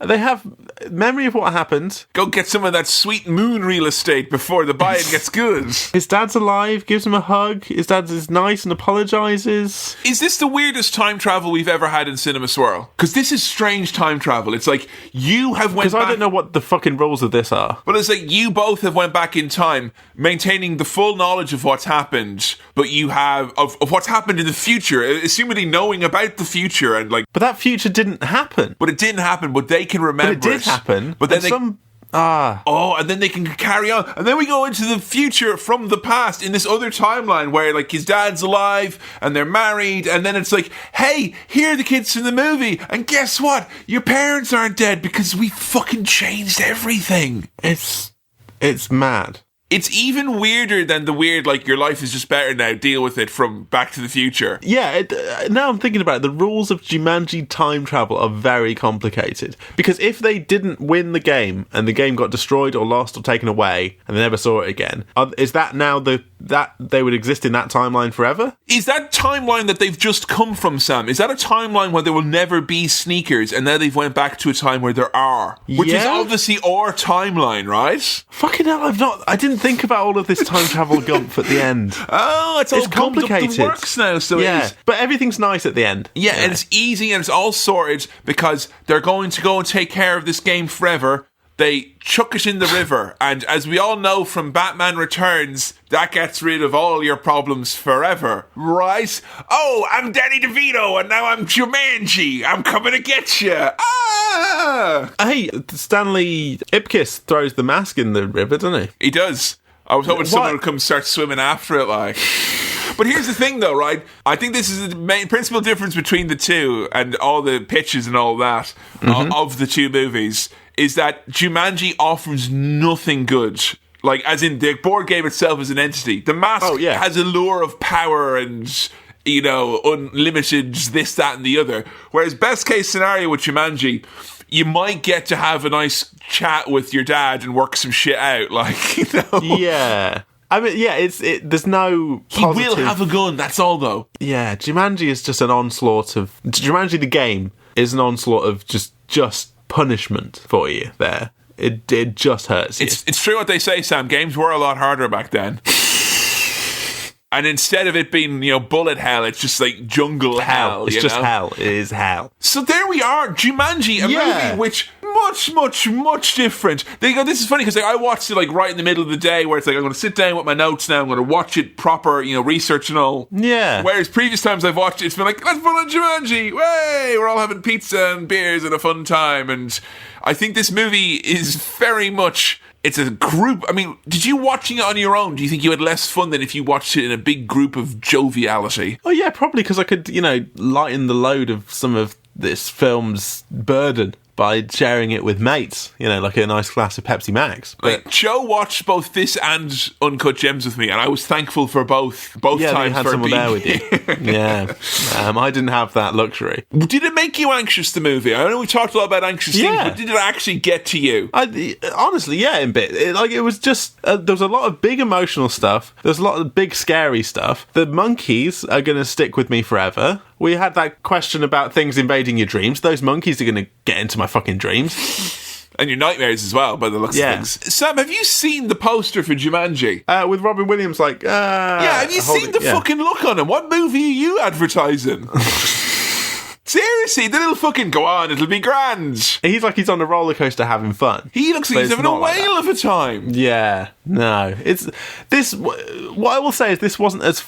They have memory of what happened. Go get some of that sweet moon real estate before the buy-in gets good. His dad's alive, gives him a hug. His dad is nice and apologises. Is this the weirdest time travel we've ever had in Cinema Swirl? Because this is strange time travel. It's like you have went back... Because I don't know what the fucking rules of this are. But it's like you both have went back in time, maintaining the full knowledge of what's happened, but you have... Of what's happened in the future, assumedly knowing about the future and like... But that future didn't happen. But it didn't happen, but they can remember it. But it did happen. But then and then they can carry on. And then we go into the future from the past in this other timeline where, like, his dad's alive and they're married. And then it's like, hey, here are the kids from the movie. And guess what? Your parents aren't dead because we fucking changed everything. It's mad. It's even weirder than the weird, like, your life is just better now, deal with it from Back to the Future. Yeah, now I'm thinking about it, the rules of Jumanji time travel are very complicated. Because if they didn't win the game, and the game got destroyed or lost or taken away, and they never saw it again, is that now that they would exist in that timeline forever? Is that timeline that they've just come from, Sam? Is that a timeline where there will never be sneakers, and now they've went back to a time where there are? Which is obviously our timeline, right? Fucking hell, I didn't think about all of this time travel gumph at the end. It's all complicated. Up the works now, so it is. But everything's nice at the end. Yeah, and it's easy and it's all sorted because they're going to go and take care of this game forever. They chuck it in the river, and as we all know from Batman Returns, that gets rid of all your problems forever, right? Oh, I'm Danny DeVito, and now I'm Jumanji. I'm coming to get you. Hey, Stanley Ipkiss throws the mask in the river, doesn't he? He does. I was hoping someone would come start swimming after it, like... But here's the thing, though, right? I think this is the main principal difference between the two and all the pitches and all that of the two movies is that Jumanji offers nothing good. Like, as in the board game itself as an entity. The Mask has a lure of power and, you know, unlimited this, that, and the other. Whereas best case scenario with Jumanji, you might get to have a nice chat with your dad and work some shit out, like, you know? Yeah. I mean, yeah, there's no positive... He will have a gun, that's all, though. Yeah, Jumanji is just an onslaught of... Jumanji the game is an onslaught of just punishment for you there. It just hurts you. It's true what they say, Sam. Games were a lot harder back then. And instead of it being, bullet hell, it's just like jungle hell. It's just hell. It is hell. So there we are, Jumanji, a movie which much different. This is funny because I watched it right in the middle of the day, where it's like I'm going to sit down with my notes now. I'm going to watch it proper, research and all. Yeah. Whereas previous times I've watched it, it's been like, let's put on Jumanji. Way, we're all having pizza and beers and a fun time. And I think this movie is very much. It's a group. I mean, did you watching it on your own? Do you think you had less fun than if you watched it in a big group of joviality? Oh yeah, probably because I could, lighten the load of some of this film's burden by sharing it with mates, like a nice glass of Pepsi Max. But Joe watched both this and Uncut Gems with me, and I was thankful for both times. Yeah, you had for someone there with you. Yeah, I didn't have that luxury. Did it make you anxious, the movie? I know we talked a lot about anxious things, but did it actually get to you? Honestly, yeah, in a bit. It was just there was a lot of big emotional stuff. There was a lot of big scary stuff. The monkeys are going to stick with me forever. We had that question about things invading your dreams. Those monkeys are going to get into my fucking dreams. And your nightmares as well, by the looks of things. Sam, have you seen the poster for Jumanji? With Robin Williams, have you seen the fucking look on him? What movie are you advertising? Seriously, the little fucking go on, it'll be grand. He's like he's on a roller coaster having fun. He looks like he's having a whale of a time. Yeah, no. It's this. What I will say is this wasn't as.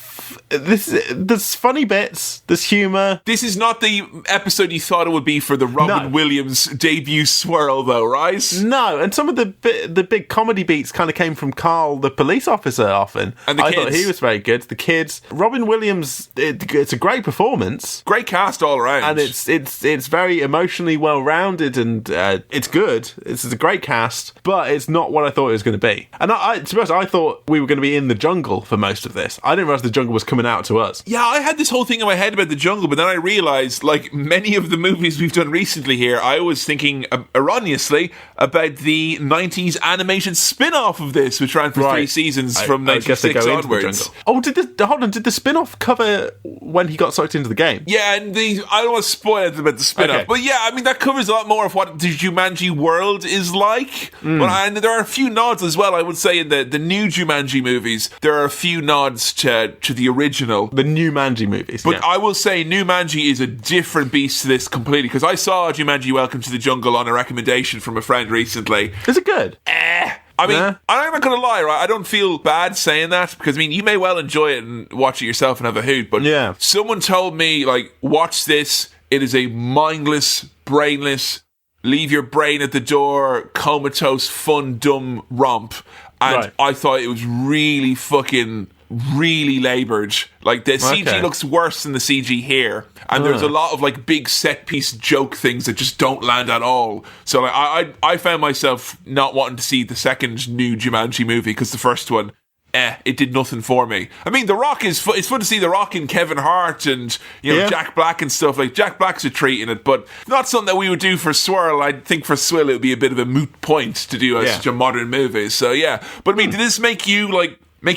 There's funny bits. There's humour. This is not the episode you thought it would be for the Robin Williams debut swirl, though, right? No, and some of the big comedy beats kind of came from Carl, the police officer, often. And the kids. I thought he was very good. The kids. Robin Williams. It's a great performance. Great cast all around. And it's very emotionally well-rounded, and it's good. It's a great cast, but it's not what I thought it was going to be. And to be honest, I thought we were going to be in the jungle for most of this. I didn't realise the jungle was coming out to us. Yeah, I had this whole thing in my head about the jungle, but then I realised, like many of the movies we've done recently here, I was thinking, erroneously, about the 90s animated spin-off of this, which ran for 3 seasons from 96 onwards. Oh, did the spin-off cover when he got sucked into the game? Yeah, and I don't want to spoil it about the spin-off, but yeah, I mean, that covers a lot more of what the Jumanji world is like. And there are a few nods as well, I would say, in the new Jumanji movies. There are a few nods to the original. The new Manji movies. But I will say New Manji is a different beast to this completely, because I saw Jumanji Welcome to the Jungle on a recommendation from a friend recently. Is it good? I mean, I'm not going to lie, right? I don't feel bad saying that, because, I mean, you may well enjoy it and watch it yourself and have a hoot, but someone told me, watch this. It is a mindless, brainless, leave your brain at the door, comatose, fun, dumb romp. And I thought it was really laboured. Like, the CG looks worse than the CG here. And there's a lot of, big set-piece joke things that just don't land at all. So, I found myself not wanting to see the second new Jumanji movie, because the first one, it did nothing for me. I mean, The Rock it's fun to see The Rock and Kevin Hart and, Jack Black and stuff. Like, Jack Black's a treat in it, but not something that we would do for Swirl. I think for Swill it would be a bit of a moot point to do such a modern movie. So, yeah. But, I mean, did this make you,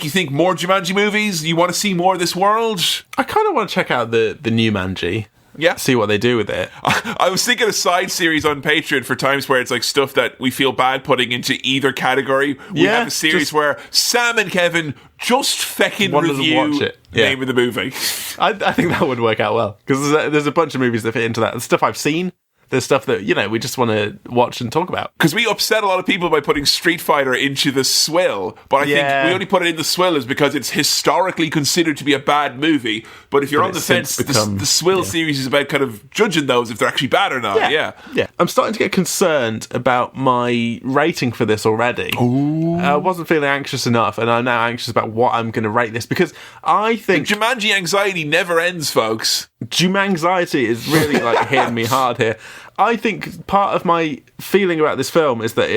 think more Jumanji movies? You want to see more of this world? I kind of want to check out the new Manji. Yeah. See what they do with it. I was thinking a side series on Patreon for times where it's stuff that we feel bad putting into either category. We have a series where Sam and Kevin just feckin' review watch it. the name of the movie. I think that would work out well, because there's a bunch of movies that fit into that. The stuff I've seen. There's stuff that, we just want to watch and talk about. Because we upset a lot of people by putting Street Fighter into the swill, but I think we only put it in the swill is because it's historically considered to be a bad movie. But if you're on the fence, the swill series is about kind of judging those if they're actually bad or not. Yeah. I'm starting to get concerned about my rating for this already. Ooh. I wasn't feeling anxious enough, and I'm now anxious about what I'm going to rate this, because I think... The Jumanji anxiety never ends, folks. Jumanxiety is really hitting me hard here. I think part of my feeling about this film is that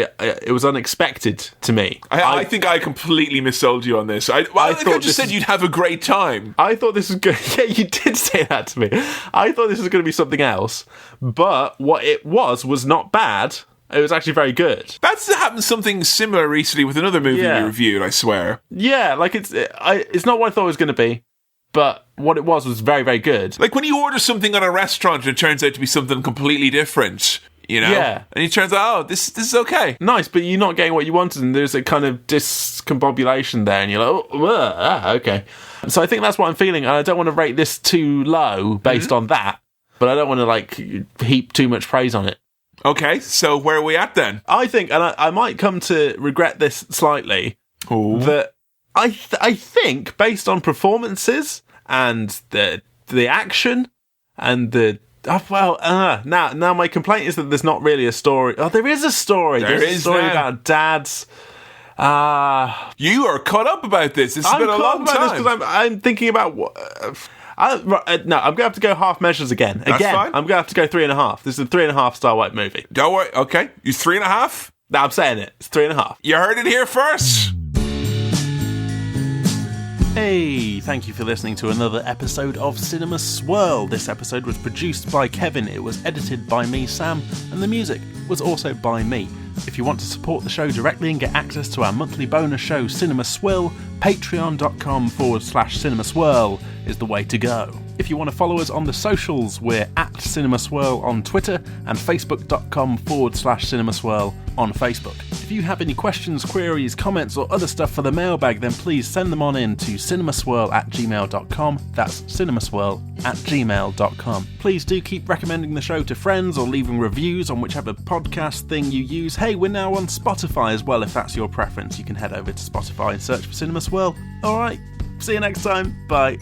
it was unexpected to me. I think I completely missold you on this. I just said you'd have a great time. I thought this was good. Yeah, you did say that to me. I thought this was going to be something else, but what it was not bad. It was actually very good. That's happened something similar recently with another movie we reviewed, I swear. Yeah, like it's not what I thought it was going to be, but what it was very, very good. Like when you order something at a restaurant and it turns out to be something completely different, you know? Yeah. And it turns out, oh, this is okay. Nice, but you're not getting what you wanted, and there's a kind of discombobulation there, and you're like, okay. So I think that's what I'm feeling, and I don't want to rate this too low based on that, but I don't want to, like, heap too much praise on it. Okay, so where are we at then? I think, and I might come to regret this slightly, that I think, based on performances and the action and the... now my complaint is that there's not really a story. Oh, there is a story. There's a story about dads. You are caught up about this. It's been a long time. Because I'm thinking about what... no, I'm going to have to go half measures again. That's fine. I'm going to have to go 3.5. This is a 3.5 star white movie. Don't worry. Okay. You 3.5? No, I'm saying it. It's 3.5. You heard it here first. Hey, thank you for listening to another episode of Cinema Swirl. This episode was produced by Kevin, it was edited by me, Sam, and the music was also by me. If you want to support the show directly and get access to our monthly bonus show, Cinema Swirl, patreon.com/Cinema Swirl is the way to go. If you want to follow us on the socials, we're at Cinema Swirl on Twitter and facebook.com/Cinema Swirl on Facebook. If you have any questions, queries, comments, or other stuff for the mailbag, then please send them on in to cinemaswirl@gmail.com. That's cinemaswirl@gmail.com. Please do keep recommending the show to friends or leaving reviews on whichever podcast thing you use. Hey, we're now on Spotify as well. If that's your preference, you can head over to Spotify and search for Cinema Swirl. Alright, see you next time. Bye.